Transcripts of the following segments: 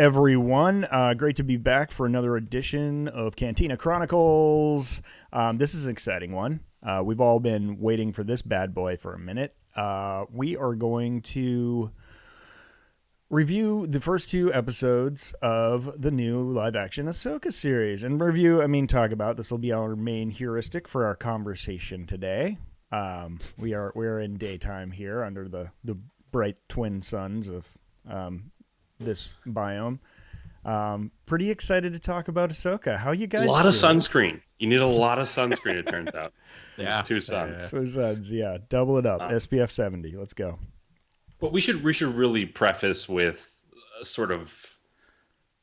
everyone. Great to be back for another edition of Cantina Chronicles. This is an exciting one. We've all been waiting for this bad boy for a minute. We are going to review the first 2 episodes of the new live-action Ahsoka series. And review, I mean talk about. This will be our main heuristic for our conversation today. We're in daytime here under the bright twin suns of this biome. Pretty excited to talk about Ahsoka. How you guys? A lot of sunscreen. You need a lot of sunscreen, it turns out. Yeah. 2 suns. 2 suns, yeah. Double it up. SPF 70. Let's go. But we should really preface with sort of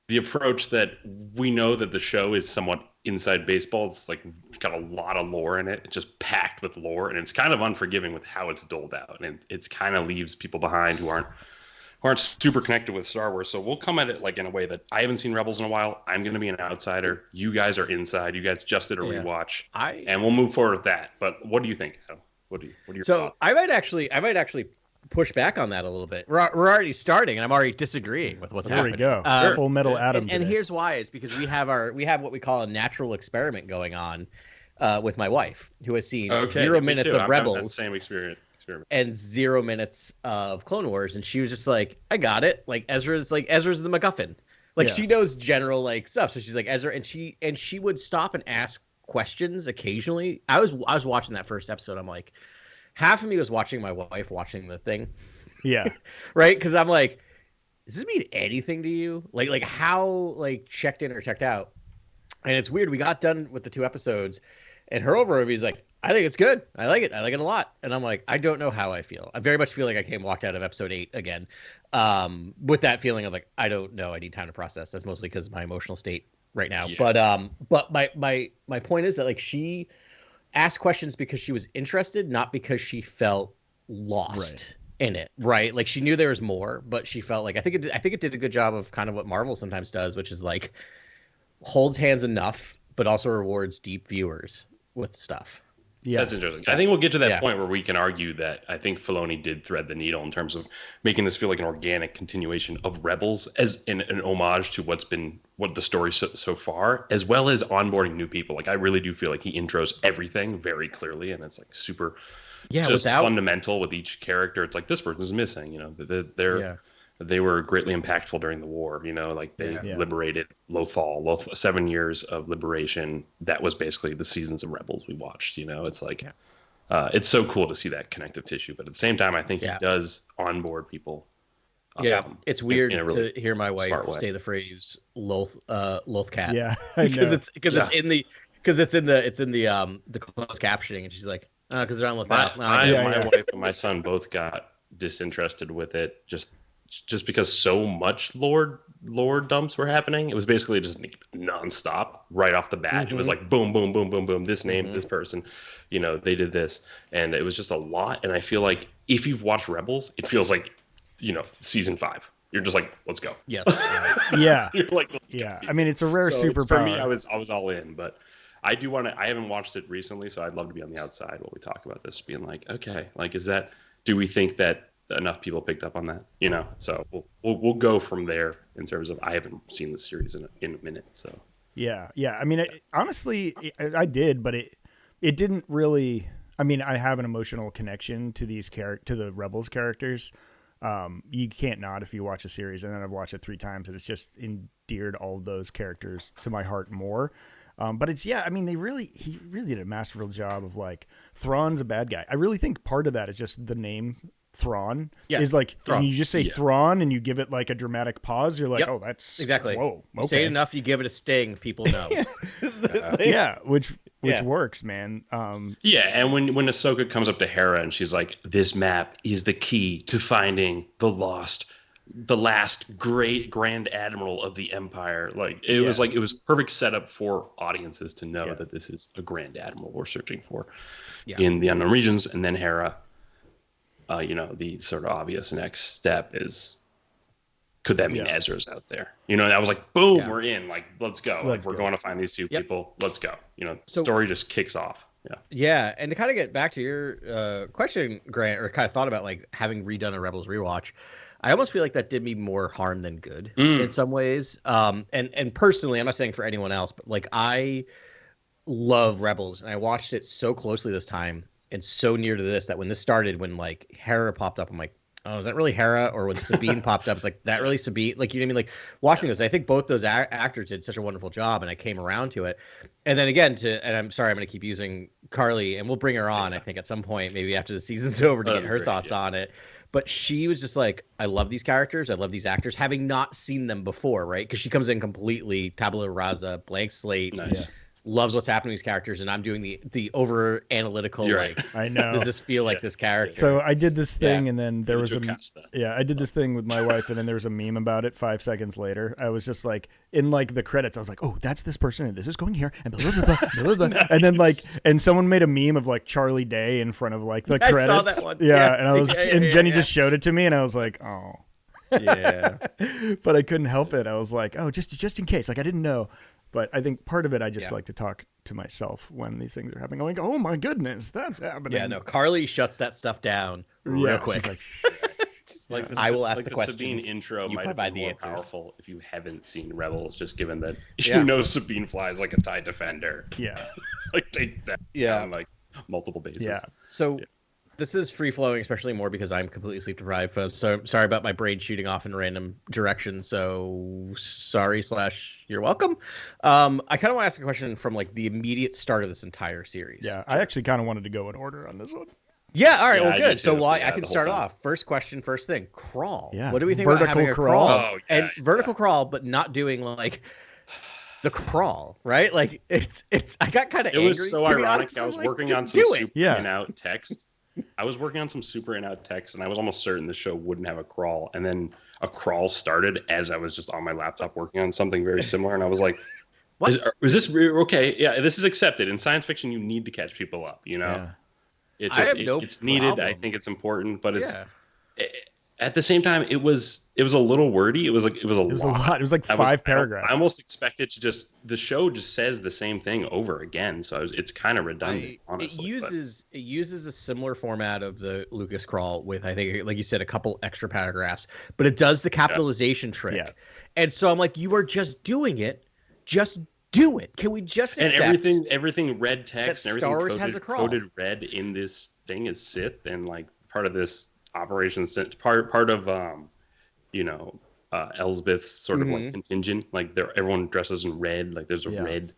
the approach that we know that the show is somewhat inside baseball. It's like got a lot of lore in it. It's just packed with lore, and it's kind of unforgiving with how it's doled out. And it's kind of leaves people behind who aren't super connected with Star Wars. So we'll come at it like in a way that I haven't seen Rebels in a while. I'm going to be an outsider. You guys are inside. You guys just did a rewatch, and we'll move forward with that. But what do you think, Adam? What are your thoughts? I might actually push back on that a little bit. We're already starting, and I'm already disagreeing with what's happening. There we go. Full Metal Adam. And here's why: is because we have what we call a natural experiment going on with my wife, who has seen 0 minutes of Rebels. I've had the same experience. And 0 minutes of Clone Wars, and she was just like, I got it. Like Ezra's the MacGuffin. Like she knows general like stuff. So she's like Ezra, and she would stop and ask questions occasionally. I was watching that first episode. I'm like, half of me was watching my wife watching the thing. Yeah. Right? Because I'm like, does this mean anything to you? Like how like checked in or checked out? And it's weird. We got done with the 2 episodes, and her overview is like, I think it's good. I like it. I like it a lot. And I'm like, I don't know how I feel. I very much feel like I walked out of episode 8 again, with that feeling of like, I don't know. I need time to process. That's mostly because of my emotional state right now. Yeah. But my point is that like she asked questions because she was interested, not because she felt lost in it. Right. Like she knew there was more, but she felt like I think it did a good job of kind of what Marvel sometimes does, which is like holds hands enough, but also rewards deep viewers with stuff. Yeah, that's interesting. I think we'll get to that point where we can argue that I think Filoni did thread the needle in terms of making this feel like an organic continuation of Rebels as an homage to what the story so far, as well as onboarding new people. Like I really do feel like he intros everything very clearly, and it's like super fundamental with each character. It's like this person's missing, you know, they were greatly impactful during the war, you know, like they liberated Lothal, 7 years of liberation. That was basically the seasons of Rebels we watched, you know, it's like, it's so cool to see that connective tissue. But at the same time, I think he does onboard people. It's weird to hear my wife say the phrase Lothcat. Yeah. Because it's in the closed captioning, and she's like, because they're on Lothal. My wife and my son both got disinterested with it just because so much lore dumps were happening. It was basically just nonstop right off the bat. Mm-hmm. It was like boom, boom, boom, boom, boom. This name, this person, you know, they did this, and it was just a lot. And I feel like if you've watched Rebels, it feels like, you know, season 5. You're just like, let's go. Yes. Yeah. You're like, yeah. I mean, it's a rare superpower. For me, I was all in, but I do want to. I haven't watched it recently, so I'd love to be on the outside while we talk about this, being like, okay, like, do we think that enough people picked up on that, you know? So we'll go from there in terms of I haven't seen the series in a minute. So yeah. I mean, honestly, I did, but it didn't really. I mean, I have an emotional connection to to the Rebels characters. You can't not if you watch a series, and then I've watched it 3 times, and it's just endeared all of those characters to my heart more. But I mean, he really did a masterful job of like Thrawn's a bad guy. I really think part of that is just the name. Thrawn is like when you just say Thrawn and you give it like a dramatic pause, you're like, oh, that's exactly. Whoa, okay. Say it enough, you give it a sting, people know. Which works, man. And when Ahsoka comes up to Hera and she's like, this map is the key to finding the last great grand admiral of the Empire. Like it was perfect setup for audiences to know that this is a grand admiral we're searching for in the unknown regions. And then Hera. You know, the sort of obvious next step is, could that mean Ezra's out there? You know, and I was like, boom, we're in. Like, let's go. We're going to find these 2 people. Let's go. You know, story just kicks off. Yeah. And to kind of get back to your question, Grant, or kind of thought about like having redone a Rebels rewatch, I almost feel like that did me more harm than good in some ways. And personally, I'm not saying for anyone else, but like I love Rebels, and I watched it so closely this time and so near to this that when this started, when like Hera popped up, I'm like, oh, is that really Hera? Or when Sabine popped up, it's like, that really Sabine? Like, you know what I mean? Like watching this, I think both those actors did such a wonderful job, and I came around to it. And then again, and I'm sorry, I'm going to keep using Carly, and we'll bring her on, I think, at some point, maybe after the season's over, to get her thoughts on it. But she was just like, I love these characters. I love these actors, having not seen them before, right? Because she comes in completely tabula rasa, blank slate. Nice. Loves what's happening to these characters, and I'm doing the over analytical. Right. Like, I know. Does this feel like this character? So I did this thing, and then there was I did this thing with my wife, and then there was a meme about it 5 seconds later. I was just like, in like the credits, I was like, oh, that's this person, and this is going here, and blah, blah, blah, blah, blah, blah. And then like, and someone made a meme of like Charlie Day in front of like the credits. I saw that one. Yeah, and I was, and Jenny just showed it to me, and I was like, oh. Yeah. But I couldn't help it. I was like, oh, just in case, like I didn't know. But I think part of it, I just like to talk to myself when these things are happening. I'm like, oh my goodness, that's happening. Yeah, no, Carly shuts that stuff down real quick. She's like, I will ask like the questions. Sabine intro you might have provide been the more answers. powerful if you haven't seen Rebels, just given that you know Sabine flies like a TIE Defender. Yeah. Like take that on like multiple bases. Yeah. So this is free flowing, especially more because I'm completely sleep deprived, folks. So sorry about my brain shooting off in random directions. So sorry / you're welcome. I kind of want to ask a question from like the immediate start of this entire series. Yeah, I actually kind of wanted to go in order on this one. Yeah, all right, well, I good. did So too. I Yeah, can the whole start time. off. First question, first thing. Crawl. Yeah, What do we think vertical about having a crawl. crawl? Oh, yeah, and vertical crawl, but not doing like the crawl, right? Like it's. I got kind of angry. It was so to be ironic. honest. I was I'm like, working on just some do it. super in out text. I was working on some super in out text, and I was almost certain the show wouldn't have a crawl. And then a crawl started as I was just on my laptop working on something very similar, and I was like, What? Is this okay? Yeah, this is accepted. In science fiction, you need to catch people up, you know? Yeah. It's needed. problem. I think it's important, but it's Yeah. at the same time, it was a little wordy. It was a It was a lot. It was like I 5 paragraphs. I almost expected to the show just says the same thing over again, so it's kind of redundant. Honestly, it uses a similar format of the Lucas crawl with, I think, like you said, a couple extra paragraphs, but it does the capitalization trick. Yeah. And so I'm like, you are just doing it. Just do it. Can we just accept everything red text and everything Star Wars has a crawl. coded red in this thing is Sith, and like part of this operation, part of Elsbeth's sort of like contingent, like everyone dresses in red, like there's a red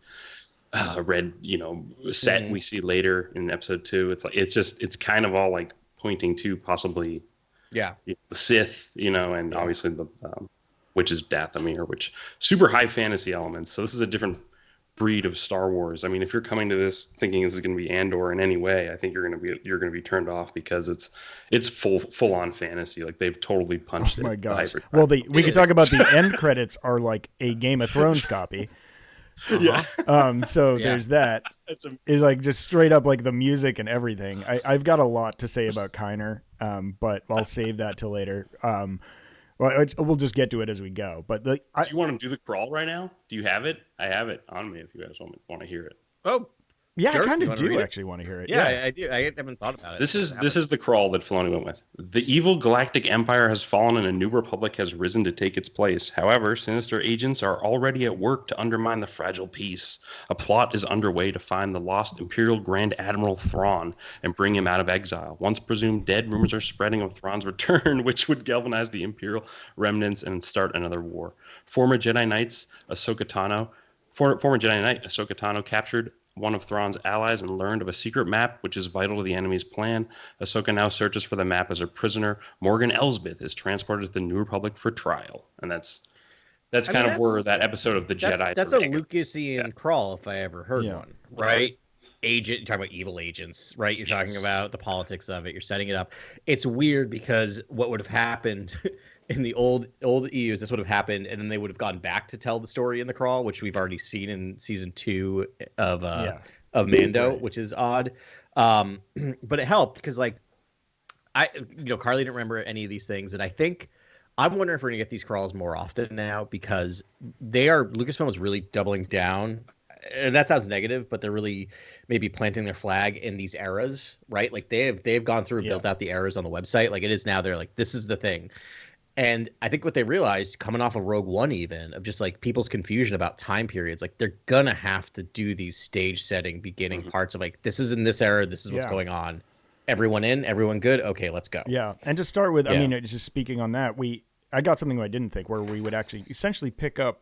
set we see later in episode 2. It's like it's kind of all like pointing to possibly the Sith, and obviously the which is Dathomir, which super high fantasy elements. So this is a different breed of Star Wars. I mean, if you're coming to this thinking this is going to be Andor in any way, I think you're going to be turned off, because it's full on fantasy. Like they've totally punched it. Oh my gosh. Well, we could talk about the end credits are like a Game of Thrones copy. Yeah. So there's that. It's like just straight up like the music and everything. I've got a lot to say about Kiner, but I'll save that till later. Well, we'll just get to it as we go. But do you want to do the crawl right now? Do you have it? I have it on me if you guys want to hear it. Oh, yeah, sure. I kind You of wanna do read it? actually want to hear it. Yeah, I do. I haven't thought about it. This is the crawl that Filoni went with. The evil galactic empire has fallen and a new republic has risen to take its place. However, sinister agents are already at work to undermine the fragile peace. A plot is underway to find the lost Imperial Grand Admiral Thrawn and bring him out of exile. Once presumed dead, rumors are spreading of Thrawn's return, which would galvanize the Imperial remnants and start another war. Former Jedi Knight Ahsoka Tano captured one of Thrawn's allies and learned of a secret map which is vital to the enemy's plan. Ahsoka now searches for the map as her prisoner. Morgan Elsbeth is transported to the New Republic for trial. And that's kind of where that episode of the Jedi. That's a Lucasian crawl if I ever heard one, right? Agent, you're talking about evil agents, right? You're talking about the politics of it. You're setting it up. It's weird because what would have happened in the old EUs, this would have happened, and then they would have gone back to tell the story in the crawl, which we've already seen in season 2 of Mando, right. Which is odd. But it helped because Carly didn't remember any of these things, and I think I'm wondering if we're gonna get these crawls more often now, because Lucasfilm is really doubling down. And that sounds negative, but they're really maybe planting their flag in these eras, right? Like they've gone through and built out the eras on the website. Like it is now, they're like, this is the thing. And I think what they realized coming off of Rogue One, even of just like people's confusion about time periods, like they're gonna have to do these stage setting beginning parts of like, this is in this era, this is what's going on. Everyone in, everyone good. Okay, let's go. Yeah. And to start with, I mean, just speaking on that, I got something I didn't think, where we would actually essentially pick up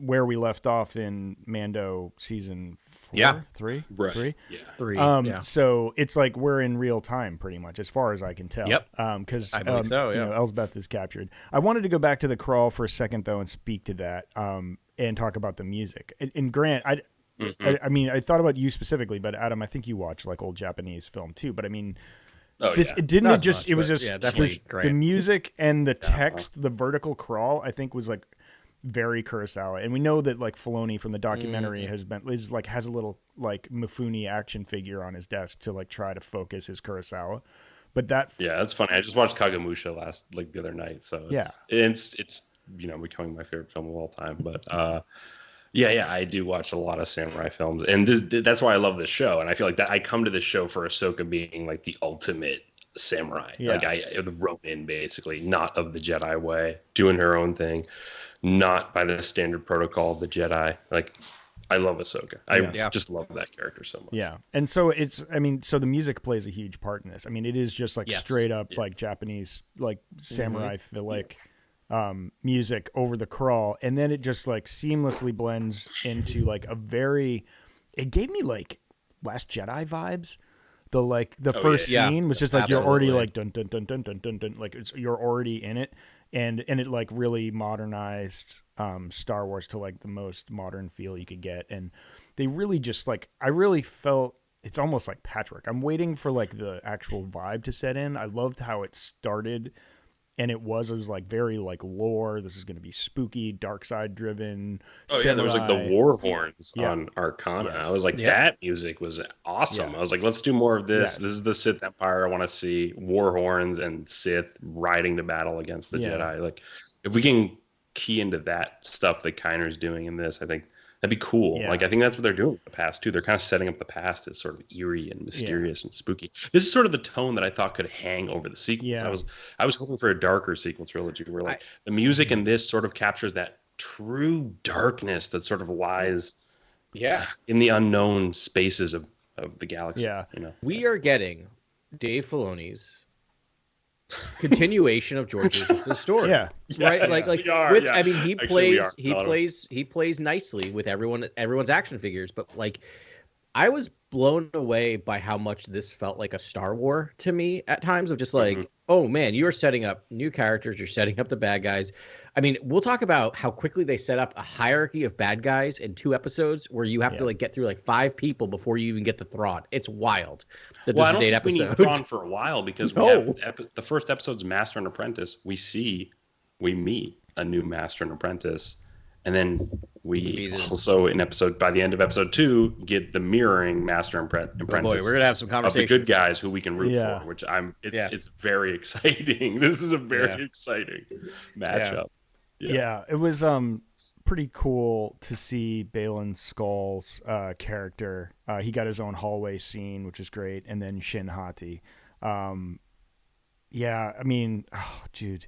where we left off in Mando season 4, 3, right. 3. Yeah. 3. So it's like we're in real time pretty much, as far as I can tell. Yep. Because I believe so, you know, Elsbeth is captured. I wanted to go back to the crawl for a second though and speak to that and talk about the music. And Grant, I mean, I thought about you specifically, but Adam, I think you watch like old Japanese film too. But I mean, it was just definitely the music and the text, the vertical crawl, I think was like very Kurosawa. And we know that like Filoni from the documentary has a little like Mifune action figure on his desk to like try to focus his Kurosawa. But that's funny. I just watched Kagemusha the other night, so it's you know, becoming my favorite film of all time. But I do watch a lot of samurai films, and that's why I love this show. And I feel like that I come to this show for Ahsoka being like the ultimate samurai, like the Ronin, basically, not of the Jedi way, doing her own thing, not by the standard protocol of the Jedi. Like, I love Ahsoka. I just love that character so much. Yeah. And so so the music plays a huge part in this. I mean, it is just like straight up like Japanese, like samurai filic music over the crawl. And then it just like seamlessly blends into like it gave me like Last Jedi vibes. The first scene was just like, you're already like dun dun dun dun dun dun dun, like you're already in it. And it like really modernized Star Wars to like the most modern feel you could get. And they really just like, I really felt it's almost like Patrick. I'm waiting for like the actual vibe to set in. I loved how it started, and it was like very like lore. This is going to be spooky, dark side driven. There was like the war horns on Arcana. I was like, that music was awesome. I was like, let's do more of this. This is the Sith Empire I want to see. War horns and Sith riding to battle against the Jedi. Like, if we can key into that stuff that Kiner's doing in this, I think that'd be cool. Like, I think that's what they're doing with the past too. They're kind of setting up the past as sort of eerie and mysterious and spooky. This is sort of the tone that I thought could hang over the sequels. I was hoping for a darker sequel trilogy where like the music in this sort of captures that true darkness that sort of lies in the unknown spaces of the galaxy. You know? We are getting Dave Filoni's continuation of George Lucas's story. Right? I mean, he plays nicely with everyone's action figures, but like I was blown away by how much this felt like a Star Wars to me at times, of just like, oh man, you are setting up new characters, you're setting up the bad guys. I mean, we'll talk about how quickly they set up a hierarchy of bad guys in 2 episodes where you have to like get through like 5 people before you even get the thrawn. It's wild. I don't think we need thrawn for a while, because we have the first episode's Master and Apprentice. We meet a new Master and Apprentice, and then we also by the end of episode 2 get the mirroring Master and Apprentice. Oh boy, we're gonna have some conversations of the good guys who we can root for, which it's very exciting. This is a very exciting matchup. It was pretty cool to see Baylan Skoll's character. He got his own hallway scene, which is great, and then Shin Hati. I mean, dude,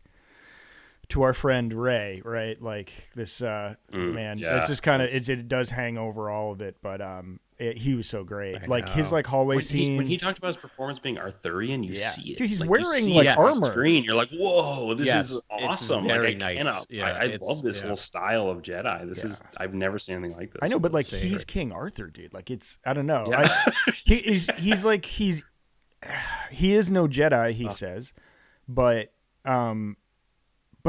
to our friend Ray, right? Like this man, it's just kind of it does hang over all of it, but he was so great. Like his like hallway scene when he talked about his performance being Arthurian, you see it. Dude, he's like, wearing like armor. Screen, you're like, whoa, this is awesome. Very like, nice. I love this whole style of Jedi. This is I've never seen anything like this. I know, but like he's King Arthur, dude. Like it's I don't know. He is no Jedi, he says, but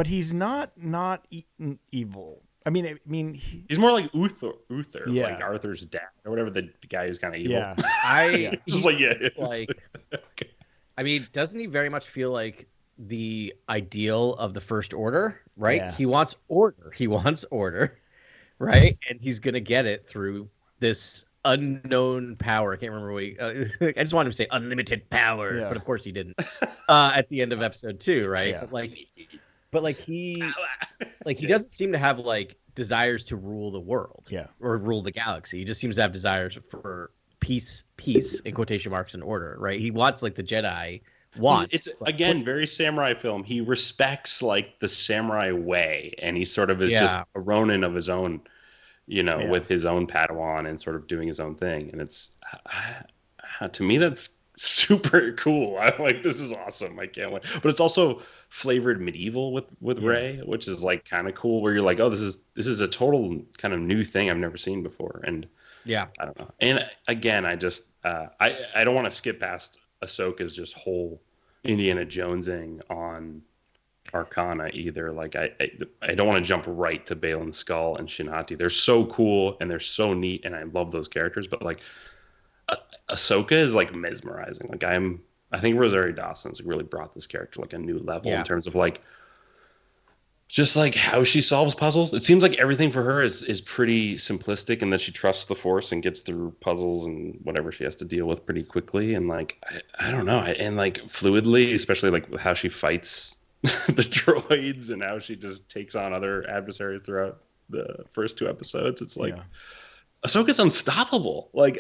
he's not evil. I mean, he's more like Uther, like Arthur's dad, or whatever, the guy who's kind of evil. Yeah, just I mean, doesn't he very much feel like the ideal of the First Order, right? Yeah. He wants order, right? And he's gonna get it through this unknown power. I can't remember what I just wanted to say unlimited power, but of course he didn't. At the end of episode 2, right? Yeah. But he doesn't seem to have like desires to rule the world, or rule the galaxy. He just seems to have desires for peace in quotation marks and order, right? He wants like the Jedi wants. It's again very samurai film. He respects like the samurai way, and he sort of is just a Ronin of his own, with his own Padawan and sort of doing his own thing. And it's to me that's super cool. I'm like, this is awesome. I can't wait. But it's also flavored medieval with Rey, which is like kind of cool. Where you're like, oh, this is a total kind of new thing I've never seen before. And I don't know. And again, I just I don't want to skip past Ahsoka's just whole Indiana Jonesing on Arcana either. Like I don't want to jump right to Baylan Skull and Shin Hati. They're so cool and they're so neat, and I love those characters. But like Ahsoka is like mesmerizing. Like I think Rosario Dawson's really brought this character like a new level in terms of like just like how she solves puzzles. It seems like everything for her is pretty simplistic, and that she trusts the Force and gets through puzzles and whatever she has to deal with pretty quickly. And like I don't know, and like fluidly, especially like how she fights the droids and how she just takes on other adversaries throughout the first 2 episodes. It's like Ahsoka's unstoppable. Like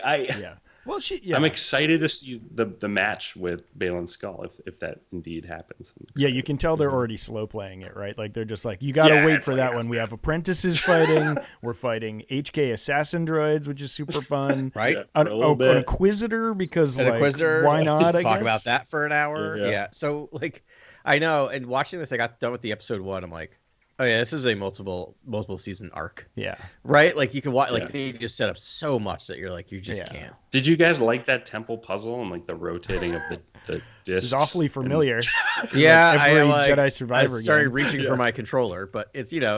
Well, I'm excited to see the match with Baylan Skull if that indeed happens. Yeah, you can tell they're already slow playing it, right? Like they're just like, you got to wait for that one. We have apprentices fighting. We're fighting HK assassin droids, which is super fun, right? An Inquisitor, because why not? I talk guess about that for an hour. Yeah. So like, I know. And watching this, I got done with the episode 1. I'm like, oh yeah, this is a multiple season arc. Yeah. Right? Like you can watch, like they just set up so much that you're like, you just can't. Did you guys like that temple puzzle and like the rotating of the discs? It's awfully familiar. Yeah, like every Jedi Survivor. I started reaching for my controller, but it's it's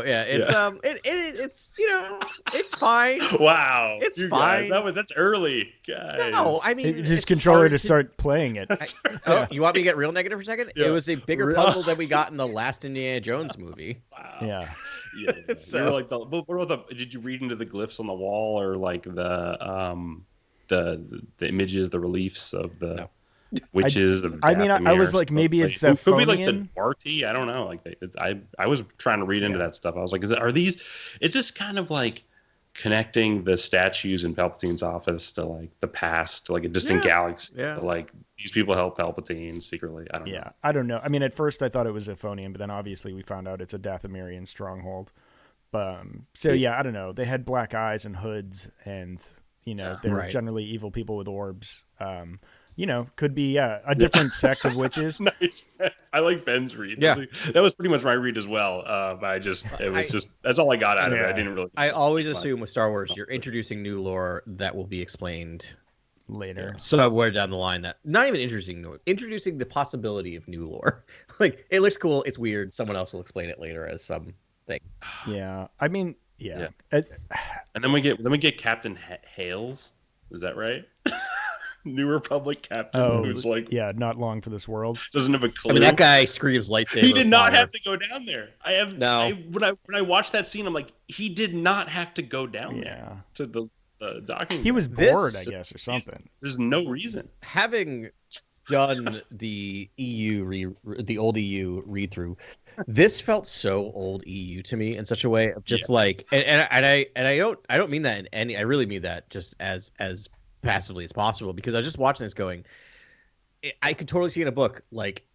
fine. Wow, it's fine. Guys, that's early, guys. No, I mean his controller to start playing it. You want me to get real negative for a second? Yeah. It was a bigger puzzle than we got in the last Indiana Jones movie. Wow. Yeah. So, like did you read into the glyphs on the wall or like the images, the reliefs of the witches? I was like, maybe it's Zephonian. Could be like the Marti. I don't know. Like I was trying to read into that stuff. I was like, is this kind of like connecting the statues in Palpatine's office to like the past, to like a distant galaxy? To, like these people help Palpatine secretly. I don't know. I don't know. I mean, at first I thought it was Zephonian, but then obviously we found out it's a Dathomirian stronghold. I don't know. They had black eyes and hoods, and they're generally evil people with orbs. Could be a different sect of witches. Nice. I like Ben's read. Yeah, that was pretty much my read as well. But that's all I got out of it. I didn't really. I always assume with Star Wars, you're introducing new lore that will be explained later. Somewhere down the line, that not even introducing the possibility of new lore. Like it looks cool, it's weird. Someone else will explain it later as something. Yeah, I mean, yeah. And then we get Captain Hales. Is that right? New Republic captain who's like not long for this world. Doesn't have a clue. I mean, that guy screams lightsaber. He did not have to go down there. When I watched that scene, I'm like, he did not have to go down there to the docking. He was bored, I guess, or something. There's no reason. Having done the the old EU read through, this felt so old EU to me in such a way of just like, and I don't mean that in any. I really mean that just as passively as possible, because I was just watching this going, I could totally see in a book like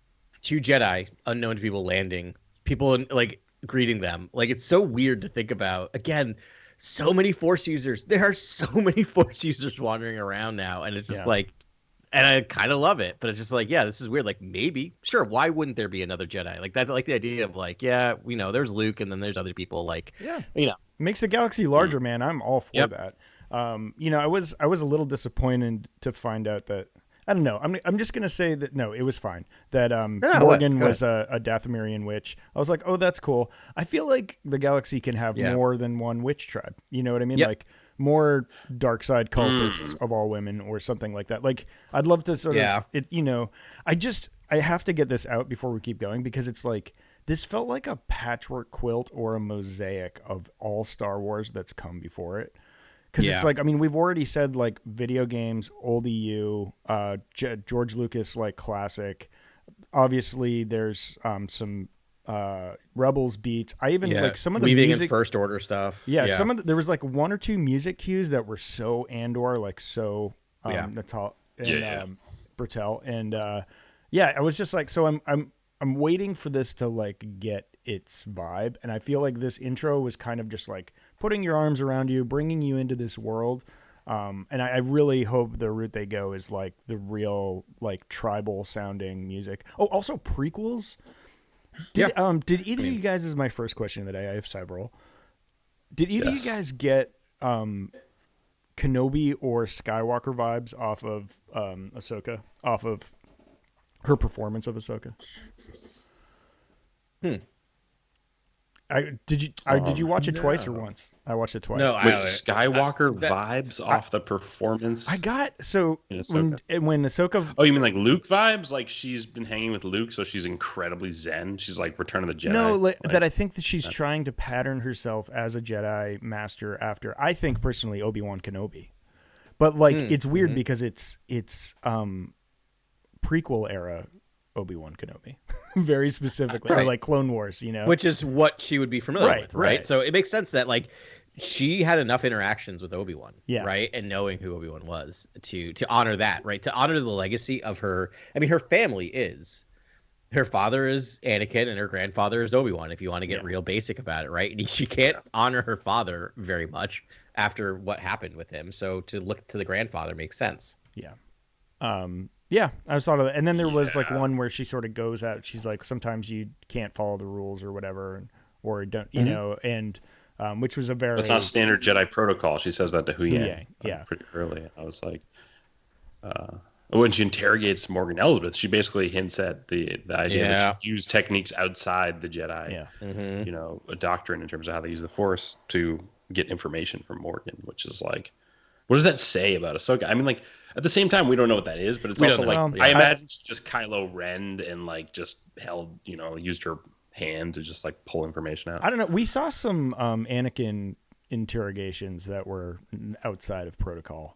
2 Jedi unknown to people landing, people like greeting them. Like it's so weird to think about. Again, so many Force users. There are so many Force users wandering around now, and it's just like, and I kind of love it, but it's just like, this is weird. Like maybe, sure, why wouldn't there be another Jedi? Like that, like the idea of like, there's Luke, and then there's other people. Like, makes the galaxy larger, man. I'm all for that. I was a little disappointed to find out that, I don't know. I'm just gonna say that no, it was fine. That Morgan was a Dathomirian witch. I was like, oh, that's cool. I feel like the galaxy can have more than one witch tribe. You know what I mean? Like more dark side cultists of all women or something like that. Like I'd love to sort of it. I have to get this out before we keep going, because it's like this felt like a patchwork quilt or a mosaic of all Star Wars that's come before it. Because it's like, I mean, we've already said like video games, old EU, George Lucas, like classic. Obviously, there's some Rebels beats. I even like some of the music in First Order stuff. Some of there was like 1 or 2 music cues that were so Andor, like so Natal and Bertel, and Yeah, I was just like, so I'm waiting for this to like get its vibe, and I feel like this intro was kind of just like putting your arms around you, bringing you into this world. And I really hope the route they go is like the real like tribal sounding music. Oh, also prequels. Did either of you guys, this is my first question of the day, I have several. Did either of you guys get Kenobi or Skywalker vibes off of Ahsoka, off of her performance of Ahsoka? Did you watch it twice or once? I watched it twice. No, Skywalker vibes off the performance. I got when Ahsoka. Oh, you mean like Luke vibes? Like she's been hanging with Luke, so she's incredibly zen. She's like Return of the Jedi. No, that I think that she's trying to pattern herself as a Jedi master after. I think personally Obi-Wan Kenobi, but like it's weird because it's prequel era Obi-Wan Kenobi, very specifically, or like Clone Wars, you know, which is what she would be familiar with, right? So it makes sense that like she had enough interactions with Obi-Wan, right, and knowing who Obi-Wan was to honor that, right, to honor the legacy of her. I mean, her family is. Her father is Anakin and her grandfather is Obi-Wan, if you want to get real basic about it, right? And she can't honor her father very much after what happened with him. So to look to the grandfather makes sense. Yeah. Yeah, I was thought of that. And then there was like one where she sort of goes out. She's like, sometimes you can't follow the rules or whatever, or don't, you know, and which was a very. It's not standard Jedi protocol. She says that to Hu Yang. Yeah. Pretty early. I was like, when she interrogates Morgan Elsbeth, she basically hints at the idea that she used techniques outside the Jedi, you know, a doctrine in terms of how they use the Force to get information from Morgan, which is like, what does that say about Ahsoka? I mean, like, at the same time, we don't know what that is, but it's also like, I imagine she just Kylo Ren and like just held, you know, used her hand to just like pull information out. I don't know. We saw some Anakin interrogations that were outside of protocol.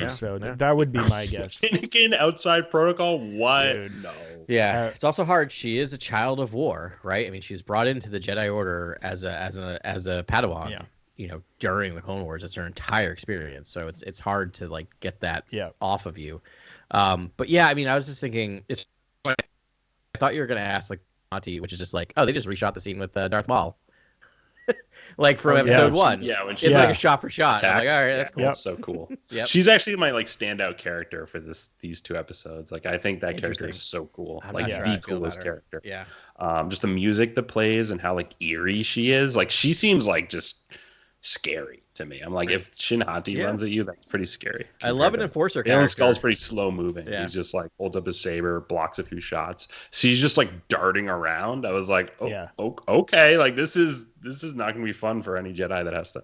So that would be my guess. Anakin outside protocol? What? Dude. No. Yeah, it's also hard. She is a child of war, right? I mean, she's brought into the Jedi Order as a Padawan. Yeah. You know, during the Clone Wars, it's her entire experience. So it's hard to like get that off of you. But yeah, I mean, I was just thinking, I thought you were gonna ask like Monty, which is just like, oh, they just reshot the scene with Darth Maul, like from episode 1. Yeah, when it's like a shot for shot. I'm like, all right, that's cool. That's so cool. She's actually my like standout character for these 2 episodes. Like, I think that character is so cool. Like the coolest character. Yeah. Just the music that plays and how like eerie she is. Like, she seems like just scary to me. I'm like, if Shin Hati runs at you, that's pretty scary. I love an enforcer character. Skull's pretty slow moving. He's just like holds up his saber, blocks a few shots. She's just like darting around. I was like, okay, like this is not gonna be fun for any Jedi that has to.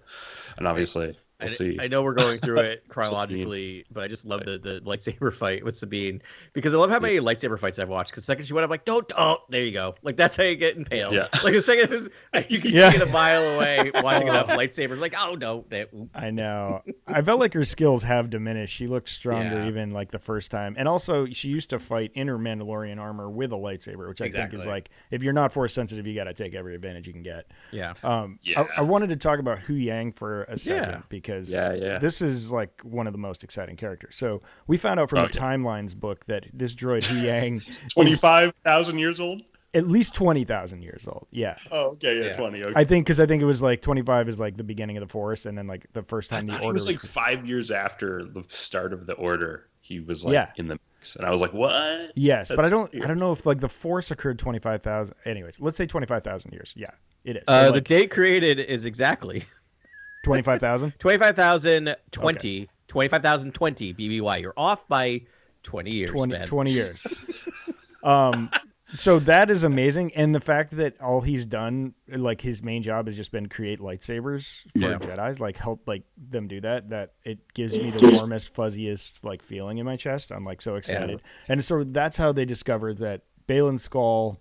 And obviously we'll see. I know we're going through it chronologically, but I just love the lightsaber fight with Sabine, because I love how many lightsaber fights I've watched. Because the second she went, I'm like, don't, there you go. Like, that's how you get impaled. Yeah. Like the second you can see it a mile away watching enough lightsabers. Like, oh no. I know. I felt like her skills have diminished. She looked stronger even like the first time. And also she used to fight in her Mandalorian armor with a lightsaber, which I think is like, if you're not Force sensitive, you got to take every advantage you can get. Yeah. I wanted to talk about Hu Yang for a second because this is like one of the most exciting characters. So we found out from the Timelines book that this droid Hu Yang 25,000 years old. At least 20,000 years old. Yeah. Oh, okay. 20. Okay. I think it was like 25 is like the beginning of the Force, and then like the first time the Order was like 5 years after the start of the Order. He was like in the mix, and I was like, "What?" Yes, but I don't know if like the Force occurred 25,000. Anyways, let's say 25,000 years. Yeah, it is. So, the date created is exactly 25,000. 25,020. Okay. 25,020 BBY. You're off by 20 years. 20 years. So that is amazing, and the fact that all he's done, like his main job, has just been create lightsabers for Jedis, like help like them do that it gives me the warmest, fuzziest like feeling in my chest. I'm like so excited, and so that's how they discovered that Baylan Skoll,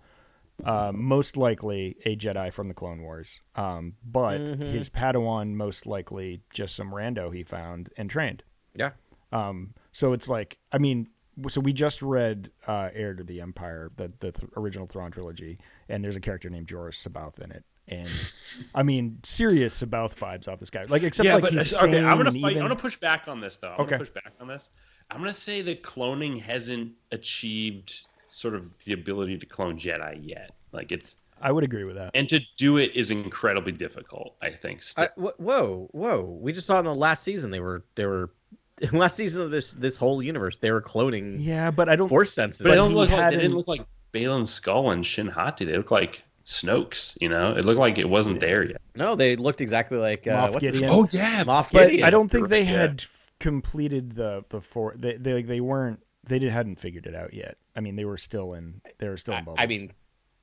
most likely a Jedi from the Clone Wars, but his Padawan most likely just some rando he found and trained. Yeah. So it's like, I mean. So we just read Heir to the Empire, the original Thrawn trilogy, and there's a character named Jorah C'baoth in it. And I mean, serious C'baoth vibes off this guy. Like, except like he's sane. I'm gonna push back on this though. I'm gonna say that cloning hasn't achieved sort of the ability to clone Jedi yet. Like I would agree with that. And to do it is incredibly difficult, I think. Whoa! We just saw in the last season they were last season of this whole universe they were cloning. Yeah, but I don't force sensitive. But they didn't look like Balin's Skull and Shin Hati. They look like Snokes. You know, it looked like it wasn't there yet. No, they looked exactly like Moff Gideon. Oh yeah, Moff but Gideon. I don't think they had completed the four. They weren't. They hadn't figured it out yet. I mean, they were still in bubbles. I mean,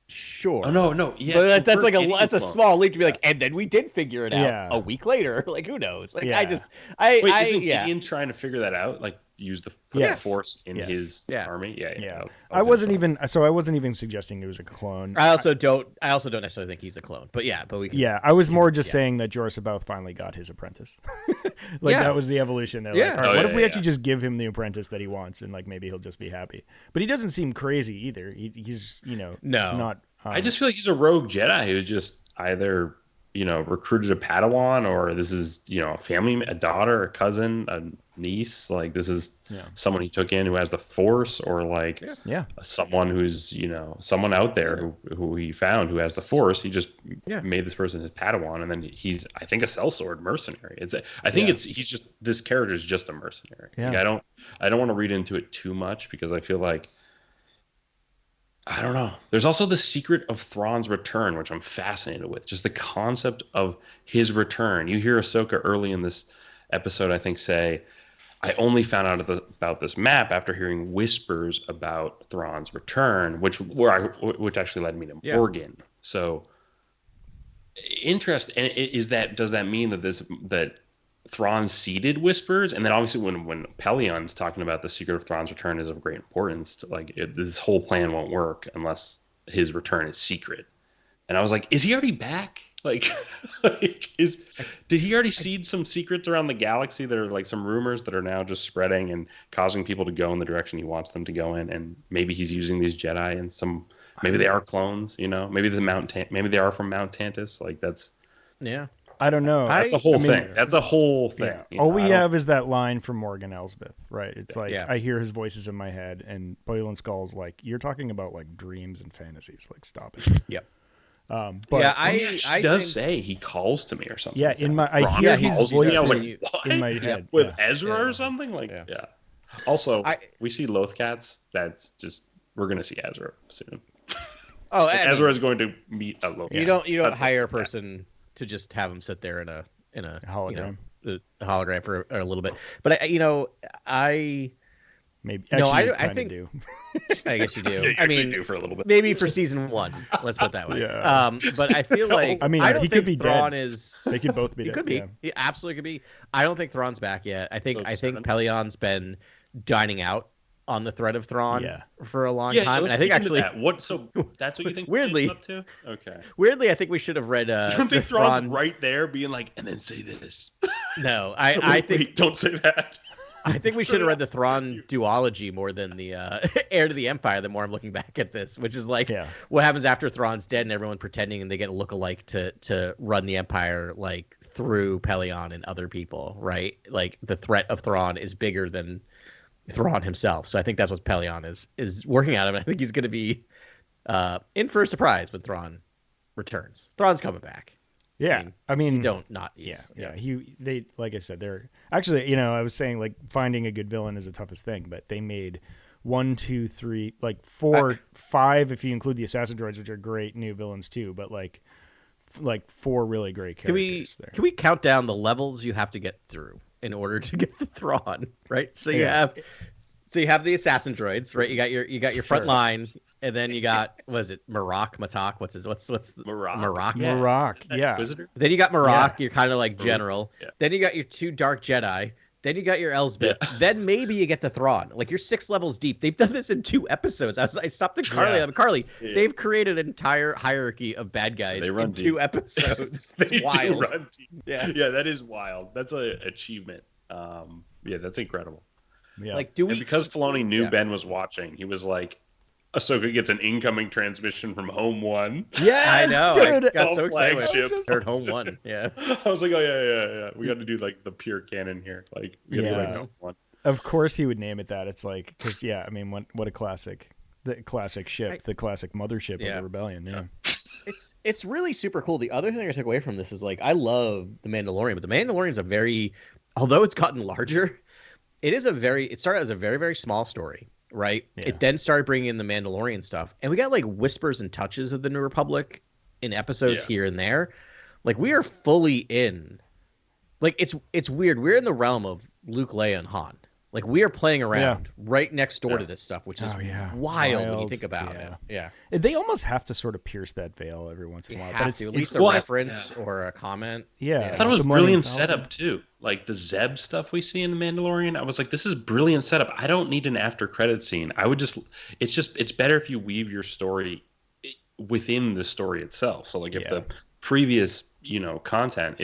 sure. Oh no, yeah. But that's a small leap to be like, and then we did figure it out Yeah. a week later. Like, who knows? Like, Yeah. Isn't Gideon trying to figure that out? Like, use the force in his army? Yeah. I wasn't even suggesting it was a clone. I also don't necessarily think he's a clone. But we can, I was more just saying that Jorah Sabouth finally got his apprentice. That was the evolution. They're like, all right, what if we actually just give him the apprentice that he wants, and like maybe he'll just be happy. But he doesn't seem crazy either. He's not. I just feel like he's a rogue Jedi who's just either recruited a Padawan, or this is a family, a daughter, a cousin, a niece. Like this is someone he took in who has the Force, or like someone who's someone out there who he found who has the Force. He just made this person his Padawan, and then he's, I think, a sellsword mercenary. He's just, this character is just a mercenary. Yeah. Like, I don't want to read into it too much, because I feel like, I don't know. There's also the secret of Thrawn's return, which I'm fascinated with. Just the concept of his return. You hear Ahsoka early in this episode, I think, say, I only found out about this map after hearing whispers about Thrawn's return, which actually led me to Morgan. So, interest. And does that mean that Thrawn seeded whispers? And then obviously when Pelion's talking about the secret of Thrawn's return is of great importance, this whole plan won't work unless his return is secret. And I was like, is he already back? Did he already seed some secrets around the galaxy that are like some rumors that are now just spreading and causing people to go in the direction he wants them to go in? And maybe he's using these Jedi and maybe they are clones, maybe maybe they are from Mount Tantus. Like that's, I don't know. That's a whole thing. That's a whole thing. Yeah. All we have is that line from Morgan Elsbeth, right? It's like, I hear his voices in my head, and Boylan Skull's like, you're talking about like dreams and fantasies. Like, stop it. Yep. But she does say he calls to me or something. Yeah, I hear his voice I was like, what? In my head with Ezra or something. Like, Also, we see Lothcats. That's just, we're gonna see Ezra soon. Oh, Ezra is going to meet a Lothcat. You don't hire a person to just have him sit there in a hologram, a hologram for a little bit. But I maybe I think do. I guess you do. Yeah, I mean, do for a little bit. Maybe for season 1. Let's put it that way. Yeah. But I feel like I mean, I don't he think could be Thrawn dead. is. They could both be. He dead. could be. Yeah. He absolutely could be. I don't think Thrawn's back yet. I think Pelion's been dining out on the threat of Thrawn for a long time, and I think actually so that's what you think. Weirdly, up to? Okay. Weirdly, I think we should have read. You don't think Thrawn's right there, being like, and then say this? No, I think. Wait, don't say that. I think we should have read the Thrawn duology more than the Heir to the Empire. The more I'm looking back at this, which is like what happens after Thrawn's dead and everyone pretending and they get a look-alike to run the Empire like through Pelion and other people, right? Like the threat of Thrawn is bigger than Thrawn himself. So I think that's what Pelion is working at him. I think he's going to be in for a surprise when Thrawn returns. Thrawn's coming back. Yeah, I mean, they like I said, they're actually, I was saying like finding a good villain is the toughest thing, but they made 1, 2, 3, like 4, 5 if you include the assassin droids, which are great new villains too, but like 4 really great characters. Can we count down the levels you have to get through in order to get the Thrawn, right? So you have the assassin droids, right? You got your front line. And then you got, Marak? What's Marak? Marak. Yeah. Marak, yeah. Then you got Marak, you're kind of like general. Yeah. Then you got your 2 dark Jedi. Then you got your Elsbeth. Yeah. Then maybe you get the Thrawn. Like you're 6 levels deep. They've done this in 2 episodes. I stopped at Carly. I'm Carly. Yeah. They've created an entire hierarchy of bad guys in deep. 2 episodes. It's wild. Yeah, that is wild. That's an achievement. That's incredible. Yeah. Like, because Filoni knew Ben was watching, he was like, Ahsoka gets an incoming transmission from Home 1. Yes, I know. Dude. I got so excited when I heard Home 1. Yeah. I was like, oh, yeah. We got to do, like, the pure canon here. Like, we got to do, like, Home 1. Of course he would name it that. It's like, because, I mean, what a classic The classic ship, the classic mothership of the rebellion. Yeah. It's really super cool. The other thing I took away from this is like I love the Mandalorian, but the Mandalorian is a very, although it's gotten larger, it started as a very, very small story, right? Yeah. It then started bringing in the Mandalorian stuff, and we got like whispers and touches of the New Republic in episodes here and there. Like we are fully in. Like it's weird. We're in the realm of Luke, Leia, and Han. Like we are playing around right next door to this stuff, which is wild when you think about it. Yeah, they almost have to sort of pierce that veil every once in a while. But it's at least a reference or a comment. Yeah, I thought it was brilliant setup too. Like the Zeb stuff we see in the Mandalorian, I was like, this is brilliant setup. I don't need an after credit scene. It's better if you weave your story within the story itself. So like if the previous content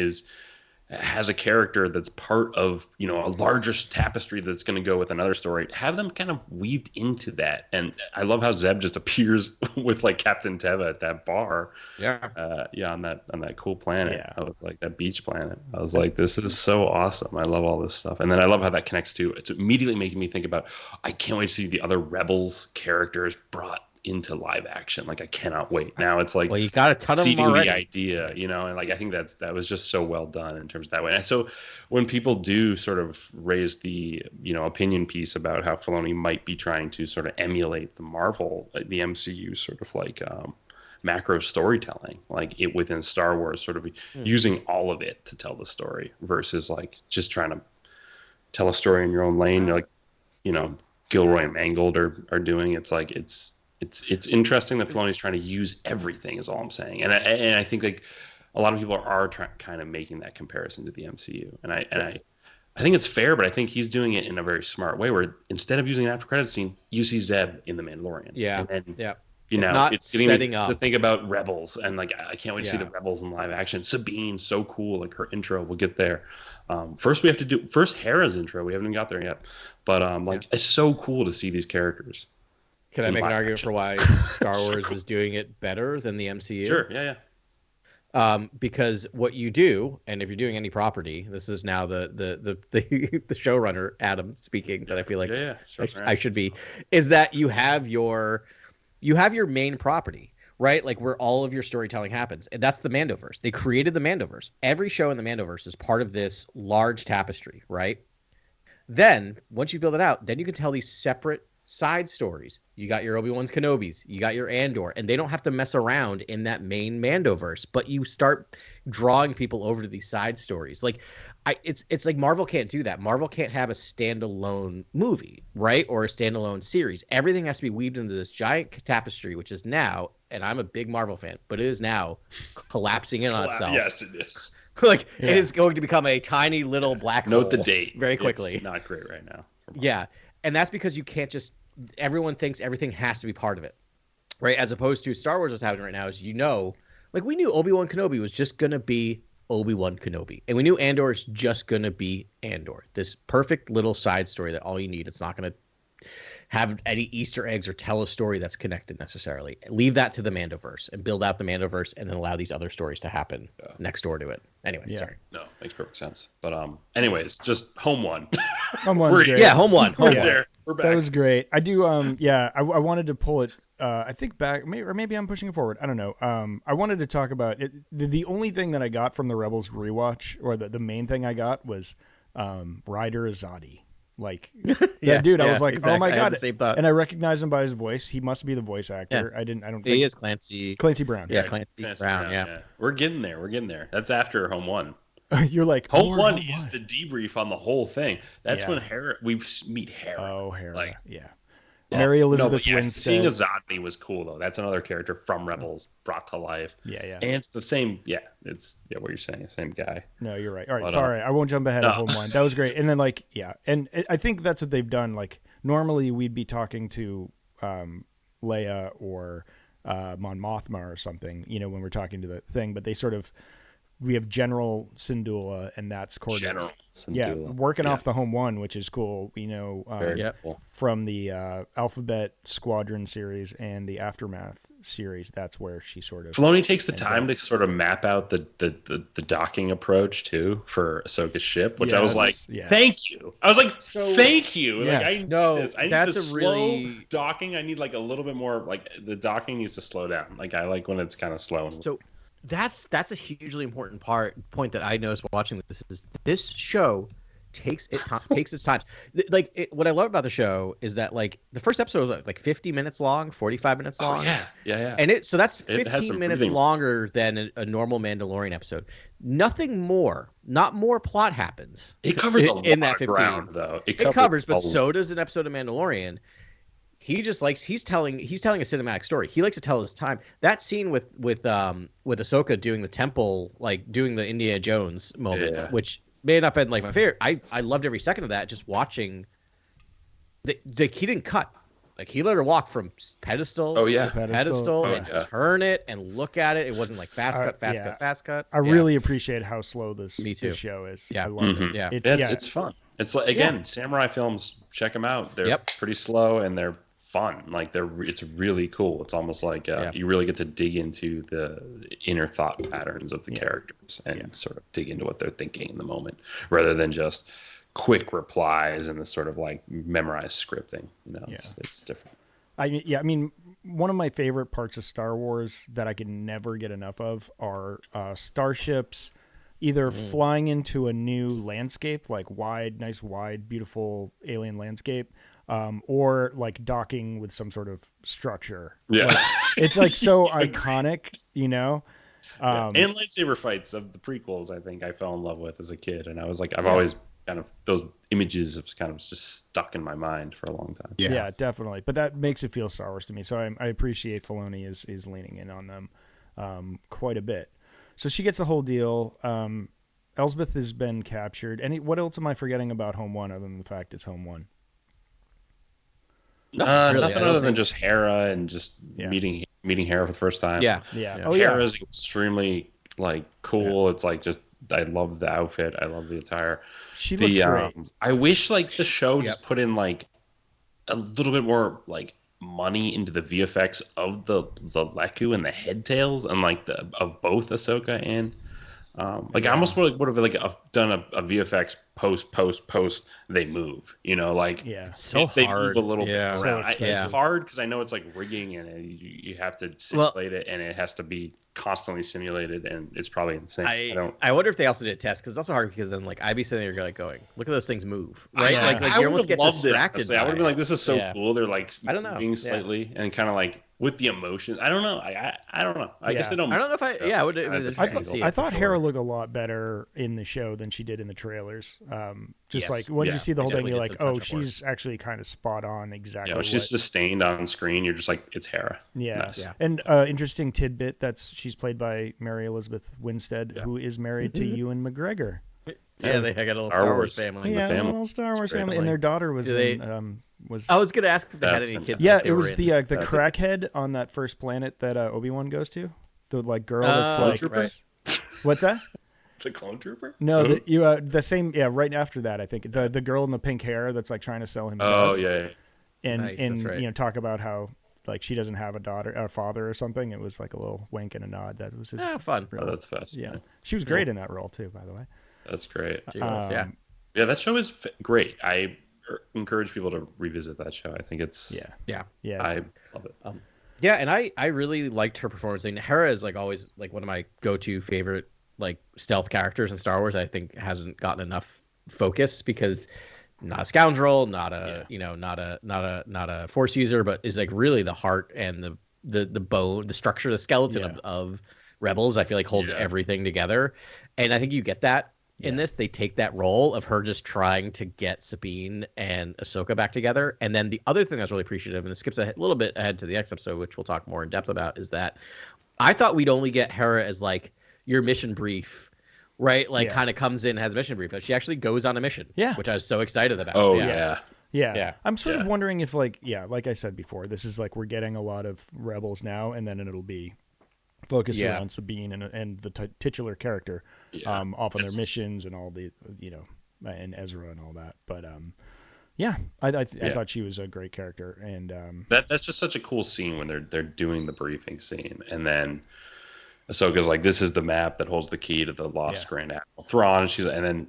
has a character that's part of a larger tapestry that's going to go with another story, have them kind of weaved into that. And I love how Zeb just appears with like Captain Teva at that bar on that cool planet. I was like, that beach planet, I was like, this is so awesome. I love all this stuff. And then I love how that connects to, it's immediately making me think about, I can't wait to see the other Rebels characters brought into live action. Like I cannot wait. Now it's like, well, you got a ton of them already. The idea, and like I think that was just so well done in terms of that way. And so when people do sort of raise the opinion piece about how Filoni might be trying to sort of emulate the Marvel, the MCU sort of like macro storytelling, like it within Star Wars, sort of using all of it to tell the story versus like just trying to tell a story in your own lane, like Gilroy and Mangold are doing. It's like it's interesting that Filoni's trying to use everything is all I'm saying. And I think like a lot of people are kind of making that comparison to the MCU. And I think it's fair, but I think he's doing it in a very smart way where instead of using an after credits scene, you see Zeb in the Mandalorian. Yeah. And then, it's getting setting up to think about Rebels, and like I can't wait to see the Rebels in live action. Sabine, so cool, like her intro. We'll get there. First we have to do Hera's intro. We haven't even got there yet, but it's so cool to see these characters. Can I make an argument for why Star Wars is doing it better than the MCU? Sure, yeah. Because what you do, and if you're doing any property, this is now the showrunner Adam speaking, that I feel like I should be, is that you have your main property, right? Like where all of your storytelling happens, and that's the Mandoverse. They created the Mandoverse. Every show in the Mandoverse is part of this large tapestry, right? Then once you build it out, then you can tell these separate side stories. You got your Obi-Wan's Kenobis, you got your Andor, and they don't have to mess around in that main Mandoverse, but you start drawing people over to these side stories. Like it's like Marvel can't do that. Marvel can't have a standalone movie, right? Or a standalone series. Everything has to be weaved into this giant tapestry, which is now, and I'm a big Marvel fan, but it is now collapsing in on itself. Yes, it is. It is going to become a tiny little black hole. Note the date. Very quickly. It's not great right now. Yeah. And that's because you can't just, everyone thinks everything has to be part of it, right? As opposed to Star Wars, what's happening right now is, like we knew Obi-Wan Kenobi was just going to be Obi-Wan Kenobi. And we knew Andor is just going to be Andor. This perfect little side story that all you need. It's not going to have any Easter eggs or tell a story that's connected necessarily. Leave that to the Mandoverse and build out the Mandoverse and then allow these other stories to happen next door to it. Anyway, sorry. No, makes perfect sense. But anyways, just home one. Home one's great. Yeah, home one. We're there. We're back. That was great. I do. I wanted to pull it. I think back, or maybe I'm pushing it forward. I don't know. I wanted to talk about it. The only thing that I got from the Rebels rewatch, or the main thing I got, was Ryder Azadi. Like that dude, I was like, exactly. Oh my god! And I recognized him by his voice. He must be the voice actor. I don't. Think he is Clancy Brown. Yeah, Clancy Brown. Yeah, we're getting there. That's after home one. You're like home one is the debrief on the whole thing. That's when we meet Hera. Oh, Hera. Like, Mary Elizabeth Winstead. Seeing Azadi was cool though. That's another character from Rebels brought to life. Yeah. And it's the same. Yeah, it's what you're saying. Same guy. No, you're right. All right, sorry, I won't jump ahead of home one. That was great. And then and I think that's what they've done. Like normally we'd be talking to Leia or Mon Mothma or something, when we're talking to the thing, but they sort of we have General Syndulla, and that's Cortez. General Yeah, Syndulla. working off the home one, which is cool. You know, Very cool. from the Alphabet Squadron series and the Aftermath series, that's where she sort of. Filoni takes the time to sort of map out the docking approach too for Ahsoka's ship, which I was like, thank you. I was like, thank you. Yes. Like, I need this. I need the slow docking. I need like a little bit more. Like the docking needs to slow down. Like I like when it's kind of slow. So that's a hugely important point that I noticed watching this. Is this show takes its time. What I love about the show is that like the first episode was like 50 minutes long, 45 minutes long. Yeah. And that's 15 minutes longer than a normal Mandalorian episode. Nothing more, not more plot happens. It covers a lot in that of 15. ground though. It covers, but so does an episode of Mandalorian. He just likes he's telling a cinematic story. He likes to tell his time. That scene with Ahsoka doing the temple, like doing the Indiana Jones moment, which may not have been like my favorite. I loved every second of that. Just watching. He didn't cut. Like he let her walk from pedestal to pedestal and turn it and look at it. It wasn't like fast cut. I really appreciate how slow this show is. Yeah. I love it. Yeah, it's fun. It's like samurai films. Check them out. They're pretty slow and they're fun. Like it's really cool. It's almost like you really get to dig into the inner thought patterns of the characters and sort of dig into what they're thinking in the moment, rather than just quick replies and this sort of like memorized scripting. You know, it's different. I mean, one of my favorite parts of Star Wars that I can never get enough of are starships either flying into a new landscape, like nice wide, beautiful alien landscape, or like docking with some sort of structure. Yeah. Like, it's like so iconic, you know? And lightsaber fights of the prequels, I think I fell in love with as a kid. And I was like, I've always kind of, those images have kind of just stuck in my mind for a long time. Yeah, definitely. But that makes it feel Star Wars to me. So I appreciate Filoni is leaning in on them quite a bit. So she gets the whole deal. Elsbeth has been captured. What else am I forgetting about Home One other than the fact it's Home One? Nothing other than just Hera and just meeting Hera for the first time. Yeah. Hera's extremely like cool. It's like just I love the outfit. I love the attire. She looks great. I wish like the show just put in like a little bit more like money into the VFX of the Leku and the head tails and like of both Ahsoka and I almost would have like done a VFX post they move, you know, like so they hard. move a little bit around. So it's hard because I know it's like rigging and you have to simulate it and it has to be constantly simulated and it's probably insane. I wonder if they also did tests because it's also hard because then like I'd be sitting there going, look at those things move, right? Like I you almost get distracted. I would have been like, this is so cool. They're like moving slightly and kind of like with the emotion. I don't know. I don't know. I guess they don't. I don't know if I thought Hera looked a lot better in the show than she did in the trailers. Like when you see the whole thing, you're like, oh, she's actually kind of spot on exactly. Yeah, she's sustained on screen. You're just like, it's Hera. Yeah. And interesting tidbit she's played by Mary Elizabeth Winstead, who is married to Ewan McGregor. They got a little Star Wars family. Yeah, a little Star Wars family, and their daughter was I was gonna ask if they had any kids. Yeah, it was the crackhead on that first planet that Obi-Wan goes to. The like girl that's like, what's that? The clone trooper? No, the same. Yeah, right after that, I think the girl in the pink hair that's like trying to sell him. Dust. And talk about how like she doesn't have a father or something. It was like a little wink and a nod. That was his fun. That's fast. Yeah, she was great in that role too, by the way. That's great. Yeah, that show is great. I encourage people to revisit that show. I think it's I love it. And I really liked her performance. And Hera is like always like one of my go-to favorite like stealth characters in Star Wars. I think hasn't gotten enough focus because not a scoundrel, not a force user, but is like really the heart and the bone, the structure, the skeleton of Rebels. I feel like holds everything together, and I think you get that. In this, they take that role of her just trying to get Sabine and Ahsoka back together. And then the other thing I was really appreciative, and it skips a little bit ahead to the next episode, which we'll talk more in depth about, is that I thought we'd only get Hera as like your mission brief, right? Like kind of comes in, has a mission brief, but she actually goes on a mission, which I was so excited about. Oh, yeah. I'm sort of wondering if like I said before, this is like we're getting a lot of Rebels now, and then it'll be focused around Sabine and the titular character, off on their missions and all the, and Ezra and all that. But I thought she was a great character, and that's just such a cool scene when they're doing the briefing scene, and then Ahsoka's like, "This is the map that holds the key to the lost Grand Admiral Thrawn." And then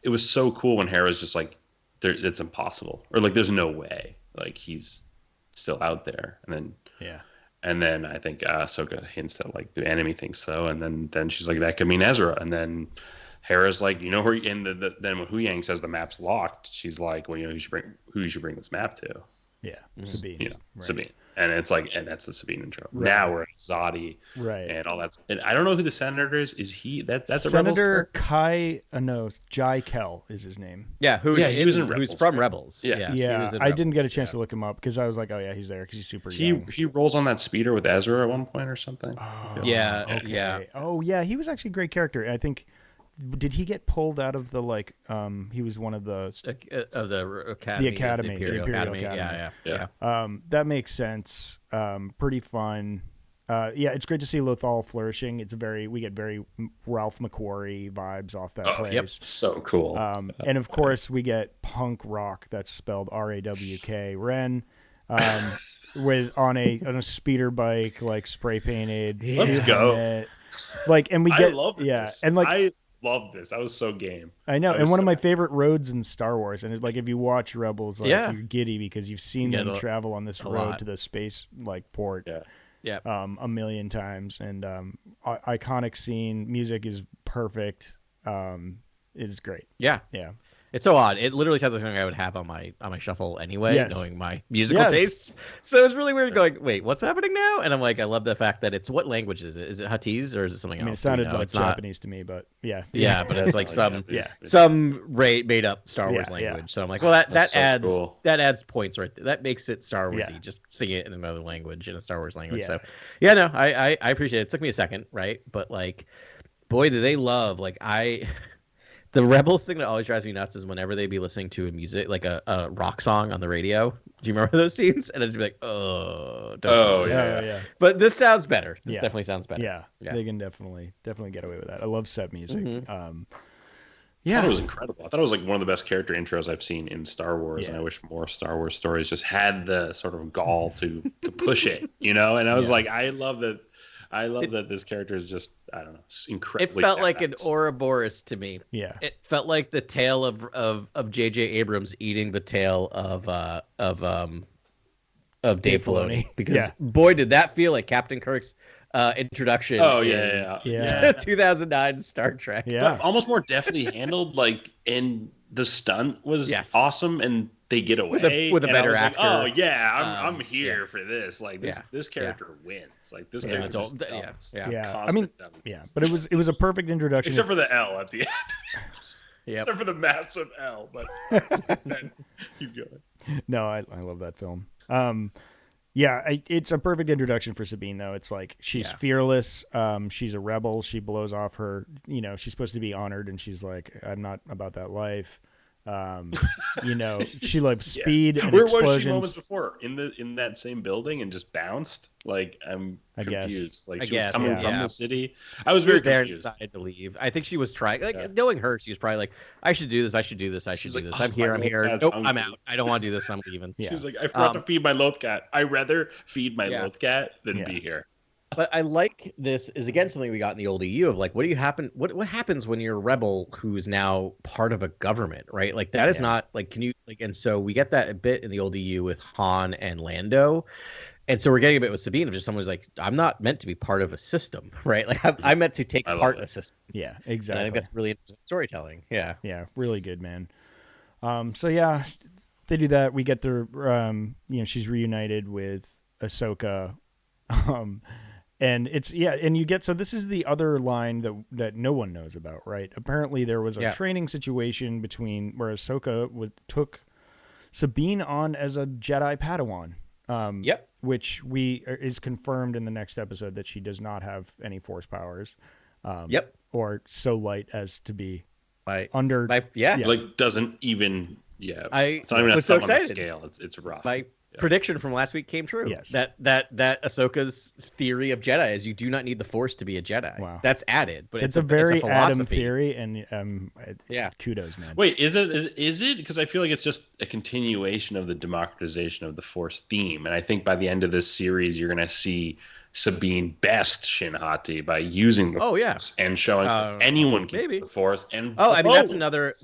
it was so cool when Hera's just like, "It's impossible," or like, "There's no way," like he's still out there, and then I think Ahsoka hints that like the enemy thinks so, and then she's like, "That could mean Ezra," and then Hera's like, then when Hu Yang says the map's locked, she's like, "Well, who you should bring this map to?" Yeah, Sabine. Sabine. And it's like, and that's the Sabine intro. Right. Now we're at Zadi, and all that. And I don't know who the senator is. Is he that's Senator Kai? No, Jai Kell is his name. Yeah, he was in Rebels. Who's from Rebels? Yeah. I didn't get a chance to look him up because I was like, oh yeah, he's there because he's super young. He rolls on that speeder with Ezra at one point or something. Oh, yeah. Okay. Yeah. Oh yeah, he was actually a great character. I think. Did he get pulled out of the he was one of the of the academy, the Imperial Academy. Yeah. That makes sense. Pretty fun. It's great to see Lothal flourishing. We get very Ralph McQuarrie vibes off that place. Yep. So cool. And of course we get punk rock, that's spelled RAWK Ren, on a speeder bike, like spray painted. Let's go. And we get I love this. and like I love this. I was so game. I know, and one of my favorite roads in Star Wars. And it's like if you watch Rebels, you're giddy because you've seen them travel on this road to the space port, a million times. And iconic scene. Music is perfect. It is great. Yeah. It's so odd. It literally sounds like something I would have on my shuffle anyway, knowing my musical tastes. So it's really weird going, wait, what's happening now? And I'm like, I love the fact that what language is it? Is it Huttese or is it something else? It sounded like Japanese to me, but yeah, but it's like some made up Star Wars language. So I'm like, well, that adds points right there. That makes it Star Warsy. Just sing it in another language, in a Star Wars language. So I appreciate it. It took me a second, right? But like, boy, do they love the Rebels thing that always drives me nuts is whenever they be listening to a music, like a rock song on the radio. Do you remember those scenes? And it'd be like, yeah. But this sounds better. This definitely sounds better. Yeah. They can definitely get away with that. I love set music. I thought it was incredible. I thought it was like one of the best character intros I've seen in Star Wars, and I wish more Star Wars stories just had the sort of gall to push it, And I was like, I love that this character is just, I don't know, incredibly. It felt like an Ouroboros to me. Yeah. It felt like the tale of J.J. Abrams eating the tail of Dave Filoni. Because boy, did that feel like Captain Kirk's introduction. Oh, yeah. 2009 Star Trek. Yeah. But almost more deftly handled, and the stunt was awesome, and they get away with a better actor. Like, oh yeah, I'm here for this. Like this character wins. Like this character. I mean, but it was a perfect introduction, except for the L at the end. Except for the massive L, but keep going. No, I love that film. It's a perfect introduction for Sabine, though. It's like she's fearless. She's a rebel. She blows off her. She's supposed to be honored, and she's like, "I'm not about that life." She loves speed and Where explosions. was she moments before? In that same building and just bounced? Like, I'm confused. Like, she was coming from the city. I was very confused. Decided to leave. I think she was trying. Knowing her, she was probably like, "I should do this. I should do this. I should do this. I'm here. Nope, I'm out. I don't want to do this. I'm leaving." She's like, "I forgot to feed my Lothcat. I'd rather feed my Lothcat than be here." But I like this is again something we got in the old EU of like, what happens when you're a rebel who's now part of a government, right? Like that is not like, can you like, and so we get that a bit in the old EU with Han and Lando. And so we're getting a bit with Sabine of just someone who's like, I'm not meant to be part of a system, right? Like I'm meant to take part in a system. Yeah, exactly. And I think that's really interesting storytelling. Yeah. Yeah, really good, man. They do that. We get the, she's reunited with Ahsoka. And it's and you get, so this is the other line that no one knows about, right? Apparently there was a training situation between where Ahsoka took Sabine on as a Jedi Padawan. Which is confirmed in the next episode that she does not have any force powers. Or so light as to be like doesn't even it's not even was so excited. scale. It's rough. prediction from last week came true. Yes. That Ahsoka's theory of Jedi is you do not need the Force to be a Jedi. Wow. That's added, but it's a very it's a Adam theory, and kudos, man. Wait, is it? Because I feel like it's just a continuation of the democratization of the Force theme, and I think by the end of this series, you're going to see Sabine best Shin Hati by using the Force and showing that anyone can use the Force. And I mean that's another.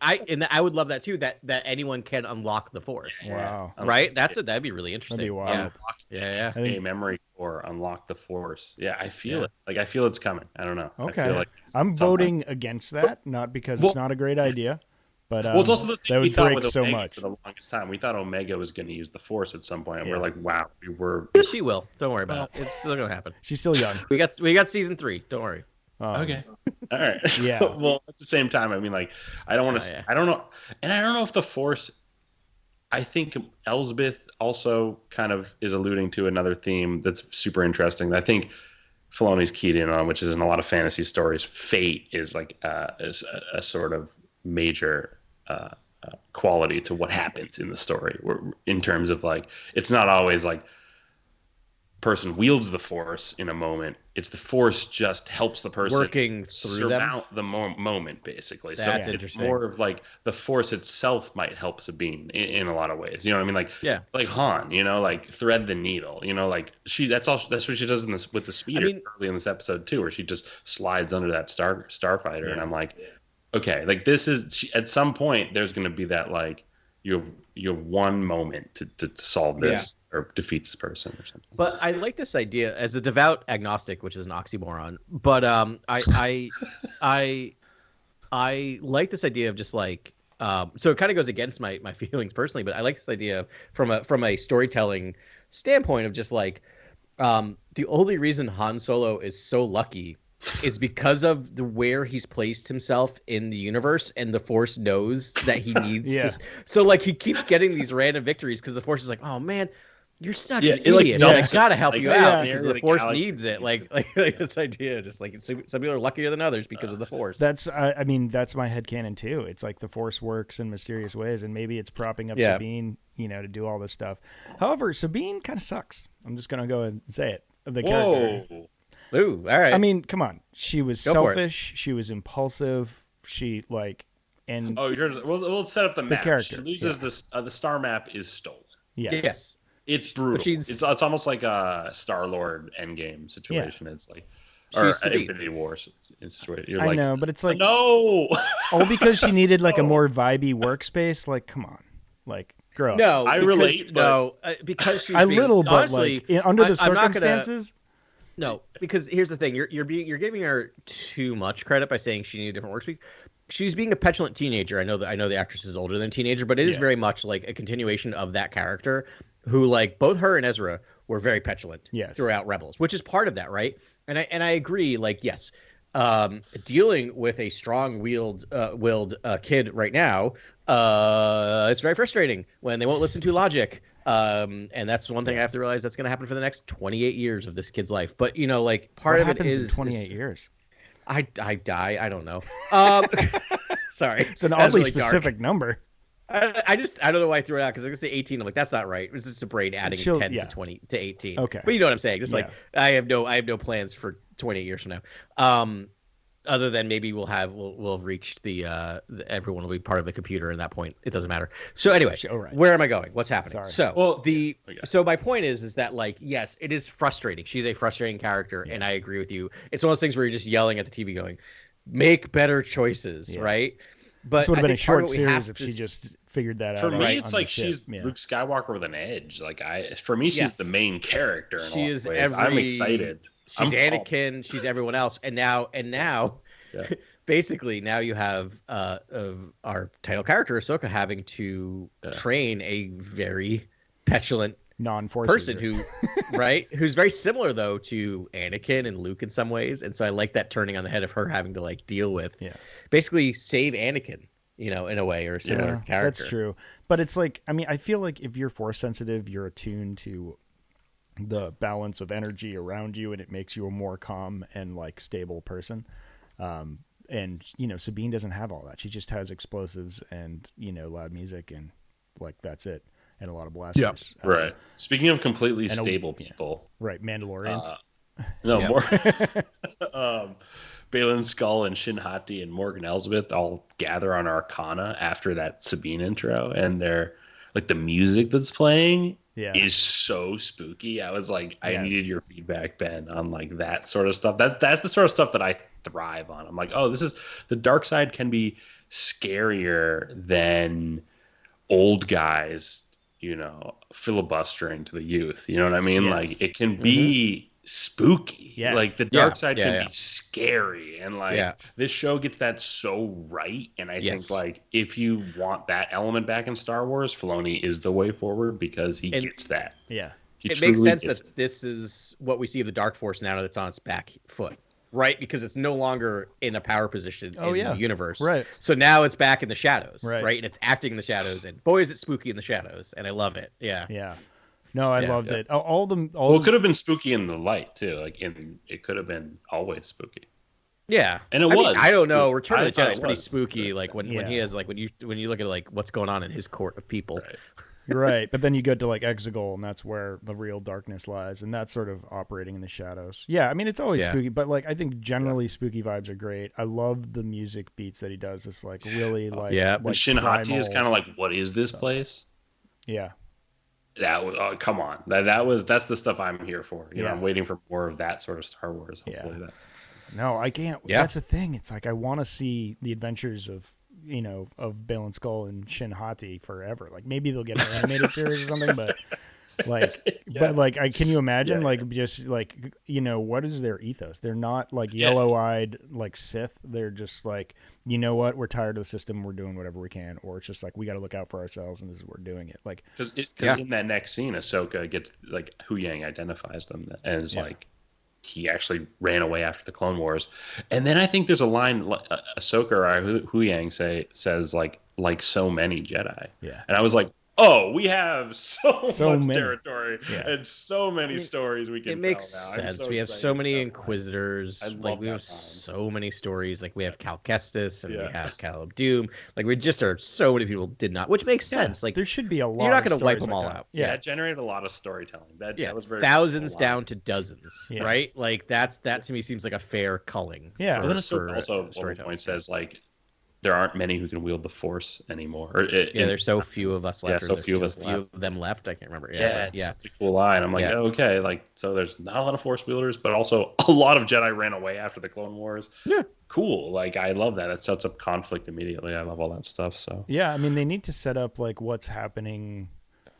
I would love that too. That anyone can unlock the Force. Wow. Right? That'd be really interesting. That'd be wild. Yeah. A memory core, unlock the Force. Yeah, I feel it. Like I feel it's coming. I don't know. Okay. I feel like I'm voting against that, not because it's not a great idea. But it's also the thing that we would thought break with so Omega much. for the longest time. We thought Omega was going to use the Force at some point, and we're like, wow, we were. Yes, she will. Don't worry about it. It's still gonna happen. She's still young. We got season 3. Don't worry. Okay. All right. Yeah. Well, at the same time, I mean, like, I don't want to. I don't know, and I don't know if the Force. I think Elsbeth also kind of is alluding to another theme that's super interesting. I think Filoni's keyed in on, which is in a lot of fantasy stories. Fate is like is a sort of major quality to what happens in the story, in terms of like it's not always like person wields the Force in a moment. It's the Force just helps the person working through surmount the moment, basically. That's so interesting. It's more of like the Force itself might help Sabine in a lot of ways. You know what I mean? Like like Han, like thread the needle. Like that's what she does with the speeder early in this episode too, where she just slides under that starfighter, and I'm like, okay, like this is at some point there's going to be that like you have one moment to solve this or defeat this person or something. But I like this idea as a devout agnostic, which is an oxymoron. But I like this idea of just like so it kind of goes against my feelings personally, but I like this idea from a storytelling standpoint of just like the only reason Han Solo is so lucky is because of where he's placed himself in the universe, and the Force knows that he needs to. So like he keeps getting these random victories because the Force is like, oh man, you're such an idiot. I gotta help you out because the Force needs it. Like this idea, just like some people are luckier than others because of the Force. That's I mean that's my headcanon too. It's like the Force works in mysterious ways, and maybe it's propping up Sabine, to do all this stuff. However, Sabine kind of sucks. I'm just gonna go and say it. The character. Ooh, all right. I mean, come on. She was selfish. She was impulsive. She and we'll set up the map. Character. She loses the star map is stolen. Yeah. Yes. It's brutal. It's almost like a Star-Lord Endgame situation. It's like or an Infinity War situation. I know, but it's like no. all because she needed like a more vibey workspace. Like, come on, like. Grow up. No, I relate. Because she's but honestly, like under the circumstances. No, because here's the thing: you're giving her too much credit by saying she needed a different workspace. She's being a petulant teenager. I know the actress is older than a teenager, but it is very much like a continuation of that character, who like both her and Ezra were very petulant throughout Rebels, which is part of that, right? And I agree. Like yes, dealing with a strong-willed kid right now, it's very frustrating when they won't listen to logic. And that's one thing I have to realize that's going to happen for the next 28 years of this kid's life. But like part of it is in 28 years. I die. I don't know. Sorry, it's an oddly specific number. I don't know why I threw it out because I was going to say 18. I'm like, that's not right. It's just a brain adding 10 to 20 to 18. Okay, but you know what I'm saying? Just like I have no plans for 28 years from now. Other than maybe we'll have reached the everyone will be part of the computer, and at that point it doesn't matter. So anyway, where am I going? What's happening? Sorry. So my point is that like yes, it is frustrating. She's a frustrating character, and I agree with you. It's one of those things where you're just yelling at the TV, going, "Make better choices," right? But this would have been a short series if she just figured that out. For me, it's like she's Luke Skywalker with an edge. Like for me, she's the main character. She is I'm excited. She's Anakin. She's everyone else, and now, basically, now you have our title character Ahsoka having to train a very petulant non-Force person who's very similar though to Anakin and Luke in some ways, and so I like that turning on the head of her having to like deal with, basically save Anakin, in a way, or a similar character. That's true, but it's like I feel like if you're Force sensitive, you're attuned to the balance of energy around you, and it makes you a more calm and like stable person. And Sabine doesn't have all that. She just has explosives and loud music, and like that's it. and a lot of blasters. Right. Speaking of completely stable people. Right, Mandalorians. No, more. Baylan Skull and Shin Hati and Morgan Elsbeth all gather on Arcana after that Sabine intro, and they're like the music that's playing is so spooky. I was like, I needed your feedback, Ben, on like that sort of stuff. That's the sort of stuff that I thrive on. I'm like, oh, this is the dark side can be scarier than old guys, filibustering to the youth. You know what I mean? Like it can be spooky. Like the dark side can be scary, and like this show gets that so right. And I think like if you want that element back in Star Wars, Filoni is the way forward because he gets that. It makes sense that this is what we see of the Dark Force now that it's on its back foot, right? Because it's no longer in a power position in the universe, right? So now it's back in the shadows, right? And it's acting in the shadows, and boy, is it spooky in the shadows, and I love it. No, I loved it. It could have been spooky in the light too. Like it could have been always spooky. Yeah, and it was. I don't know. Return of the Jedi is pretty spooky. Like when he has like when you look at like what's going on in his court of people. Right, but then you go to like Exegol, and that's where the real darkness lies, and that's sort of operating in the shadows. Yeah, I mean it's always spooky, but like I think generally spooky vibes are great. I love the music beats that he does. It's like really like Like Shin Hati is kind of like, what is this place? Yeah. That was come on. That's the stuff I'm here for. I'm waiting for more of that sort of Star Wars. Hopefully No, I can't. That's the thing. It's like I want to see the adventures of Baylan Skull and Shin Hati forever. Like maybe they'll get an animated series or something, but can you imagine just like what is their ethos? They're not like yellow-eyed like Sith. They're just like, what, we're tired of the system, we're doing whatever we can, or it's just like we got to look out for ourselves and this is what we're doing it. Like because in that next scene, Ahsoka gets like Hu Yang identifies them and is like he actually ran away after the Clone Wars, and then I think there's a line Ahsoka or Hu Yang says like so many Jedi, and I was like, oh, we have so much territory and so many stories we can tell now. It makes sense. We have so many Inquisitors. Like we have so many stories. Like we have Cal Kestis and we have Caleb Doom. Like we just are so many people did not, which makes sense. Like there should be a lot. You're not going to wipe them all out. Yeah, it generated a lot of storytelling. That was very thousands down to dozens. Right? Like that to me seems like a fair culling. Yeah. But then Ahsoka also at one point says like, there aren't many who can wield the Force anymore. There's so few of us left. Yeah, so few of us left. Few of them left. I can't remember. It's a cool line. I'm like, okay, like so. There's not a lot of Force wielders, but also a lot of Jedi ran away after the Clone Wars. Yeah, cool. Like I love that. It sets up conflict immediately. I love all that stuff. So I mean, they need to set up like what's happening.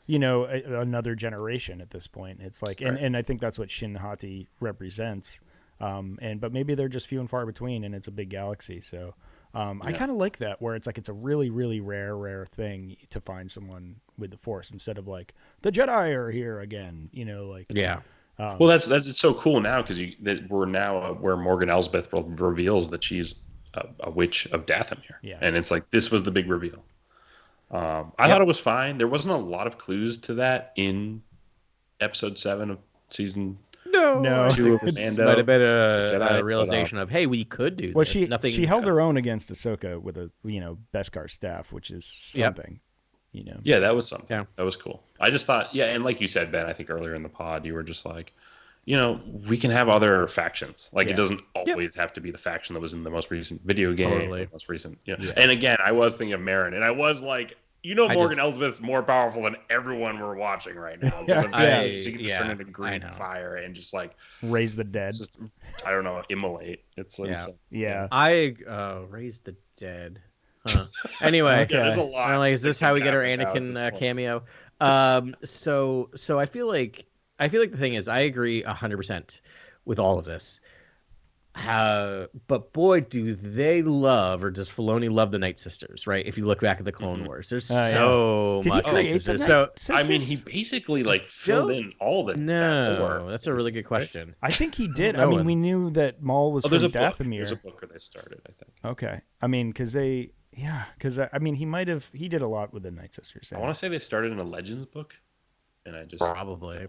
Another generation at this point. It's like, and I think that's what Shin Hati represents. But maybe they're just few and far between, and it's a big galaxy. So. I kind of like that, where it's like it's a really, really rare thing to find someone with the Force instead of like the Jedi are here again. Well, that's it's so cool now because we're now where Morgan Elsbeth reveals that she's a witch of Dathomir, and it's like this was the big reveal. I thought it was fine. There wasn't a lot of clues to that in episode 7 of season. No. It might have been a realization of, hey, we could do this. She held her own against Ahsoka with a Beskar staff, which is something. Yeah, that was something. Yeah. That was cool. I just thought, and like you said, Ben, I think earlier in the pod, you were just like, we can have other factions. Like it doesn't always have to be the faction that was in the most recent video game. The most recent. And again, I was thinking of Marin, and I was like, Morgan Elsbeth's more powerful than everyone we're watching right now. She can just turn into green fire and just like raise the dead. Just, I don't know, immolate. It's like, I raise the dead. Huh. Anyway, there's a lot. I'm like, is this how we get our Anakin cameo? So I feel like the thing is, I agree 100% with all of this. But boy, do they love, or does Filoni love the Night Sisters? Right? If you look back at the Clone Wars, there's so much Night Sisters. I mean, he basically like filled in all the. No, that's a really good question. I think he did. I mean, we knew that Maul was from Dathomir. There's a book where they started, I think. Okay, I mean, because I mean, he did a lot with the Night Sisters. I want to say they started in a Legends book, and I just probably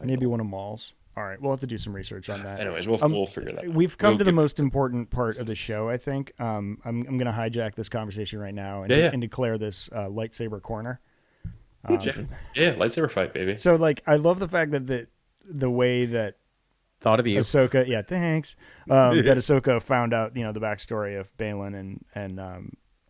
maybe one of Maul's. All right, we'll have to do some research on that. Anyways, we'll figure that out. We've come to the most important part of the show, I think. I'm going to hijack this conversation right now and declare this lightsaber corner. Yeah, lightsaber fight, baby. So like, I love the fact that the way that Thought of you. Ahsoka, yeah, thanks. That Ahsoka found out, the backstory of Balin and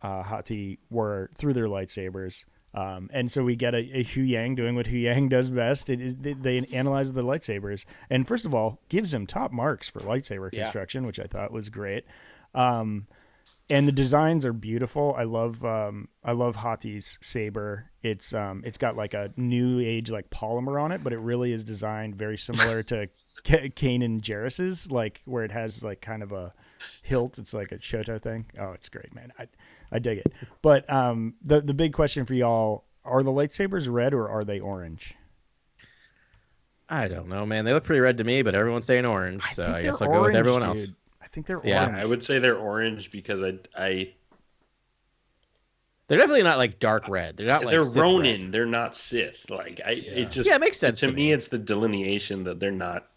Hati were through their lightsabers. And so we get a Hu Yang doing what Hu Yang does best. They analyze the lightsabers, and first of all, gives him top marks for lightsaber construction, which I thought was great. And the designs are beautiful. I love Hati's saber. It's got like a new age like polymer on it, but it really is designed very similar to Kanan Jarrus's, like where it has like kind of a hilt. It's like a Shoto thing. Oh, it's great, man. I dig it. But the big question for y'all, are the lightsabers red or are they orange? I don't know, man. They look pretty red to me, but everyone's saying orange, so I guess I'll go with everyone else. I think they're Yeah, orange. I would say they're orange because I they're definitely not like dark red. They're not like they're Sith Ronin. red. They're not Sith. Like it just it makes sense to me. It's the delineation that they're not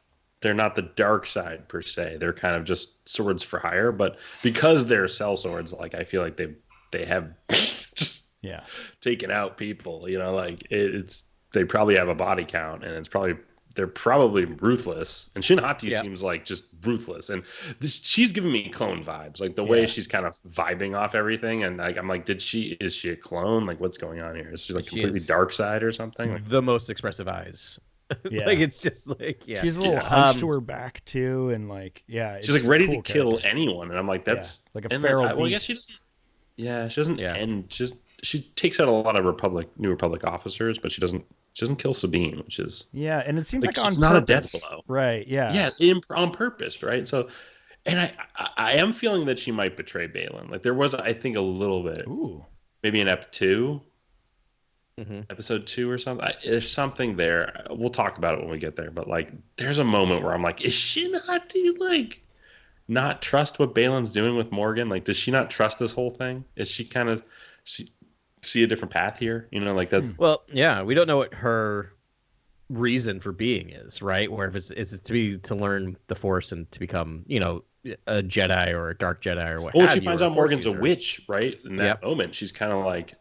the dark side per se. They're kind of just swords for hire. But because they're cell swords, like I feel like they have just taken out people. Like they probably have a body count, and they're probably ruthless. And Shin Hati seems like just ruthless. And she's giving me clone vibes, like the way she's kind of vibing off everything. And I'm like, is she a clone? Like, what's going on here? Is she like completely dark side or something? Like, the most expressive eyes. Yeah. Like it's just like she's a little hunched to her back too, and like she's like ready to kill anyone. And I'm like, that's like a feral beast. Well, I guess she doesn't. Yeah, she doesn't end. She takes out a lot of New Republic officers, but she doesn't kill Sabine, which is and it seems like on it's purpose. not a death blow, right? Yeah, on purpose, right? So, and I am feeling that she might betray Balin. Like there was, I think, a little bit, maybe in episode 2 or something. There's something there. We'll talk about it when we get there. But like, there's a moment where I'm like, is Shin Hati like not trust what Balin's doing with Morgan? Like, does she not trust this whole thing? Is she kind of see a different path here? Like that's we don't know what her reason for being is, right? Where if it's to learn the Force and to become a Jedi or a dark Jedi or what. Well, she finds out Morgan's a witch, right? In that moment, she's kind of like,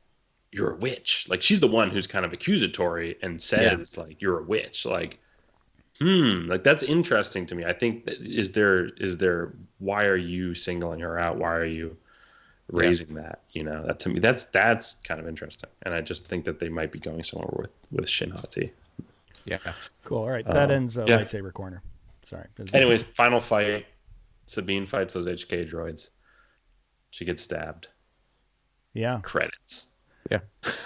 "You're a witch." Like she's the one who's kind of accusatory and says, "Like you're a witch." Like, like that's interesting to me. I think is there? Why are you singling her out? Why are you raising that? That to me, that's kind of interesting. And I just think that they might be going somewhere with Shin Hati. Yeah. Cool. All right, that ends lightsaber corner. Sorry. Anyways, final fight. Sabine fights those HK droids. She gets stabbed. Yeah. Credits. Yeah.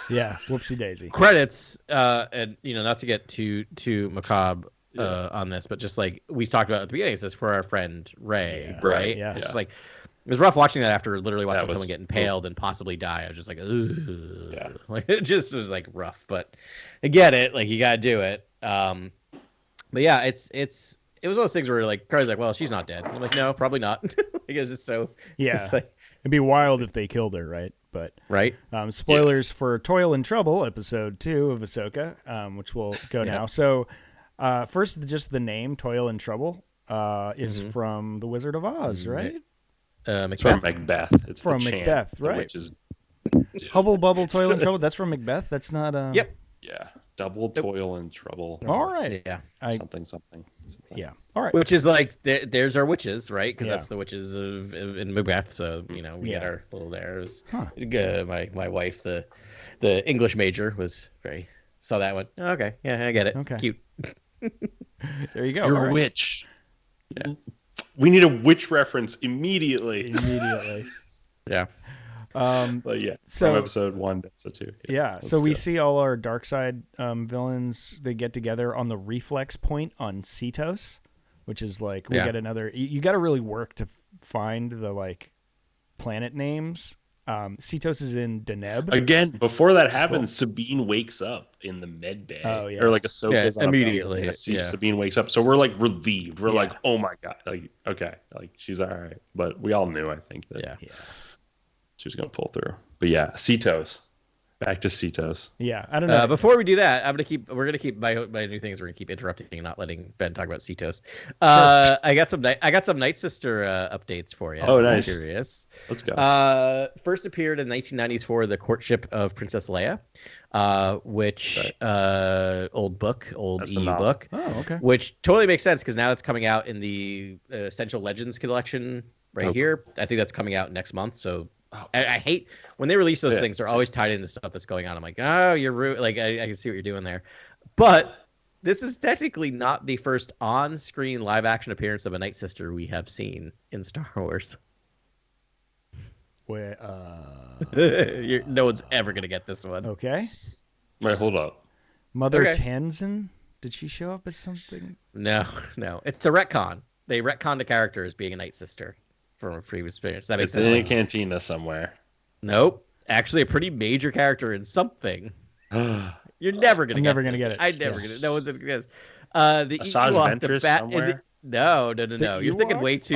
Yeah. Whoopsie daisy. Credits. And not to get too macabre on this, but just like we talked about at the beginning, it says for our friend Rey, right? Yeah. It's just like it was rough watching that after literally watching someone get impaled and possibly die. I was just like, ugh. Yeah. Like it was like rough, but I get it. Like you gotta do it. But yeah, it was one of those things where like Carly's like, well, she's not dead. I'm like, no, probably not. Like, it's just so it'd be wild if they killed her, right? But spoilers for Toil and Trouble, episode 2 of Ahsoka, which we'll go now. So first, just the name Toil and Trouble is from The Wizard of Oz, right? It's from Macbeth. It's from Macbeth, right? Which is Hubble Bubble Toil and Trouble. That's from Macbeth. That's not. Yep. Yeah. Double Toil and Trouble. All right. Yeah. Something. Yeah. All right. Which is like there's our witches, right? Because that's the witches of in Macbeth. So we get our little there. My wife, the English major, was saw that one. Oh, okay. Yeah, I get it. Okay. Cute. There you go. You're a witch. Yeah. We need a witch reference immediately. Yeah. But from episode 1 to episode 2. Yeah. So we see all our dark side villains. They get together on the reflex point on Cetos, which is like we get another. You got to really work to find the like planet names. Cetos is in Deneb. Again, before that happens, Sabine wakes up in the med bay. Oh, yeah. Or like Ahsoka's on immediately. Sabine wakes up. So we're like relieved. We're like, oh my God. Like, okay. Like she's all right. But we all knew, I think, that she was going to pull through. But yeah, Cetos. Back to Cetos. Yeah, I don't know. Before we do that, we're gonna keep my new things. We're gonna keep interrupting and not letting Ben talk about Cetos. I got some Night Sister updates for you. Oh, nice. I'm curious. Let's go. First appeared in 1994, The Courtship of Princess Leia, which old EU book. Oh, okay. Which totally makes sense because now it's coming out in the Essential Legends collection here. I think that's coming out next month. So I hate when they release those things. They're always tied into stuff that's going on. I'm like, oh, you're like, I can see what you're doing there. But this is technically not the first on-screen live-action appearance of a Night Sister we have seen in Star Wars. Where, no one's ever gonna get this one. Okay. Wait, hold up. Mother Tanzin? Did she show up as something? No. It's a retcon. They retconned the character as being a Night Sister from a previous experience. That makes It's sense. in a cantina somewhere. Nope. Actually, a pretty major character in something. You're never gonna. I'm never gonna get it. I never get it. No one's gonna get it. The Asajj Ewok, Ventress somewhere? No. You're thinking way too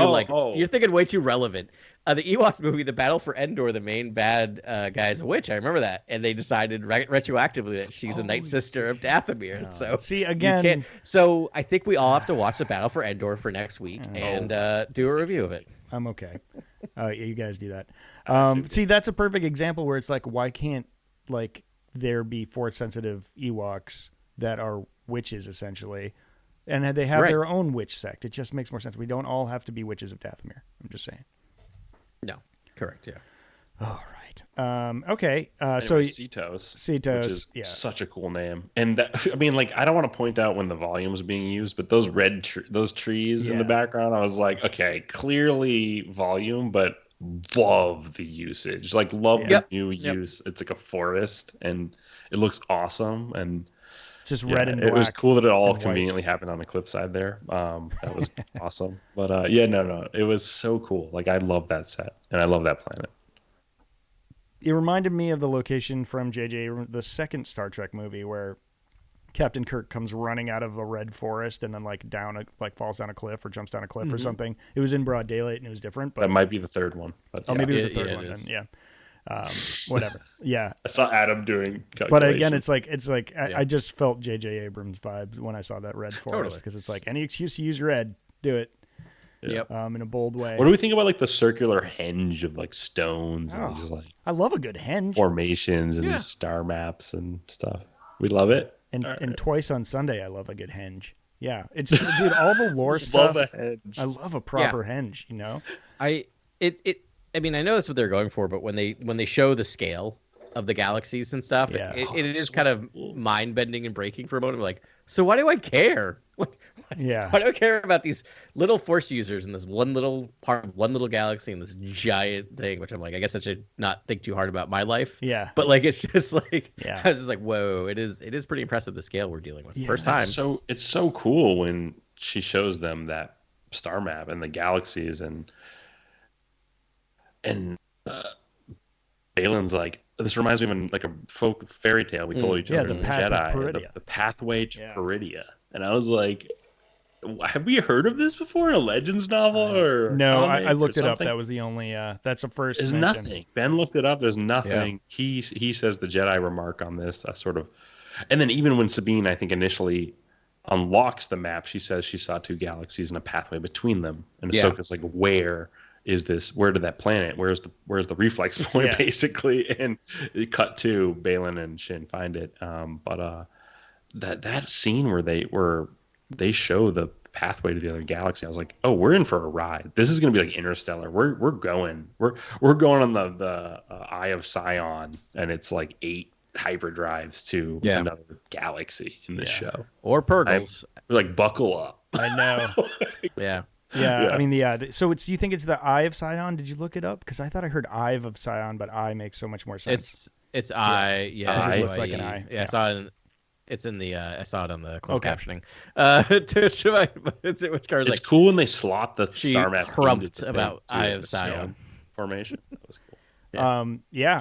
You're thinking way too relevant. The Ewoks movie, The Battle for Endor, the main bad guy is a witch. I remember that, and they decided retroactively that she's a Night Sister of Dathomir. No. So see again. So I think we all have to watch The Battle for Endor for next week and do a review of it. I'm okay. You guys do that. See, that's a perfect example where it's like, why can't there be force sensitive Ewoks that are witches essentially, and they have their own witch sect? It just makes more sense. We don't all have to be witches of Dathomir. I'm just saying. No, correct. Yeah. All right. Okay. Anyway, So Cetos, which is such a cool name. And that, I mean, I don't want to point out when the volume was being used, but those those trees in the background, I was like, okay, clearly volume, but love the usage. Love the new use. It's like a forest, and it looks awesome. And it's just red and black. It was cool that it all conveniently happened on the cliffside there. That was awesome. But no, it was so cool. I love that set, and I love that planet. It reminded me of the location from JJ, the second Star Trek movie, where Captain Kirk comes running out of a red forest and then falls down a cliff or jumps down a cliff or something. It was in broad daylight and it was different. But that might be the third one. But maybe it was the third one then. Yeah. Whatever. Yeah. I saw Adam doing calculations. But again, it's like I just felt J.J. Abrams vibes when I saw that red forest because it's like any excuse to use red, do it. Yep. In a bold way. What do we think about the circular henge of stones and just I love a good henge. Formations and star maps and stuff. We love it. And twice on Sunday, I love a good henge. Yeah, it's dude, all the lore stuff. Love a henge. I love a proper henge. You know, I mean, I know that's what they're going for, but when they show the scale of the galaxies and stuff, it is kind of mind bending and breaking for a moment. Like, so why do I care? Why do I care about these little force users in this one little part of one little galaxy and this giant thing? Which I'm like, I guess I should not think too hard about my life. Yeah, but it's just I was just like, whoa, it is pretty impressive the scale we're dealing with. First time. So it's so cool when she shows them that star map and the galaxies and Balin's like, this reminds me of a folk fairy tale we told each other in the Jedi. The pathway to Peridia. And I was like, have we heard of this before in a Legends novel? Or no, I looked it up. That was the only, that's a first There's mention. nothing. Ben looked it up. There's nothing. Yeah. He says the Jedi remark on this sort of, and then even when Sabine, I think, initially unlocks the map, she says she saw two galaxies and a pathway between them. And Ahsoka's like, where is this? Where did that planet? Where's the reflex point, basically? And it cut to Balin and Shin find it. But that scene where they show the pathway to the other galaxy, I was like, oh, we're in for a ride. This is going to be like Interstellar. We're going on the Eye of Sion, and it's like 8 hyperdrives to another galaxy in this show. Or Purgles. We're like, buckle up. I know. Yeah. Yeah, I mean, so you think it's the Eye of Sion? Did you look it up? Because I thought I heard Eye of Sion, but Eye makes so much more sense. It's Eye, because it looks like an eye. Yeah, I saw it. It's in the. I saw it on the closed captioning. It's cool when they slot the star map. Crumped about Eye of Sion formation. That was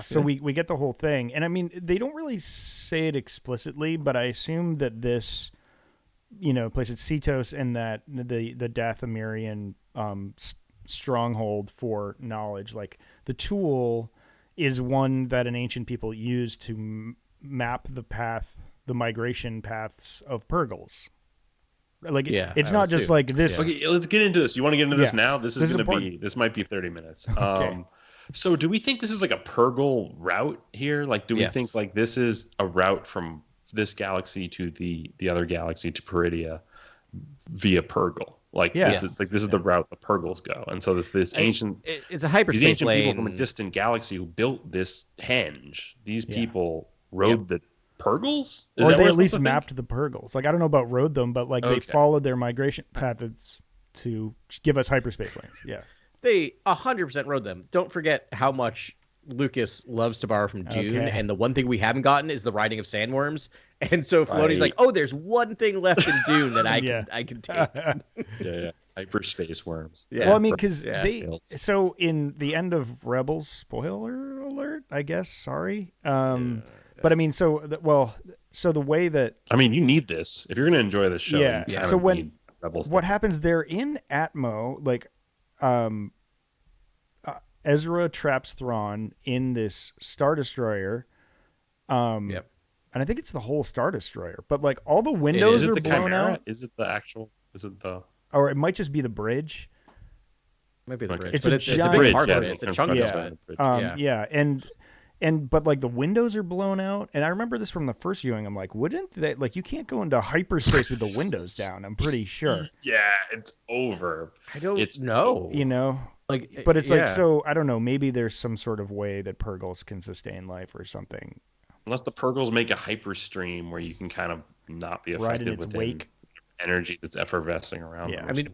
So cool. we get the whole thing, and I mean, they don't really say it explicitly, but I assume that this, place at Cetos and that the Dathomirian stronghold for knowledge, like the tool is one that an ancient people used to map the migration paths of Purgles. Like it's not just like this. Okay, let's get into this. You want to get into this now? This might be 30 minutes. Okay. So do we think this is like a Purgle route here? Like, do we think like this is a route from this galaxy to the other galaxy to Peridia via Purgle? Like this is the route the Purgles go. And so this ancient it's a hyperspace these ancient lane. people from a distant galaxy who built this henge. These people rode the Purgles? Or they at least mapped the Purgles. Like, I don't know about rode them, but like they followed their migration paths to give us hyperspace lanes. Yeah. They 100% rode them. Don't forget how much Lucas loves to borrow from Dune, and the one thing we haven't gotten is the riding of sandworms. And so Filoni's like, oh, there's one thing left in Dune that I can take. Hyperspace worms. Yeah. Well, I mean, because so in the end of Rebels, spoiler alert, I guess. Sorry. But I mean, so the way that you need this if you're going to enjoy this show. Yeah. So when what happens there in Atmo, like, Ezra traps Thrawn in this Star Destroyer. And I think it's the whole Star Destroyer, but like all the windows are blown out. Is it the actual? Is it the? Or it might just be the bridge. Might be the bridge. It's a giant big part of it. It's a chunk of it. But like the windows are blown out, and I remember this from the first viewing. I'm like, wouldn't they, like, you can't go into hyperspace with the windows down? I'm pretty sure. Yeah, it's over. I don't know. You know, like, but it's like, so I don't know. Maybe there's some sort of way that Purgles can sustain life or something. Unless the Purgles make a hyperstream where you can kind of not be affected in its wake. Energy that's effervescing around. Yeah, I mean,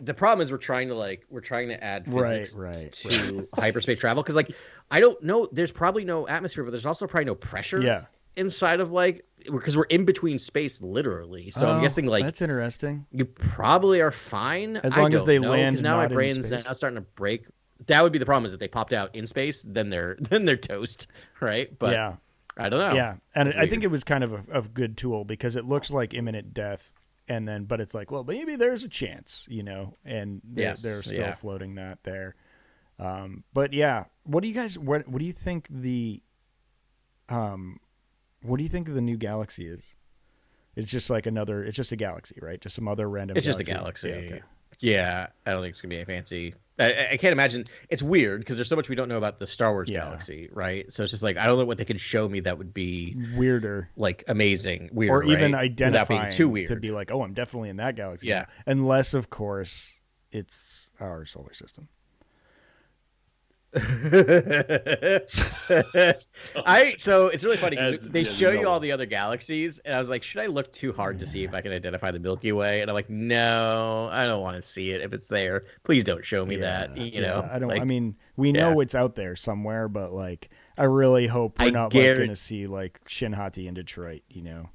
the problem is we're trying to add physics to hyperspace travel, because like I don't know, there's probably no atmosphere, but there's also probably no pressure inside of, like, because we're in between space literally. So I'm guessing like that's interesting. You probably are fine as long as they land. Now not my brain's now starting to break. That would be the problem, is that they popped out in space, then they're toast, right? But I don't know. Yeah, and I think it was kind of a good tool, because it looks like imminent death. And then, but it's like, well, maybe there's a chance, you know, and they're still floating that there. But yeah, what do you think the new galaxy is? It's just like it's just a galaxy, right? Just some other random It's galaxy. just a galaxy. Yeah, I don't think it's going to be a fancy. I can't imagine. It's weird because there's so much we don't know about the Star Wars galaxy, right? So it's just like, I don't know what they could show me that would be weirder, like amazing, weird, or even right? identifying being too weird to be like, oh, I'm definitely in that galaxy. Yeah, unless of course it's our solar system. So it's really funny because they show you all the other galaxies, and I was like, should I look too hard to see if I can identify the Milky Way? And I'm like, no, I don't want to see it. If it's there, please don't show me that. You know, I don't. Like, I mean, we know it's out there somewhere, but like, I really hope we're not like going to see like Shinhati in Detroit. You know.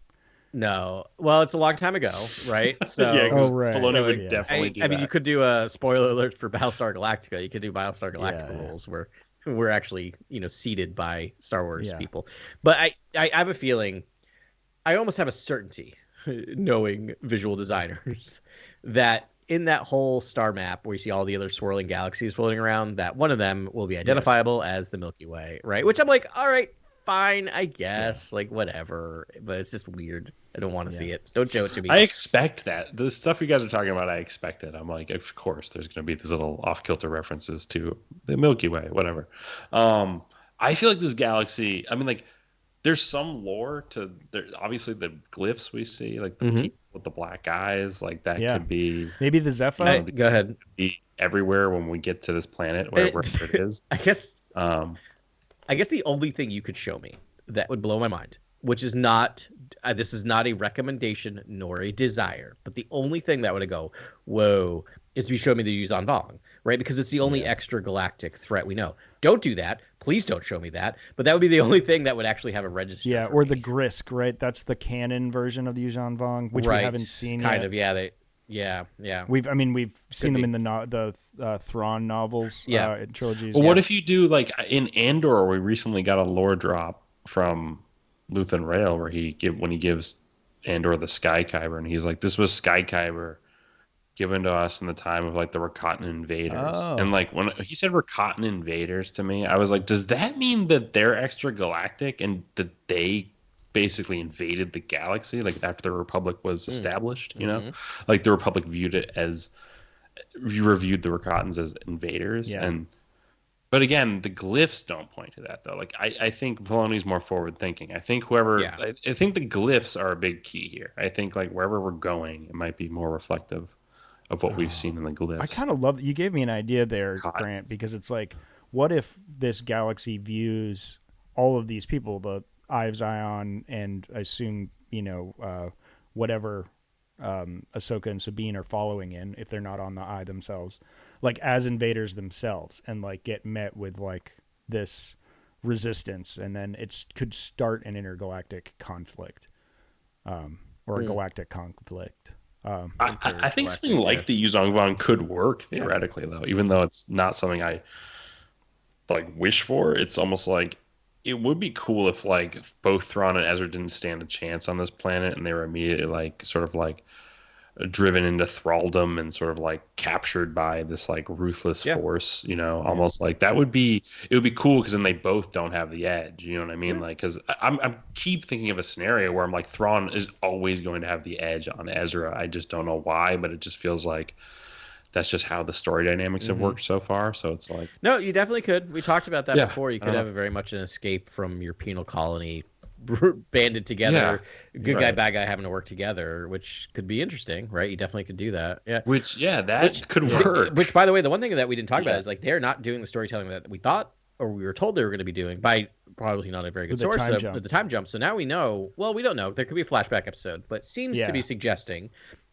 No, well, it's a long time ago, right? So, Filoni would definitely do that. I mean, you could do a spoiler alert for Battlestar Galactica. You could do Battlestar Galactica rules where we're actually, seated by Star Wars people. But I have a feeling, I almost have a certainty, knowing visual designers, that in that whole star map where you see all the other swirling galaxies floating around, that one of them will be identifiable as the Milky Way, right? Which I'm like, all right, fine, I guess, like whatever, but it's just weird. I don't want to see it. Don't show it to me. I expect that. The stuff you guys are talking about, I expect it. I'm like, of course, there's going to be these little off-kilter references to the Milky Way, whatever. I feel like this galaxy, I mean, like, there's some lore to there. Obviously, the glyphs we see, like the people with the black eyes, like that could be maybe the Zephyr. Go ahead. Be everywhere when we get to this planet, wherever it is. I guess the only thing you could show me that would blow my mind, which is not, this is not a recommendation nor a desire, but the only thing that would go, whoa, is if you show me the Yuzan Vong, right? Because it's the only extra galactic threat we know. Don't do that. Please don't show me that. But that would be the only thing that would actually have a register. Yeah, or the Grisk, right? That's the canon version of the Yuzan Vong, which we haven't seen yet. Kind of, yeah. We've seen them in the Thrawn novels, trilogies. Well, what if you do, like, in Andor, we recently got a lore drop from Luthen Rail where when he gives Andor the Sky Kyber, and he's like, this was Sky Kyber given to us in the time of like the Rakatan invaders. Oh. And like when he said Rakatan invaders to me, I was like, does that mean that they're extragalactic and that they basically invaded the galaxy like after the Republic was established? You know, like the Republic viewed it as you reviewed the Rakatans as invaders. And but again, the glyphs don't point to that though. Like I think Filoni's more forward thinking. I think I think the glyphs are a big key here. I think like wherever we're going, it might be more reflective of what we've seen in the glyphs. I kind of love that you gave me an idea there, Grant, because it's like, what if this galaxy views all of these people, the Eye of Zion, and I assume, whatever Ahsoka and Sabine are following in, if they're not on the Eye themselves, like as invaders themselves, and like get met with like this resistance, and then it could start an intergalactic conflict, or a galactic conflict. I think something like the Yuzongvan could work theoretically, though, even though it's not something I like wish for. It's almost like it would be cool if like both Thrawn and Ezra didn't stand a chance on this planet, and they were immediately like sort of like driven into thraldom and sort of like captured by this like ruthless force, almost like it would be cool because then they both don't have the edge, you know what I mean? Like, because I'm keep thinking of a scenario where I'm like, Thrawn is always going to have the edge on Ezra. I just don't know why, but it just feels like that's just how the story dynamics have worked so far. So it's like, no, you definitely could. We talked about that before. You could have very much an escape from your penal colony, banded together, good guy, bad guy having to work together, which could be interesting, right? You definitely could do that. Which could work. Which, by the way, the one thing that we didn't talk about is like they're not doing the storytelling that we thought or we were told they were going to be doing by probably not a very good source. The time jump. So now we know. Well, we don't know. There could be a flashback episode, but seems to be suggesting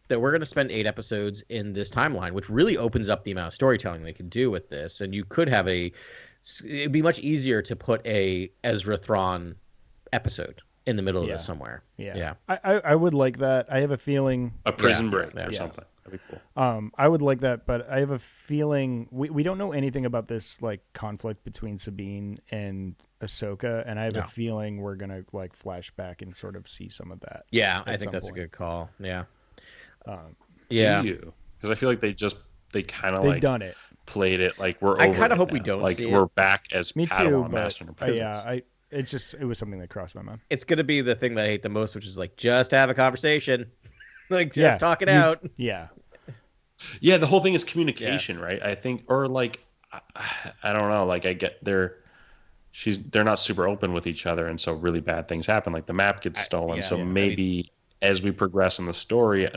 that we're going to spend 8 episodes in this timeline, which really opens up the amount of storytelling they could do with this. And you could have it'd be much easier to put a Ezra Thrawn episode in the middle of this somewhere. I would like that. I have a feeling a prison break or something. That'd be cool. I would like that, but I have a feeling we don't know anything about this like conflict between Sabine and Ahsoka, and I have a feeling we're gonna like flash back and sort of see some of that. I think that's a good call. Because I feel like they kind of like done it, played it like we're over. I kind of hope we don't like see we're it. back as Me Padawan too, Master and Apprentice. It was something that crossed my mind. It's gonna be the thing that I hate the most, which is like just have a conversation, like just talk it out. Yeah, the whole thing is communication, right? I think, or like I don't know, like I get they're not super open with each other, and so really bad things happen. Like the map gets stolen, maybe as we progress in the story,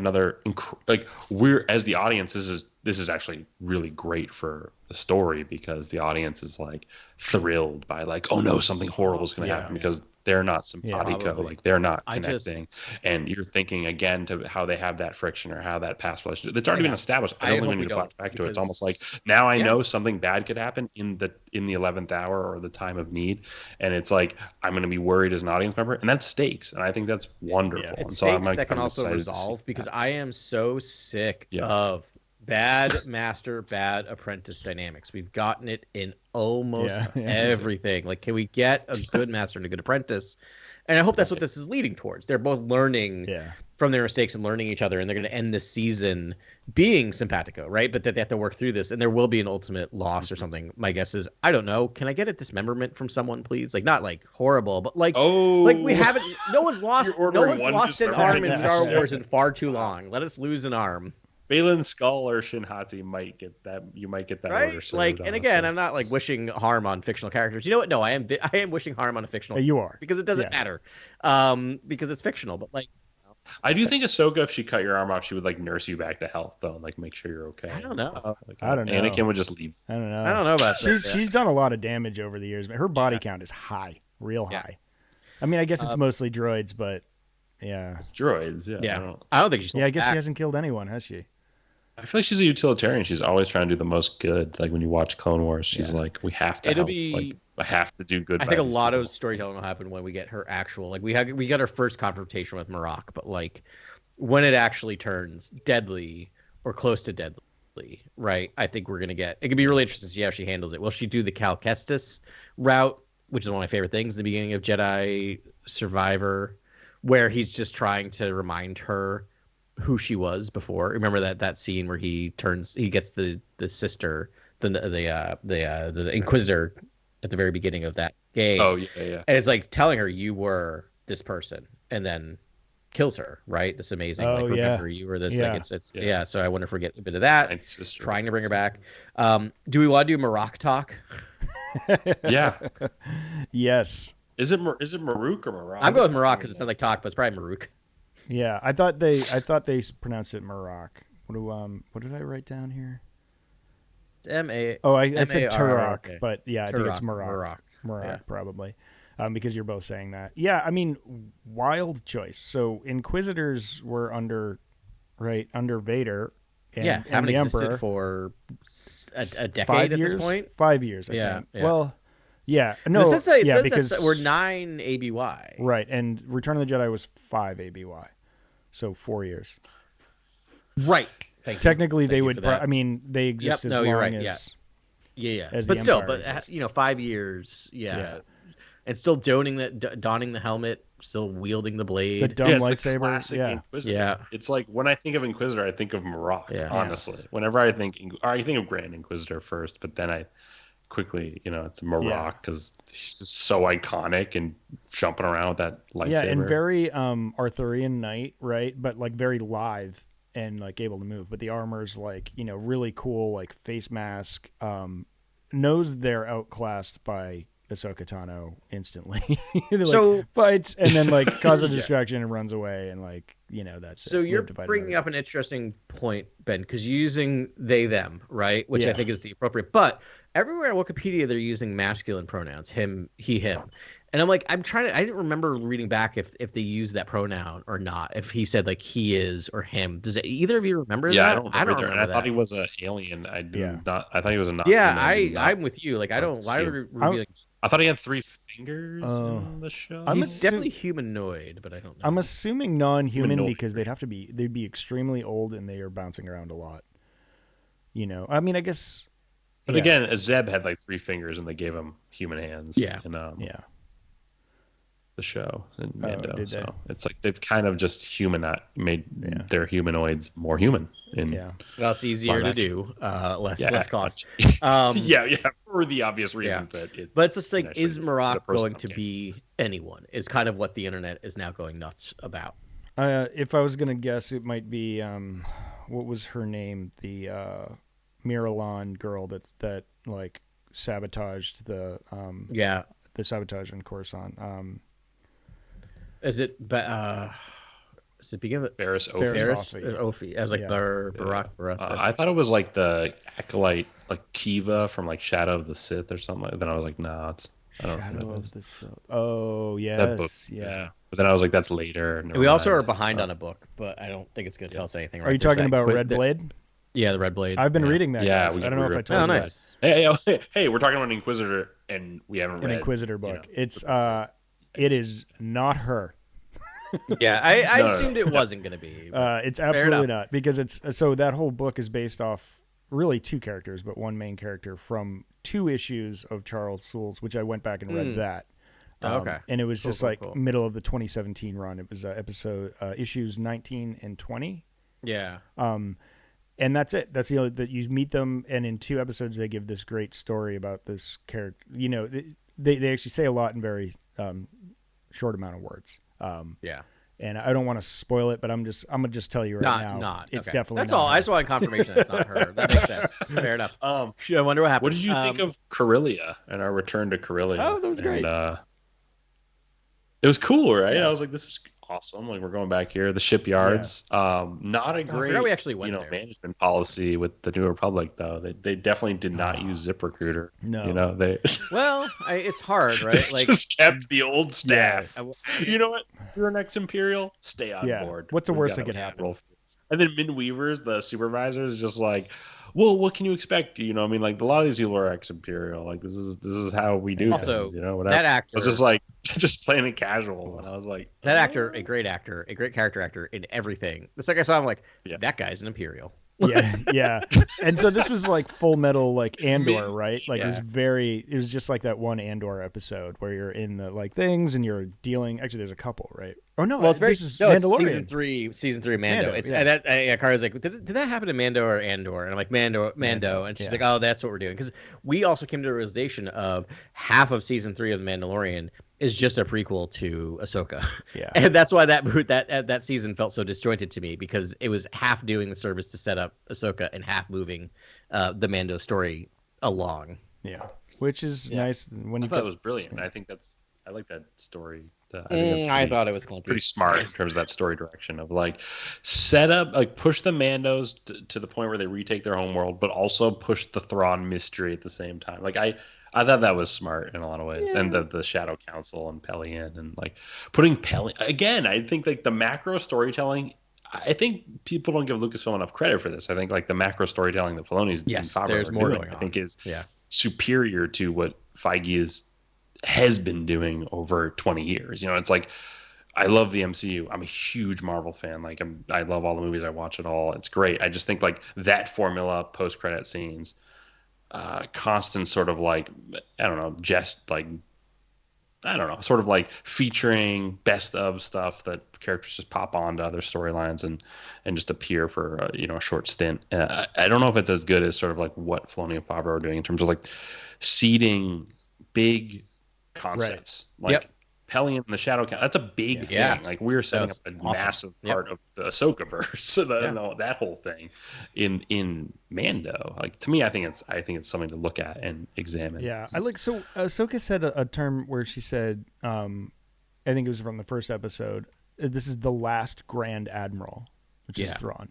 we're as the audience, this is actually really great for the story because the audience is like thrilled by like, oh no, something horrible is going to happen because they're not simpatico, like they're not connecting, and you're thinking again to how they have that friction or how that past relationship that's already been established. I don't think we need to flash back to it. It's almost like now I know something bad could happen in the 11th hour or the time of need, and it's like I'm going to be worried as an audience member, and that's stakes, and I think that's wonderful. It's and so stakes that can also resolve because I am so sick of bad master, bad apprentice dynamics. We've gotten it in almost everything. Like, can we get a good master and a good apprentice? And I hope that's what this is leading towards. They're both learning from their mistakes and learning each other, and they're going to end this season being simpatico, right? But that they have to work through this, and there will be an ultimate loss or something. My guess is, I don't know. Can I get a dismemberment from someone, please? Like, not like horrible, but like we haven't. No one's lost an arm in Star Wars in far too long. Let us lose an arm. Baylan Skull or Shin Hati might get that. You might get that order. Like, and again, I'm not like wishing harm on fictional characters. You know what? No, I am wishing harm on a fictional. You are, because it doesn't matter, because it's fictional. But like, I do think Ahsoka, if she cut your arm off, she would like nurse you back to health, though, and like make sure you're okay. I don't know. Like, I don't know. Anakin would just leave. I don't know. I don't know about she's done a lot of damage over the years, but her body count is high, real high. I mean, I guess it's mostly droids, but it's droids. I don't think she's. I guess she hasn't killed anyone, has she? I feel like she's a utilitarian. She's always trying to do the most good. Like when you watch Clone Wars, she's like, we have to help. Like, I have to do good. I think a lot of storytelling will happen when we get her actual, like we got our first confrontation with Marok, but like when it actually turns deadly or close to deadly, right? I think we're gonna get. It could be really interesting to see how she handles it. Will she do the Cal Kestis route, which is one of my favorite things in the beginning of Jedi Survivor, where he's just trying to remind her who she was before. Remember that scene where he gets the sister, the Inquisitor at the very beginning of that game. Oh yeah. And it's like telling her you were this person, and then kills her, right? This amazing, Oh, like, yeah. remember you were this, Yeah. like it's yeah. So I wonder if we get a bit of that. And sister. Trying to bring her back. Do we want to do Marok talk? Yeah. Yes. Is it Maruk or Marok? I'm going with Marok because it sounds like talk, but it's probably Maruk. Yeah, I thought they pronounced it Marok. What did I write down here? M-A. Oh, I said Turok, okay. but yeah, I think it's Marok. Marok, Yeah. probably, because you're both saying that. Yeah, I mean, wild choice. So Inquisitors were under Vader, and, Yeah, and haven't the existed Emperor for a decade 5 at years. this point. 5 years, I Yeah, think. yeah. Well, yeah, no, It says yeah, that because we're 9 ABY. right, and Return of the Jedi was 5 ABY, so 4 years. Right. Thank you. Technically, Thank they you would. for that. I mean, they exist Yep, as no, you're long right, as. Yeah. as But the still, Empire but exists. 5 years. Yeah. Yeah. And still donning the helmet, still wielding the blade. The dumb Yeah, it's the lightsaber. classic Yeah. Inquisitor. Yeah. It's like when I think of Inquisitor, I think of Marok. Yeah. Honestly, whenever I think of Grand Inquisitor first, but then I quickly, it's Marok because he's just so iconic and jumping around with that lightsaber. Yeah, and very Arthurian knight, right? But like very lithe and like able to move. But the armor's like, really cool, like face mask. Knows they're outclassed by Ahsoka Tano instantly. They're So- like, fights and then like cause a Yeah. distraction and runs away and like, that's So it. you're Live, divide, bringing murder. up an interesting point, Ben, because you're using they, them, right? Which I Yeah. think is the appropriate. But everywhere on Wikipedia, they're using masculine pronouns, him, he, him. And I'm like, I didn't remember reading back if they use that pronoun or not. If he said like he is or him. Does either of you remember Yeah, that? I don't remember. remember I that. thought he was an alien. I thought he was a non. Yeah, I I'm with you. Like, I don't. Why are we being, I thought he had 3 fingers Oh. in the show. he's definitely humanoid, but I don't know. I'm assuming non-human Humanoid. because they'd be extremely old and they are bouncing around a lot. I mean, I guess. But again, Zeb had like 3 fingers, and they gave him human hands. Yeah. In, yeah. the show in Mando. did they? So it's like they've kind of just made Yeah. their humanoids more human. Yeah. Well, it's easier Live to do. Less Yeah, cost. yeah, for the obvious reasons that it. But it's just like, actually is the Marok person going to okay. be anyone? Is kind of what the internet is now going nuts about. If I was gonna guess, it might be what was her name? The Miralon girl that like sabotaged the sabotage in Coruscant. Is it? Does it begin with Barris Ophi. Barris Barris Ophi. Ophi? As like Yeah. Barack Barras. I thought it was like the acolyte, like Kiva from like Shadow of the Sith or something. Then I was like, nah, I don't know. Shadow What of that is. the Oh That book, yes, yeah. But then I was like, that's later. Never We also mind. are behind on a book, but I don't think it's going to tell us anything. Are you talking about Red Blade? Blade? Yeah, the Red Blade. I've been yeah. reading that. Yeah, guys. we I don't know if I read- told Oh, you nice. Hey, we're talking about an Inquisitor, and we haven't that. An read Inquisitor book. you know, It's it is not her. Yeah, I No. assumed it wasn't going to be. It's absolutely enough. not because it's so that whole book is based off really 2 characters, but one main character from 2 issues of Charles Soule's, which I went back and read that. Okay. And it was Cool, just cool, like cool. middle of the 2017 run. It was issues 19 and 20. Yeah. And that's it. That's that you meet them, and in 2 episodes they give this great story about this character. They actually say a lot in very short amount of words. Yeah. And I don't want to spoil it, but I'm gonna just tell you right now. Not. It's Okay. definitely That's not all. her. I just wanted confirmation that's not her. That makes sense. Fair enough. I wonder what happened. What did you think of Corellia and our return to Corellia? Oh, that was great. And, it was cool, right? Yeah. I was like, this is awesome. Like, we're going back here. The shipyards. Not a great we actually went there. management policy with the New Republic, though. They definitely did not use ZipRecruiter. No. They Well, it's hard, right? Like, just kept the old staff. I- You know what? You're an ex-Imperial. Stay on Yeah. board. What's the We've worst got that could a happen? role for you. And then Min Weavers, the supervisors, just like, well, what can you expect? I mean, like a lot of these people are ex-Imperial. Like this is how we do Also, things. Whatever. that actor I was just like just playing it casual, and I was like, that actor, a great character actor in everything. The second I saw him, like, Yeah. that guy's an Imperial. Yeah. And so this was like Full Metal, like Andor, right? Like it was just like that one Andor episode where you're in the like things and you're dealing. Actually, there's a couple, right? Oh no, Well, this is Mandalorian. It's season three Mando. Mando, It's yeah. and that Kara's like, did that happen to Mando or Andor? And I'm like, Mando, and she's like, oh, that's what we're doing, because we also came to the realization of half of season 3 of The Mandalorian is just a prequel to Ahsoka. Yeah, and that's why that season felt so disjointed to me, because it was half doing the service to set up Ahsoka and half moving the Mando story along. Yeah, which is nice when you. I thought it was brilliant. I think I like that story. I thought it was clunky. Pretty smart in terms of that story direction of like set up, like push the Mandos to the point where they retake their home world, but also push the Thrawn mystery at the same time. Like I thought that was smart in a lot of ways, and the Shadow Council and Pelion and like putting Pelion again. I think like the macro storytelling. I think people don't give Lucasfilm enough credit for this. I think like the macro storytelling that Filoni's there's more going on. I think is superior to what Feige has been doing over 20 years. You know, it's like I love the MCU. I'm a huge Marvel fan. Like I love all the movies. I watch it all. It's great. I just think like that formula, post-credit scenes, constant sort of like sort of like featuring best of stuff that characters just pop onto other storylines and just appear for a short stint. I don't know if it's as good as sort of like what Filoni and Favreau are doing in terms of like seeding big concepts like Pelion and the Shadow Council. That's a big thing. Like we're setting up a massive part of the Ahsoka verse, so that whole thing in Mando. Like to me, I think it's something to look at and examine. Yeah, I like. So Ahsoka said a term where she said, I think it was from the first episode. This is the last Grand Admiral, which is Thrawn,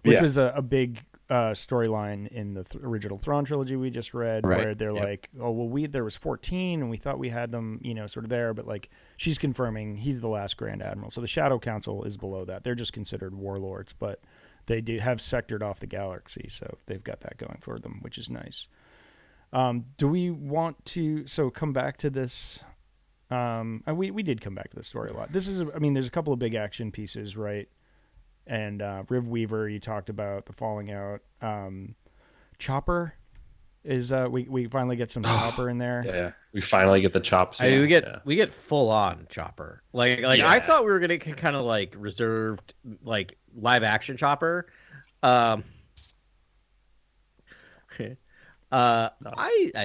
which was a big storyline in the original Thrawn trilogy we just read, where they're like, oh well, there was 14 and we thought we had them, sort of there, but like she's confirming he's the last Grand Admiral. So the Shadow Council is below that. They're just considered warlords, but they do have sectored off the galaxy, so they've got that going for them, which is nice. Do we want to come back to this? We did come back to the story a lot. This is, there's a couple of big action pieces, right? And Riv Weaver, you talked about the falling out. Chopper is we finally get some Chopper in there. Yeah, we finally get the chops. We get full on Chopper. I thought we were gonna kind of like reserved like live action Chopper. I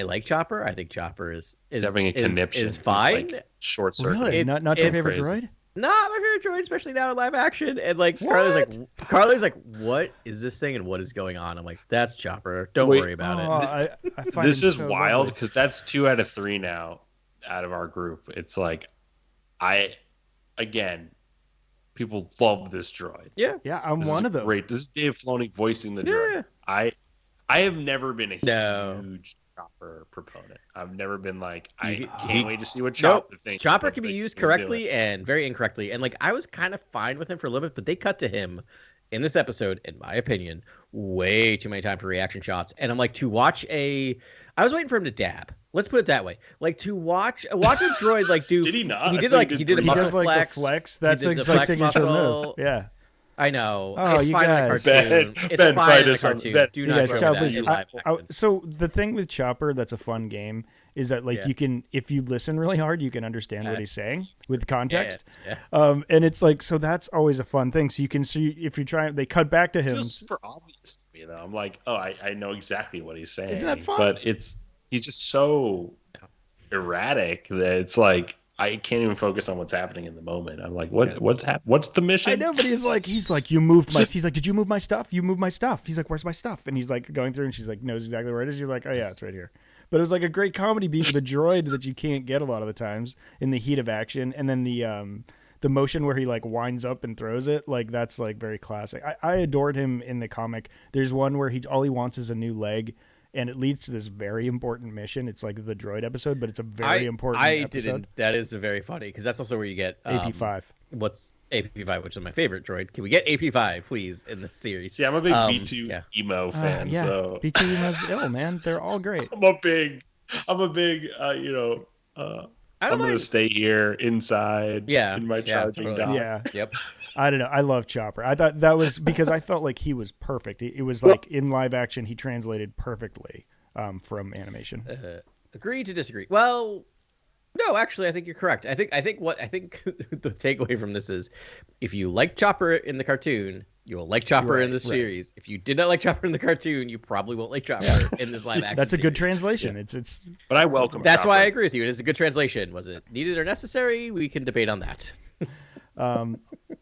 like Chopper. I think Chopper is having a conniption is fine. Like short circuit. Really? Not your favorite droid? Not my favorite droid, especially now in live action. And like Carly's like, what is this thing and what is going on? I'm like, that's Chopper. Don't worry about it. I find this is so wild because that's 2 out of 3 now out of our group. It's like, people love this droid. Yeah, I'm one of them. Great. This is Dave Filoni voicing the droid. I have never been a huge Chopper proponent. I've never been like, I can't wait to see what Chopper thinks. Chopper can be used correctly and very incorrectly. And like, I was kind of fine with him for a little bit, but they cut to him in this episode, in my opinion, way too many time for reaction shots. And I'm like, I was waiting for him to dab. Let's put it that way. Like to watch a droid like do. Did he not? He did a muscle flex. The flex. That's like signature move. Yeah. I know. Oh, it's you fine guys. in the cartoon. It's fine in the cartoon. Do not throw that in live action. So the thing with Chopper that's a fun game is that like you can, if you listen really hard, you can understand what he's saying with context. And it's like, so that's always a fun thing. So you can see if you're trying, they cut back to him. Just super obvious to me though. I'm like, oh, I know exactly what he's saying. Isn't that fun? But he's just so erratic that it's like, I can't even focus on what's happening in the moment. I'm like, what's the mission? I know, but he's like, you moved my. He's like, did you move my stuff? You moved my stuff. He's like, where's my stuff? And he's like going through, and she's like, knows exactly where it is. He's like, oh yeah, it's right here. But it was like a great comedy beat with a droid that you can't get a lot of the times in the heat of action, and then the motion where he like winds up and throws it, like that's like very classic. I adored him in the comic. There's one where all he wants is a new leg. And it leads to this very important mission. It's like the droid episode, but it's a very important episode. That is very funny because that's also where you get AP5. What's AP5, which is my favorite droid. Can we get AP5, please, in this series? Yeah, I'm a big B2 emo fan. So B2 emo's ill, man. They're all great. I'm a big I'm going to stay here inside in my charging dock. Yeah. Yep. I don't know. I love Chopper. I thought that was because I felt like he was perfect. It was like in live action, he translated perfectly from animation. Agree to disagree. Well, no, actually, I think you're correct. I think the takeaway from this is, if you like Chopper in the cartoon, you will like Chopper in this series. If you did not like Chopper in the cartoon, you probably won't like Chopper in this live action. That's a good series. translation. It's. But I welcome. That's Chopper. why I agree with you. It is a good translation. Was it needed or necessary? We can debate on that.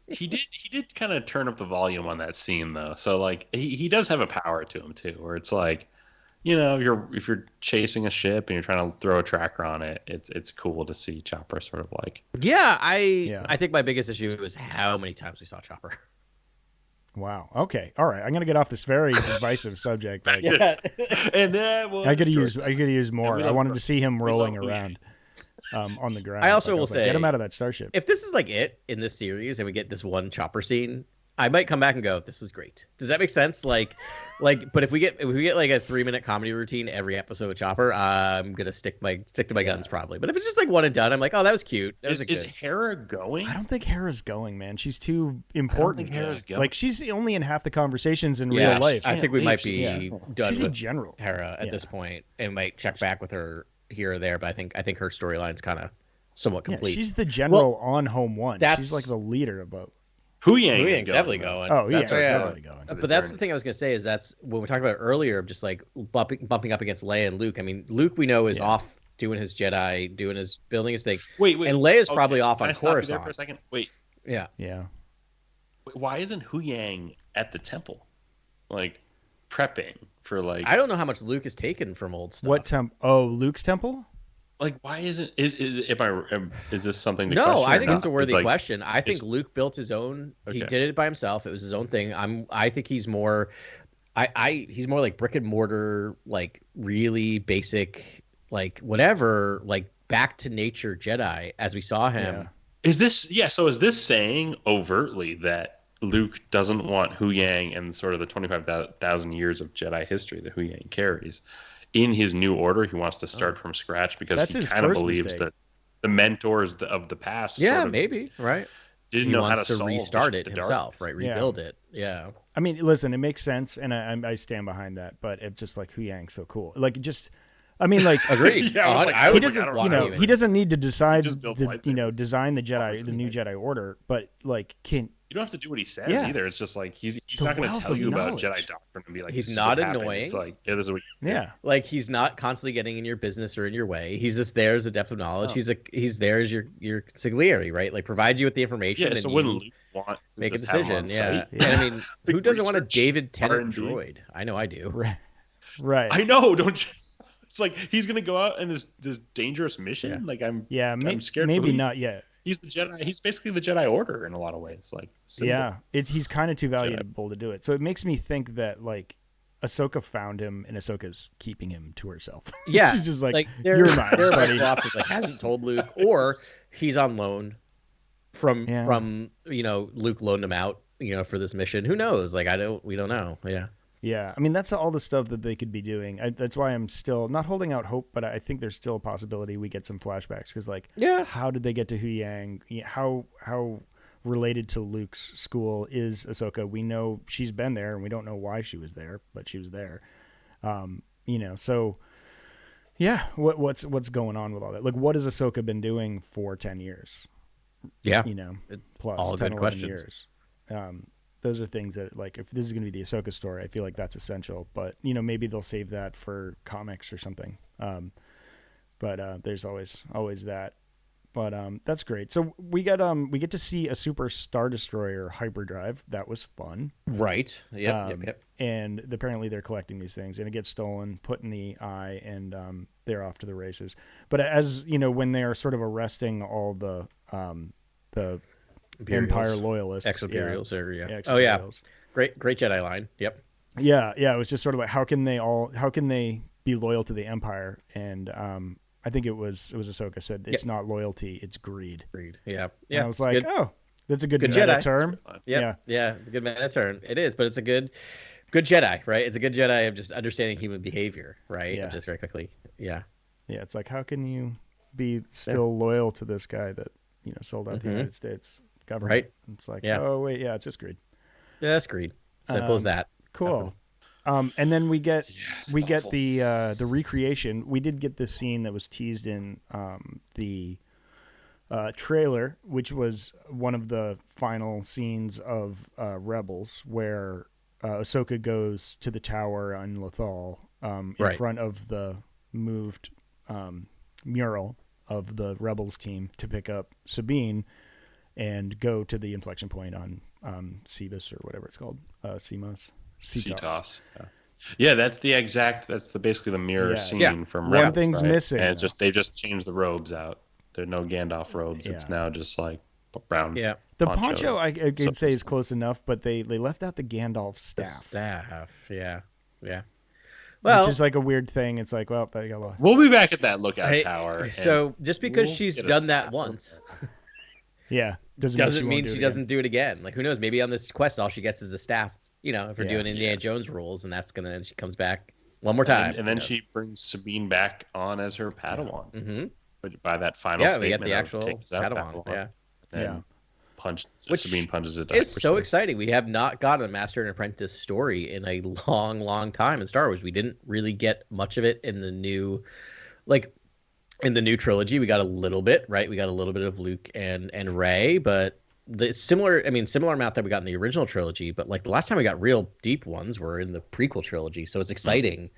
He did kind of turn up the volume on that scene though. So like he does have a power to him too, where it's like, if you're chasing a ship and you're trying to throw a tracker on it, it's cool to see Chopper sort of like. Yeah, I think my biggest issue is how many times we saw Chopper. Wow. Okay. All right. I'm gonna get off this very divisive subject. Like, And then I could use more. I wanted to see him rolling around on the ground. I also will say, get him out of that starship. If this is like it in this series and we get this one Chopper scene, I might come back and go, "This was great." Does that make sense? But if we get like a 3-minute comedy routine every episode with Chopper, I'm gonna stick to my guns probably. But if it's just like one and done, I'm like, "Oh, that was cute." Is Hera going? I don't think Hera's going, man. She's too important. Hera's going. Like she's only in half the conversations in real life. I think we might be done She's with a general Hera at this point, and might check back with her here or there. But I think her storyline's kind of somewhat complete. She's the general on Home One. She's like the leader of the. Huyang's definitely going. Oh yeah, definitely going. But that's the thing I was gonna say is that's when we talked about earlier of just like bumping up against Leia and Luke. I mean, Luke we know is off doing his Jedi, building his thing. Wait, and Leia's probably off on Coruscant. Coruscant. There for a second. Wait. Yeah. Wait, why isn't Huyang at the temple, like prepping for like? I don't know how much Luke has taken from old stuff. What temple? Oh, Luke's temple. Like, why isn't is this something? To question I think not? it's a worthy question. I think Luke built his own. Okay. He did it by himself. It was his own thing. I think he's more. He's more like brick and mortar, like really basic, like whatever, like back to nature Jedi as we saw him. Yeah. Is this saying overtly that Luke doesn't want Huyang and sort of the 25,000 years of Jedi history that Huyang carries? In his new order, he wants to start from scratch because he kind of believes that the mentors of the past. Maybe right. Didn't know how to restart it himself, right? Rebuild it. Yeah. I mean, listen, it makes sense, and I stand behind that. But it's just like Huyang's so cool. Like, just, I mean, like, agreed. He doesn't, he doesn't need to decide, design the Jedi, the new Jedi Order. But like, you don't have to do what he says either. It's just like he's not going to tell you about Jedi doctrine and be like, he's not annoying. It's like this is what like he's not constantly getting in your business or in your way. He's just there as a depth of knowledge. He's there as your consigliere, right? Like provide you with the information. Yeah. So when Luke want make a decision, And I mean, who doesn't want a David Tennant droid? I know I do. Right. I know. Don't you? It's like he's going to go out in this dangerous mission. Yeah. Like I'm scared. Maybe not yet. He's the Jedi. He's basically the Jedi Order in a lot of ways. Like he's kind of too valuable to do it. So it makes me think that like Ahsoka found him, and Ahsoka's keeping him to herself. Yeah, she's just like you're mine, buddy. Options, like hasn't told Luke, or he's on loan from Luke loaned him out, for this mission. Who knows? Like we don't know. Yeah. Yeah, I mean, that's all the stuff that they could be doing. That's why I'm still not holding out hope, but I think there's still a possibility we get some flashbacks. Because, how did they get to Huyang? How related to Luke's school is Ahsoka? We know she's been there, and we don't know why she was there, but she was there. So, yeah, what's going on with all that? Like, what has Ahsoka been doing for 10 years? Yeah. Plus all 10, good 11 questions. Years. Those are things that, like, if this is going to be the Ahsoka story, I feel like that's essential. But maybe they'll save that for comics or something. But there's always that. But that's great. So we get to see a super Star Destroyer hyperdrive. That was fun. Right. Yep. And apparently they're collecting these things, and it gets stolen, put in the eye, and they're off to the races. But as when they are sort of arresting all the Imperials. Empire loyalists, ex-Imperials, Ex-Imperials. Oh yeah, great Jedi line. Yep. Yeah. It was just sort of like how can they be loyal to the Empire? And I think it was Ahsoka said it's not loyalty, it's greed. Yeah. And I was like, good. That's a good meta Jedi term. Yeah, it's a good meta term. It is, but it's a good Jedi, right? It's a good Jedi of just understanding human behavior, right? Yeah. Just very quickly. Yeah. Yeah, it's like how can you be still loyal to this guy that sold out the United States government. Right. It's like, oh wait, yeah, it's just greed. Yeah, that's greed. Simple as that. Cool. And then we get the recreation. We did get this scene that was teased in the trailer, which was one of the final scenes of Rebels, where Ahsoka goes to the tower on Lothal in front of the moved mural of the Rebels team to pick up Sabine and go to the inflection point on Cebus or whatever it's called, CMOS. CTOS. Yeah, that's basically the mirror scene from Rebels. One thing's missing. And they just changed the robes out. There are no Gandalf robes. It's now just like brown. Yeah. The poncho I could say is close enough, but they left out the Gandalf staff. Yeah. Well, which is like a weird thing. It's like, well, they got lost. We'll be back at that lookout tower. So just because she's done that once, doesn't mean she doesn't do it again. Like, who knows? Maybe on this quest, all she gets is a staff. If we're doing Indiana Jones rules, and then she comes back one more time, and then she brings Sabine back on as her Padawan. Mm-hmm. But by that final statement, we get the actual Padawan. Sabine punches it. It's so exciting. We have not got a Master and Apprentice story in a long, long time in Star Wars. We didn't really get much of it in the new, in the new trilogy. We got a little bit, right? We got a little bit of Luke and Rey, but the similar amount that we got in the original trilogy. But the last time we got real deep ones were in the prequel trilogy. So it's exciting,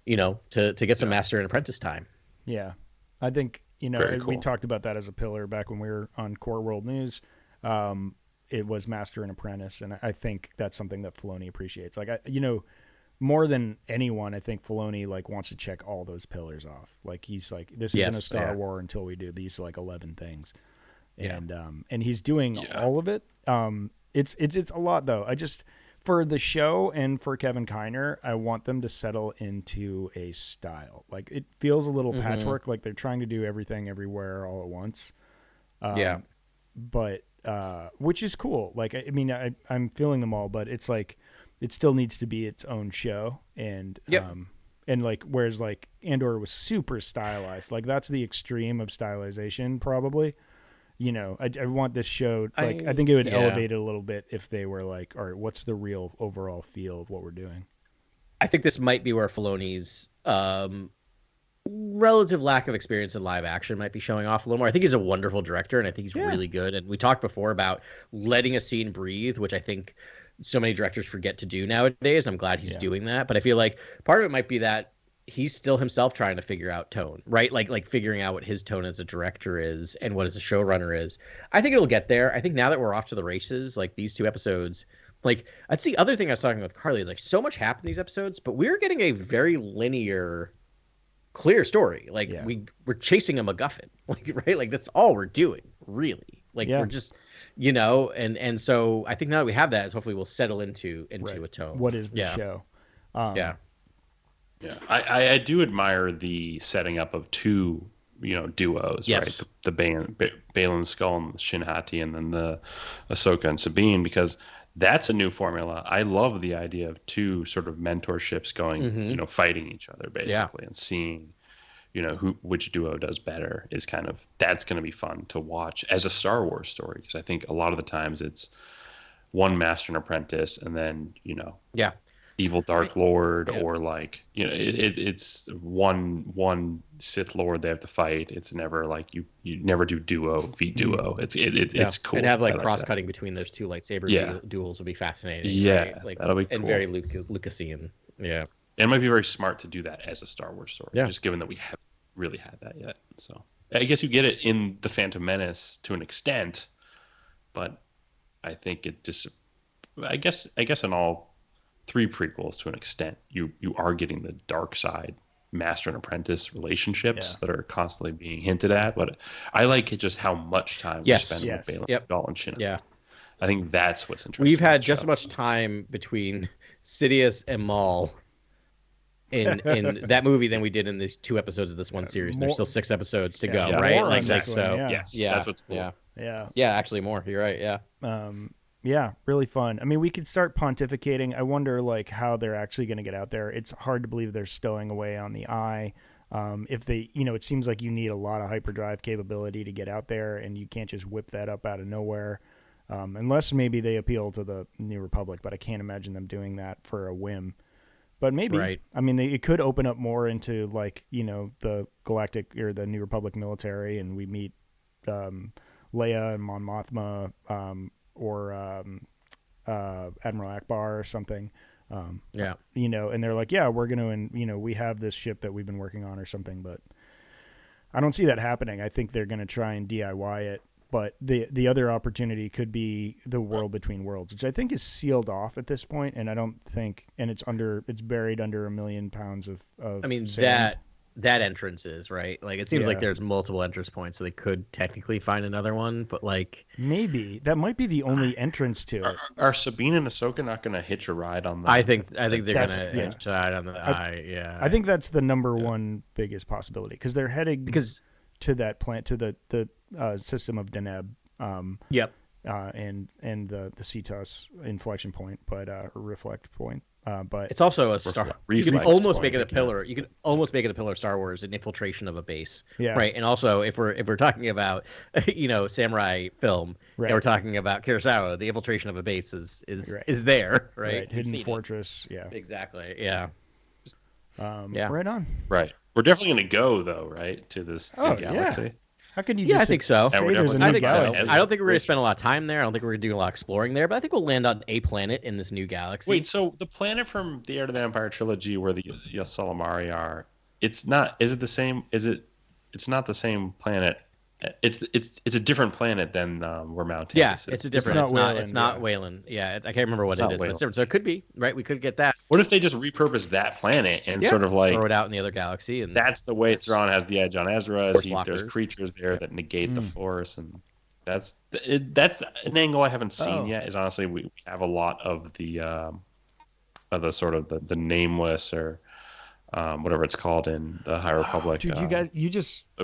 to get some Master and Apprentice time. Yeah, I think cool. We talked about that as a pillar back when we were on Core World News. It was Master and Apprentice, and I think that's something that Filoni appreciates. More than anyone, I think Filoni wants to check all those pillars off. He's like, this isn't a Star War until we do these 11 things, and he's doing all of it. It's a lot though. I just, for the show and for Kevin Kiner, I want them to settle into a style. It feels a little patchwork, like they're trying to do everything everywhere all at once. But which is cool. I'm feeling them all, but it's it still needs to be its own show. And whereas Andor was super stylized, that's the extreme of stylization probably. I want this show, I think it would elevate it a little bit if they were all right, what's the real overall feel of what we're doing? I think this might be where Filoni's relative lack of experience in live action might be showing off a little more. I think he's a wonderful director, and I think he's really good. And we talked before about letting a scene breathe, which I think so many directors forget to do nowadays. I'm glad he's doing that. But I feel like part of it might be that he's still himself trying to figure out tone, right? Like figuring out what his tone as a director is and what as a showrunner is. I think it'll get there. I think now that we're off to the races, these 2 episodes, that's the other thing I was talking with Carly is so much happened in these episodes, but we're getting a very linear, clear story. We're chasing a MacGuffin, right? That's all we're doing, really. We're just, and so I think now that we have that, is hopefully we'll settle into a tone. What is the show? Yeah, I do admire the setting up of 2, duos, right? The Baylan Skull and Shin Hati, and then the Ahsoka and Sabine, because that's a new formula. I love the idea of 2 sort of mentorships going, fighting each other basically, and seeing, which duo does better is that's going to be fun to watch as a Star Wars story, because I think a lot of the times it's one Master and Apprentice, and then evil Dark Lord, or it's one Sith Lord they have to fight. It's never you never do duo v duo. It's cool. And have cross cutting between those 2 lightsaber duels will be fascinating. Yeah, right? that'll be cool. And very Lucasian. Yeah, and it might be very smart to do that as a Star Wars story. Just given that we haven't really had that yet. So I guess you get it in the Phantom Menace to an extent, but I think it just I guess in all 3 prequels to an extent, you are getting the dark side Master and Apprentice relationships that are constantly being hinted at. But I like just how much time we spend with Baylan Skull and Shin. Yeah, I think that's what's interesting. We've had just as much time between Sidious and Maul in that movie than we did in these 2 episodes of this one series. And there's still 6 episodes to go, right? That's what's cool. Yeah, actually more. You're right. Yeah. Yeah, really fun. I mean, we could start pontificating. I wonder how they're actually going to get out there. It's hard to believe they're stowing away on the eye. If they, it seems like you need a lot of hyperdrive capability to get out there, and you can't just whip that up out of nowhere, unless maybe they appeal to the New Republic. But I can't imagine them doing that for a whim. But maybe, Right. I mean, it could open up more into like the Galactic or the New Republic military, and we meet Leia and Mon Mothma, or Admiral Akbar or something. And they're like, yeah, we're gonna, and we have this ship that we've been working on or something, but I don't see that happening. I think they're gonna try and DIY it. But the other opportunity could be the World Between Worlds, which I think is sealed off at this point, and I don't think, and it's buried under 1 million pounds of I mean, sand. that entrance is right. Like, it seems like there's multiple entrance points, so they could technically find another one, but like maybe that might be the only entrance to it. Are Sabine and Ahsoka not going to hitch a ride on that? I think they're gonna yeah. try on the I think that's the number one biggest possibility, because they're heading to that plant, to the system of Deneb. Yep. And the CETOS inflection point, but or reflect point. But it's also a star. You can reflex almost point, make it a pillar. You can almost make it a pillar of Star Wars, an infiltration of a base. Yeah. Right. And also, if we're talking about samurai film, and we're talking about Kurosawa, the infiltration of a base is there. Right. Hidden fortress. Yeah. Exactly. Yeah. Right on. Right. We're definitely going to go though, right, to this new galaxy. Yeah. How can you? Yeah, just I think so. say there's a new I think galaxy? so. I don't think we're going to spend a lot of time there. I don't think we're going to do a lot of exploring there, but I think we'll land on a planet in this new galaxy. Wait, so the planet from the Heir to the Empire trilogy where the Ysalamari are, it's not. Is it the same? It's not the same planet. It's a different planet than where Mount Yeah, is. it's a different. It's not Wayland. Yeah, I can't remember what it is, but it's different. So it could be right. We could get that. What if they just repurpose that planet and sort of like throw it out in the other galaxy? And that's the way Thrawn has the edge on Ezra. There's creatures there that negate the Force, and that's an angle I haven't seen yet. Is honestly we have a lot of the sort of the nameless or whatever it's called in the High Republic. Dude,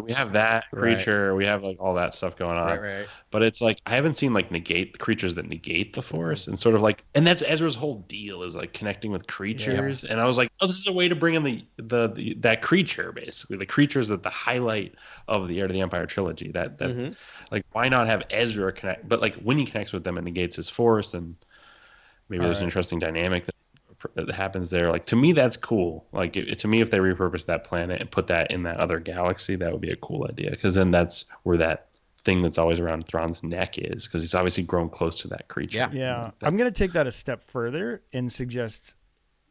we have that creature. We have like all that stuff going on. Right. But it's like I haven't seen like negate creatures that negate the Force, and sort of like, and that's Ezra's whole deal is like connecting with creatures. And I was like, oh, this is a way to bring in that creature, basically the creatures that the highlight of the Heir to the Empire trilogy. That like, why not have Ezra connect? But like when he connects with them, it negates his Force, and maybe there's an interesting dynamic that happens there. Like, to me, that's cool. Like, to me, if they repurpose that planet and put that in that other galaxy, that would be a cool idea, because then that's where that thing that's always around Thrawn's neck is, because he's obviously grown close to that creature. I'm going to take that a step further and suggest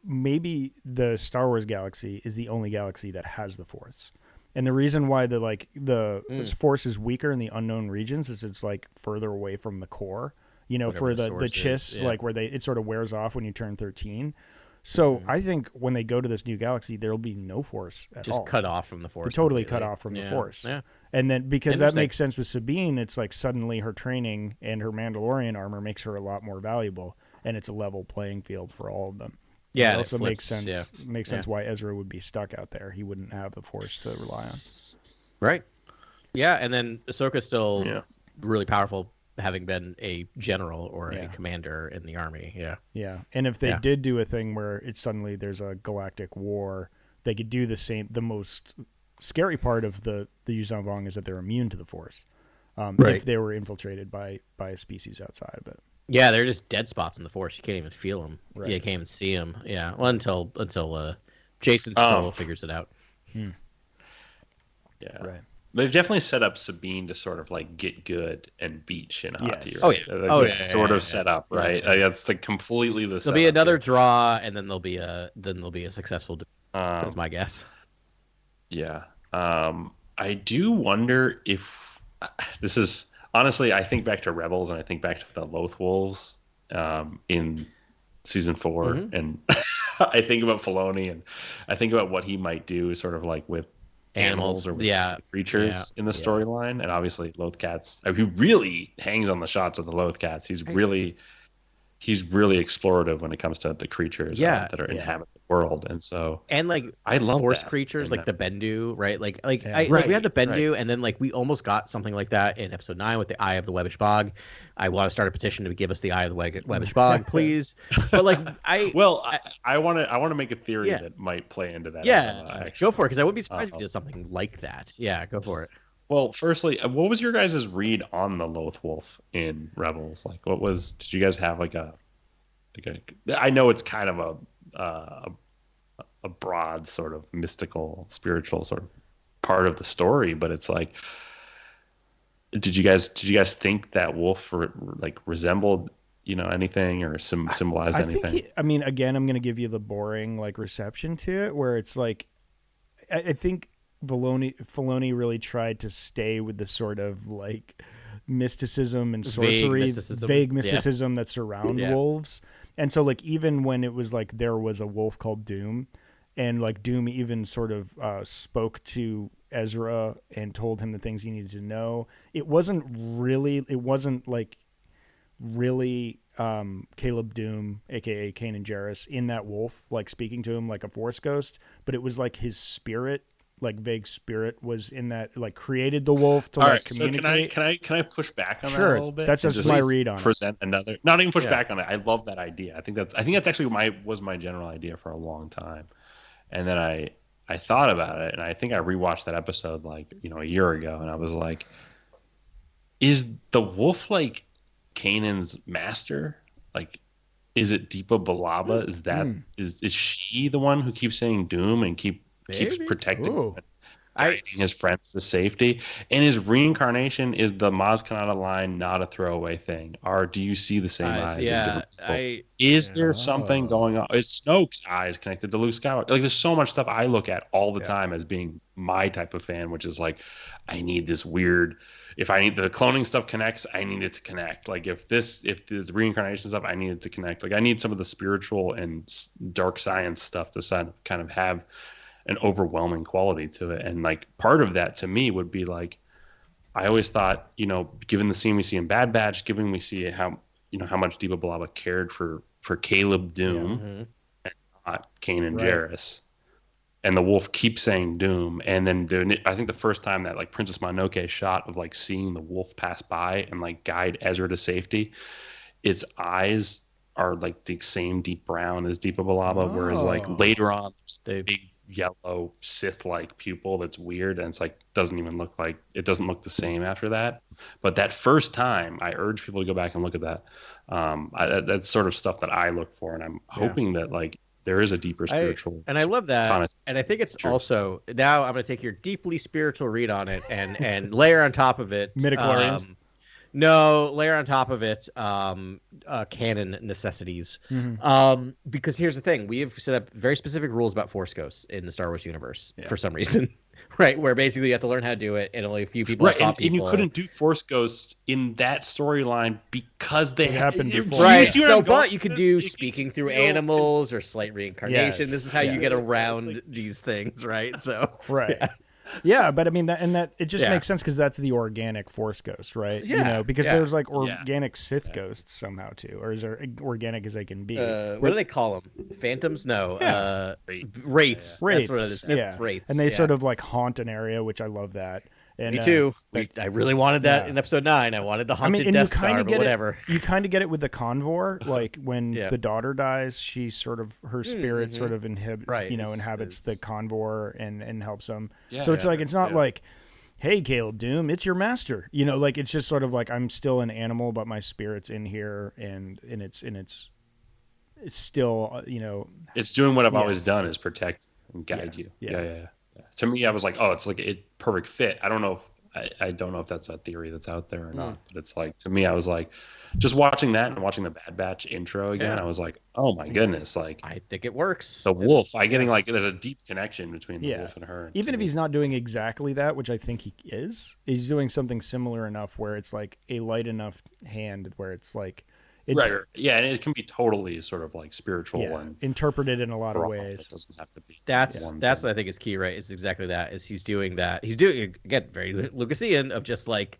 maybe the Star Wars galaxy is the only galaxy that has the Force. And the reason why the Force is weaker in the unknown regions is it's like further away from the core. For the chiss, like where it sort of wears off when you turn 13. So I think when they go to this new galaxy, there'll be no Force at all. Just cut off from the Force. They're totally cut off from the Force. Yeah. And then because that makes sense with Sabine, it's like suddenly her training and her Mandalorian armor makes her a lot more valuable, and it's a level playing field for all of them. Yeah. It also makes sense. Yeah. Makes sense why Ezra would be stuck out there. He wouldn't have the Force to rely on. Right. Yeah, and then Ahsoka's still really powerful, having been a general or a commander in the army. Yeah. And if they did do a thing where it's suddenly there's a galactic war, they could do the same. The most scary part of the Yuuzhan Vong is that they're immune to the Force. If they were infiltrated by a species outside of it. Yeah, they're just dead spots in the Force. You can't even feel them. Right. You can't even see them. Yeah, well, until Jason Solo figures it out. Yeah. Right. They've definitely set up Sabine to sort of like get good and beat Shin Hati. Right? Sort of set up, right? Like, that's like completely the. There'll be another draw, and then there'll be a successful. That's my guess. Yeah, I do wonder if this is honestly. I think back to Rebels, and I think back to the Loth Wolves in season 4, and I think about Filoni, and I think about what he might do, sort of like with animals or with creatures in the storyline, and obviously Loth Cats. He really hangs on the shots of the Loth Cats. He's really he's really explorative when it comes to the creatures that are inhabit the world, and so like I love force that. creatures And like the Bendu, right? Like we had the Right, Bendu, and then like we almost got something like that in episode 9 with the Eye of the Webbish Bog. I want to start a petition to give us the Eye of the Webbish Bog, please. But like I want to make a theory that might play into that. Go for it, because I wouldn't be surprised if you did something like that. Yeah, go for it. Well, firstly, what was your guys' read on the Loth Wolf in Rebels? Like, did you guys have like a I know it's kind of a broad sort of mystical, spiritual sort of part of the story, but it's like, did you guys think that wolf resembled anything or symbolized anything? I mean, again, I'm going to give you the boring like reception to it, where it's like, I think Filoni really tried to stay with the sort of like mysticism and sorcery, vague mysticism that surround wolves. And so like, even when it was like, there was a wolf called Doom, and like Doom even sort of spoke to Ezra and told him the things he needed to know. It wasn't like really Caleb Doom, aka Kanan Jarrus, in that wolf, like speaking to him like a force ghost, but it was like his spirit, like vague spirit, was in that, like created the wolf to communicate. So can I push back on that a little bit? That's just my read on present another, not even push back on it. I love that idea. I think that's actually my general idea for a long time. And then I thought about it, and I think I rewatched that episode like, a year ago, and I was like, is the wolf like Kanan's master? Like, is it Deepa Balaba? Is that is she the one who keeps saying doom and keeps protecting guiding his friends to safety? And his reincarnation is the Maz Kanata line not a throwaway thing? Or do you see the same eyes? Is there something going on? Is Snoke's eyes connected to Luke Skywalker? Like, there's so much stuff I look at all the time as being my type of fan, which is like, I need this weird. If I need the cloning stuff connects, I need it to connect. Like if this reincarnation stuff, I need it to connect. Like I need some of the spiritual and dark science stuff to kind of have an overwhelming quality to it. And like part of that to me would be like, I always thought, given the scene we see in Bad Batch, given we see how much Deepa Balaba cared for Caleb Doom and not Kanan Jarrus. And the wolf keeps saying doom. And then I think the first time that like Princess Mononoke shot of like seeing the wolf pass by and like guide Ezra to safety, its eyes are like the same deep brown as Deepa Balaba, whereas like later on, the big yellow Sith-like pupil that's weird, and it's like doesn't look the same after that. But that first time, I urge people to go back and look at that. That's sort of stuff that I look for, and I'm hoping that like there is a deeper spiritual. I love that. And I think it's also, now I'm going to take your deeply spiritual read on it and layer on top of it. Midichlorians. No, layer on top of it canon necessities. Because here's the thing. We have set up very specific rules about Force Ghosts in the Star Wars universe for some reason. Right, where basically you have to learn how to do it, and only a few people have taught people. And you couldn't do Force Ghosts in that storyline because they happened before. Right, but you could do speaking through animals or slight reincarnation. This is how you get around these things, right? So Yeah, but I mean that it just makes sense because that's the organic Force Ghost, right? Because there's like organic Sith ghosts somehow too, or is there organic as they can be? What do they call them? Phantoms? No, wraiths. That's what it is. Sith wraiths. And they sort of like haunt an area, which I love that. And, me too. I really wanted that in episode 9. I wanted the haunted Death Star, but whatever. You kind of get it with the Convor, like when the daughter dies, she sort of her spirit sort of inhabits the Convor and helps them. So it's like it's not like, hey, Caleb Doom, it's your master. Like it's just sort of like I'm still an animal, but my spirit's in here, and it's still it's doing what I've always done, is protect and guide you. Yeah. To me, I was like, oh, it's like a perfect fit. I don't know if that's a theory that's out there or not. But it's like, to me, I was like, just watching that and watching the Bad Batch intro again, I was like, oh my goodness, like I think it works. The wolf, getting like there's a deep connection between the wolf and her. Even if he's not doing exactly that, which I think he is, he's doing something similar enough where it's like a light enough hand where it's like. Right. Yeah, and it can be totally sort of like spiritual and interpreted in a lot of ways. It doesn't have to be. That's what I think is key, right? It's exactly that. Is he's doing that. He's doing, again, very Lucasian, of just like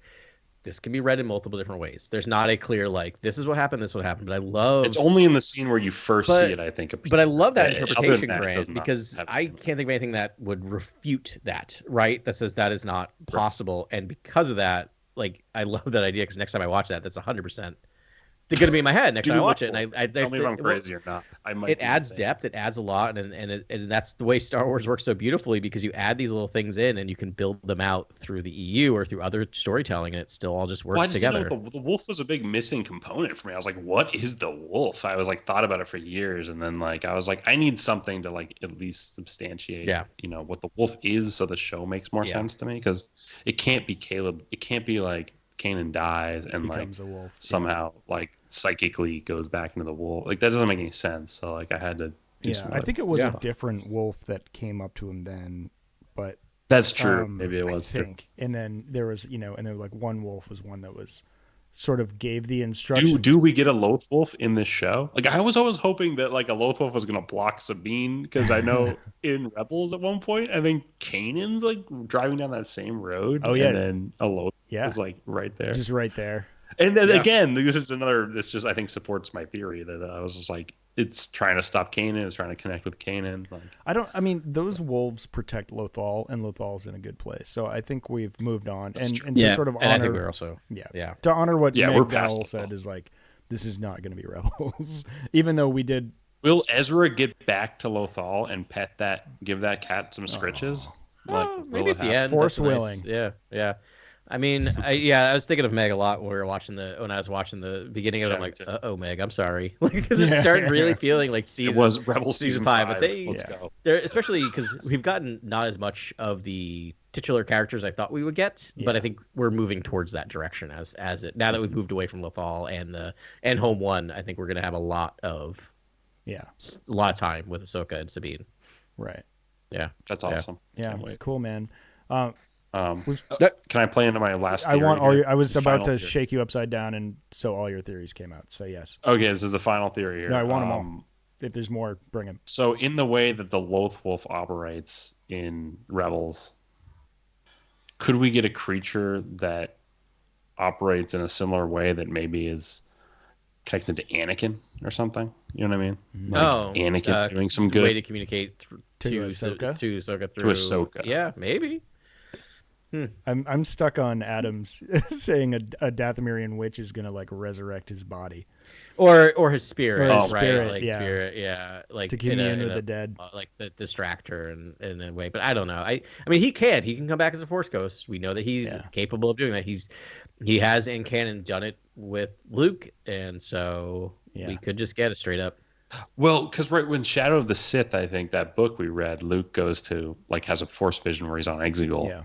this can be read in multiple different ways. There's not a clear like this is what happened, this is what happened. But I love it's only in the scene where you first see it, I think. But I love that Other than interpretation, that, it Grant, does not because have the I same can't think of anything that would refute that, right? That says that is not possible, and because of that, like I love that idea. Because next time I watch that, that's 100%. They're going to be in my head next time I watch it, and I tell me if I'm crazy or not. I might. It adds depth. It adds a lot, and that's the way Star Wars works so beautifully because you add these little things in, and you can build them out through the EU or through other storytelling, and it still all just works together. The wolf was a big missing component for me. I was like, "What is the wolf?" I was like, thought about it for years, and then like I was like, I need something to like at least substantiate, what the wolf is, so the show makes more sense to me because it can't be Caleb. It can't be like Kanan dies and becomes like a wolf. Somehow like psychically goes back into the wolf. Like that doesn't make any sense. So like I had to do some I think it was a different wolf that came up to him then, but that's true. Maybe it was. I think. And then there was, and there like one wolf was one that was sort of gave the instructions. Do we get a Loth Wolf in this show? Like I was always hoping that like a Loth Wolf was going to block Sabine because I know in Rebels at one point I think Kanan's like driving down that same road. Oh yeah, and then a Loth is like right there, just right there. And then again, this is another. This just I think supports my theory that I was just like it's trying to stop Kanan. It's trying to connect with Kanan. Like, I mean, those wolves protect Lothal, and Lothal's in a good place. So I think we've moved on, and to sort of honor. I think we're also to honor what Meg Dowell said is like this is not going to be Rebels, even though we did. Will Ezra get back to Lothal and give that cat some scritches? Like maybe at the end, force willing. Nice. Yeah. I mean, I was thinking of Meg a lot when I was watching the beginning of it. I'm like, oh, Meg, I'm sorry, because it started really feeling like it was Rebels season 5. But let's go. Especially because we've gotten not as much of the titular characters I thought we would get, but I think we're moving towards that direction as it now that we've moved away from Lothal and Home One. I think we're going to have a lot of time with Ahsoka and Sabine. Right. Yeah, that's awesome. Yeah, cool, man. Can I play into my last theory? I was about to shake you upside down, and so all your theories came out. So yes. Okay, this is the final theory here. No, I want them all. If there's more, bring them. So in the way that the Loth Wolf operates in Rebels, could we get a creature that operates in a similar way that maybe is connected to Anakin or something? You know what I mean? Like Anakin doing some good way to communicate to Ahsoka. To Ahsoka. Yeah, maybe. I'm stuck on Adams saying a Dathomirian witch is gonna like resurrect his body, or his spirit, right? Spirit, like to commune with the dead, like the distractor in a way. But I don't know. I mean, he can come back as a Force ghost. We know that he's capable of doing that. He has in canon done it with Luke, and so we could just get it straight up. Well, because when Shadow of the Sith, I think that book we read, Luke goes to has a Force vision where he's on Exegol. Yeah.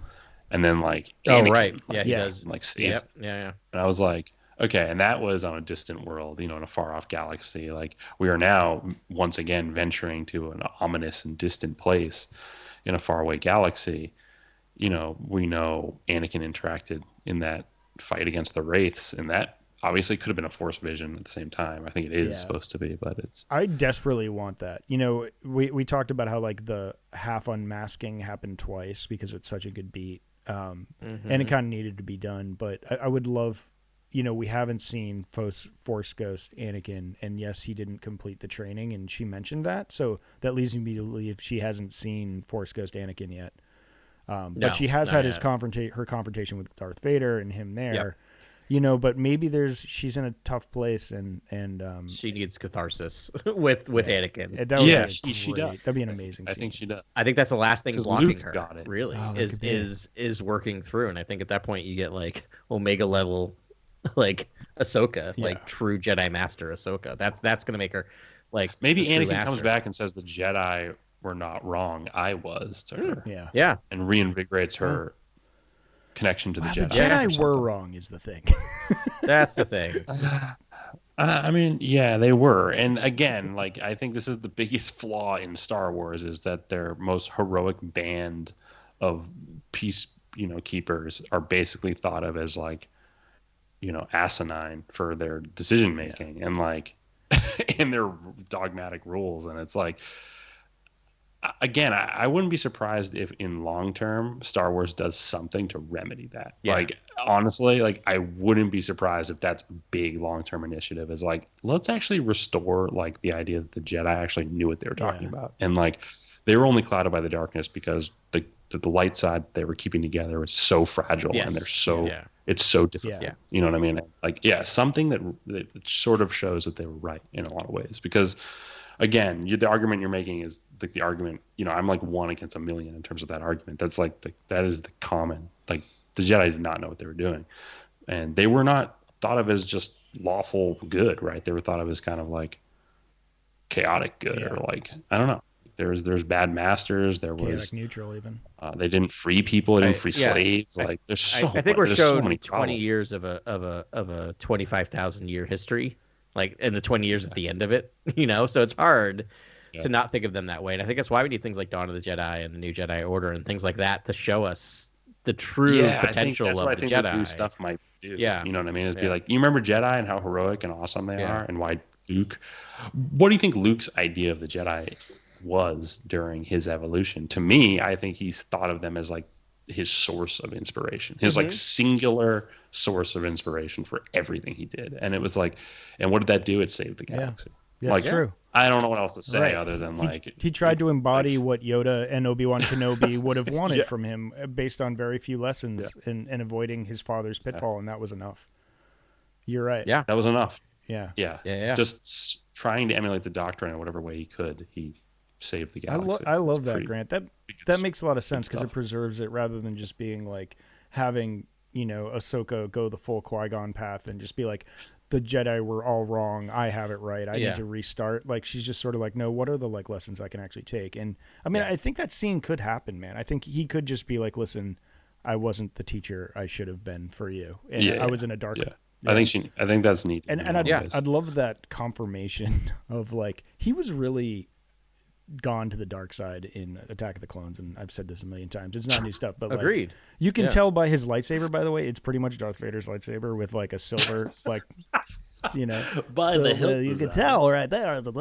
And then Anakin, he does saves. Yeah. And I was like, okay, and that was on a distant world, in a far off galaxy. Like we are now once again venturing to an ominous and distant place in a faraway galaxy. We know Anakin interacted in that fight against the Wraiths, and that obviously could have been a Force vision at the same time. I think it is supposed to be, but it's. I desperately want that. We talked about how the half unmasking happened twice because it's such a good beat. And it kind of needed to be done, but I would love, we haven't seen Force Ghost Anakin, and yes, he didn't complete the training, and she mentioned that, so that leads me to believe she hasn't seen Force Ghost Anakin yet. But she has had her confrontation with Darth Vader and him there. Yep. But maybe she's in a tough place, and she needs catharsis with Anakin. She does. That'd be an amazing scene. I think she does. I think that's the last thing blocking Luke her. Got it. Really, is working through, and I think at that point you get Omega level, Ahsoka, true Jedi Master Ahsoka. That's gonna make her maybe Anakin comes back and says the Jedi were not wrong. I was to her. Yeah, and reinvigorates her. Connection to the Jedi. The Jedi were wrong is the thing. That's the thing. I mean, they were. And again, I think this is the biggest flaw in Star Wars is that their most heroic band of peace, keepers are basically thought of as asinine for their decision making and and their dogmatic rules. And it's again, I wouldn't be surprised if in long term Star Wars does something to remedy that. Yeah. Like honestly, like I wouldn't be surprised if that's a big long term initiative. Is like let's actually restore like the idea that the Jedi actually knew what they were talking about, and like they were only clouded by the darkness because the light side they were keeping together was so fragile, and they're so it's so difficult. Yeah. You know what I mean? Like something that sort of shows that they were right in a lot of ways because. Again, the argument you're making is like the argument, I'm like 1 against 1,000,000 in terms of that argument. That's like, that is the common, like the Jedi did not know what they were doing. And they were not thought of as just lawful good, right? They were thought of as kind of like chaotic good or like, I don't know. There's bad masters. There was chaotic neutral even. They didn't free people. They didn't free slaves. Like there's I think we're showed so many 20 years of a 25,000 year history. Like in the 20 years at the end of it, so it's hard to not think of them that way. And I think that's why we need things like Dawn of the Jedi and the New Jedi Order and things like that to show us the true potential of the Jedi. New stuff might do. Yeah. You know what I mean? Is be like, you remember Jedi and how heroic and awesome they are and why Luke, what do you think Luke's idea of the Jedi was during his evolution? To me, I think he's thought of them as like his source of inspiration, his like singular source of inspiration for everything he did. And it was like, and what did that do? It saved the galaxy. That's true. I don't know what else to say other than like he tried to embody what Yoda and Obi-Wan Kenobi would have wanted from him based on very few lessons and avoiding his father's pitfall, and that was enough. You're right. Yeah, that was enough. Yeah. Just trying to emulate the doctrine in whatever way he could. He saved the galaxy. I love that, Grant. That makes a lot of sense because it preserves it rather than just being like having, Ahsoka go the full Qui-Gon path and just be like, the Jedi were all wrong. I have it right. I need to restart. Like she's just sort of like, no, what are the like lessons I can actually take? And I mean, I think that scene could happen, man. I think he could just be like, listen, I wasn't the teacher I should have been for you. And I was in a dark. Yeah. I think that's neat. And I'd love that confirmation of like, he was really gone to the dark side in Attack of the Clones, and I've said this a million times. It's not new stuff, but agreed. Like, you can tell by his lightsaber. By the way, it's pretty much Darth Vader's lightsaber with like a silver, like by the hilt. You can tell right there. But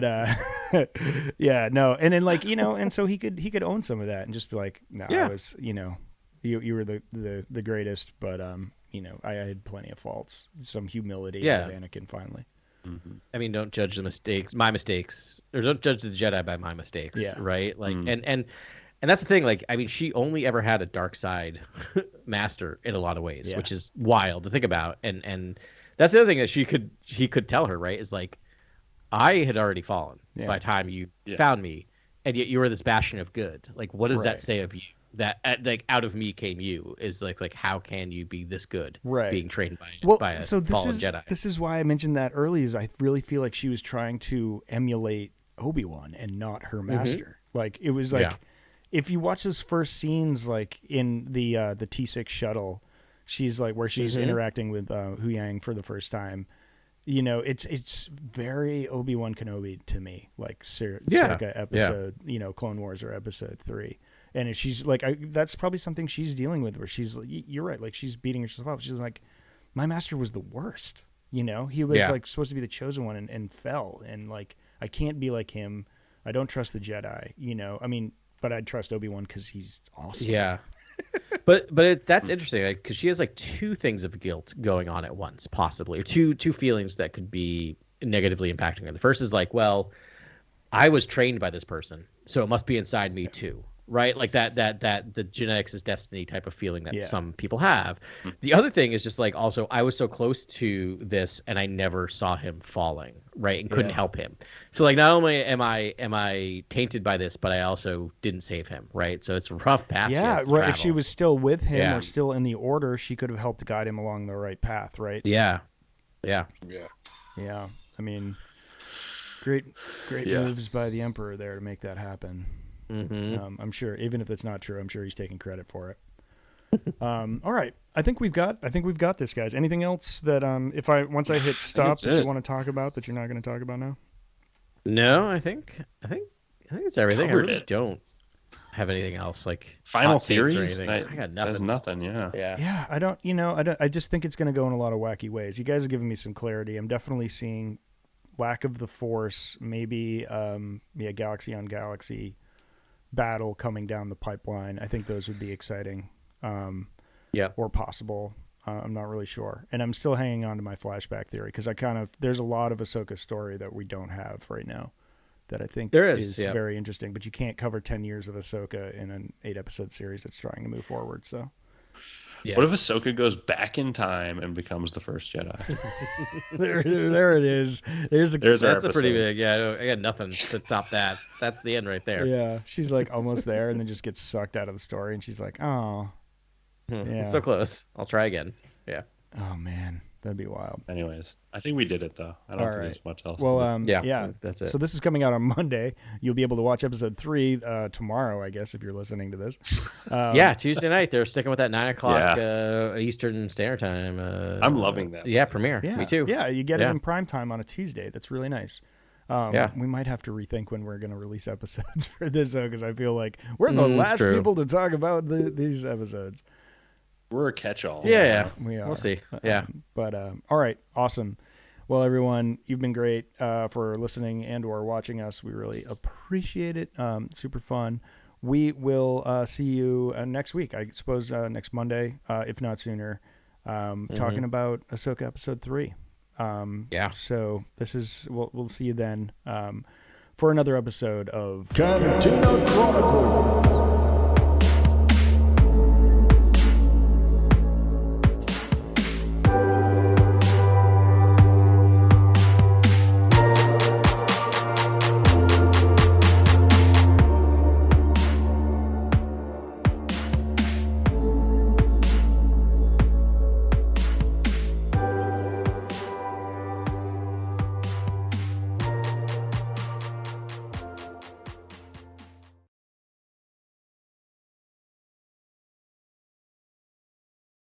and then like and so he could own some of that and just be like, no, I was you were the greatest, but I had plenty of faults, some humility out of Anakin finally. I mean, don't judge my mistakes, or don't judge the Jedi by my mistakes. Yeah. Right. Like, and that's the thing. Like, I mean, she only ever had a dark side master in a lot of ways, which is wild to think about. And that's the other thing that he could tell her, right, is like, I had already fallen by the time you found me, and yet you were this bastion of good. Like, what does that say of you? That like out of me came you is like how can you be this good being trained by a fallen Jedi? This is why I mentioned that early, is I really feel like she was trying to emulate Obi-Wan and not her master. Like it was like if you watch those first scenes like in the T6 shuttle, she's like where she's interacting with Hu Yang for the first time. It's very Obi-Wan Kenobi to me, like Ahsoka episode, Clone Wars or episode 3. And if she's like, that's probably something she's dealing with, where she's, you're right, like she's beating herself up. She's like, my master was the worst. He was like supposed to be the chosen one and fell. And like, I can't be like him. I don't trust the Jedi. I mean, but I'd trust Obi-Wan because he's awesome. Yeah. but that's interesting, like, because she has like two things of guilt going on at once, possibly, or two feelings that could be negatively impacting her. The first is like, well, I was trained by this person, so it must be inside me too. Right, like that the genetics is destiny type of feeling that some people have. The other thing is just like, also, I was so close to this and I never saw him falling, right, and couldn't help him. So like, not only am I tainted by this, but I also didn't save him, right? So it's a rough path. Yeah, right. If she was still with him or still in the Order, she could have helped guide him along the right path, right? Yeah. I mean, great moves by the Emperor there to make that happen. I'm sure, even if it's not true, I'm sure he's taking credit for it. All right, I think we've got this, guys. Anything else that once I hit stop that you want to talk about that you're not going to talk about now? No, I think it's everything. I really don't have anything else like final theories. I got nothing. There's nothing. Yeah. I don't. I just think it's going to go in a lot of wacky ways. You guys have given me some clarity. I'm definitely seeing lack of the Force, maybe galaxy on galaxy battle coming down the pipeline. I think those would be exciting. Or possible. I'm not really sure. And I'm still hanging on to my flashback theory because there's a lot of Ahsoka story that we don't have right now that I think is very interesting, but you can't cover 10 years of Ahsoka in an 8-episode series that's trying to move forward. So what if Ahsoka goes back in time and becomes the first Jedi? there it is. That's a pretty big. Yeah, I got nothing to top that. That's the end right there. Yeah, she's like almost there and then just gets sucked out of the story and she's like, oh. Yeah. So close. I'll try again. Yeah. Oh man, that'd be wild. Anyways, I think we did it though. I don't think there's much else. Well, yeah, that's it. So this is coming out on Monday. You'll be able to watch episode 3 tomorrow, I guess, if you're listening to this. Tuesday night. They're sticking with that 9:00 Eastern Standard Time. I'm loving that. Yeah, premiere. Yeah. Me too. Yeah, you get it in prime time on a Tuesday. That's really nice. We might have to rethink when we're going to release episodes for this, though, because I feel like we're the last people to talk about these episodes. We're a catch-all. Yeah, we are. We'll see. Yeah. But all right, awesome. Well, everyone, you've been great for listening and or watching us. We really appreciate it. Super fun. We will see you next week. I suppose next Monday, if not sooner, talking about Ahsoka episode 3. So we'll see you then for another episode of Cantina Chronicles.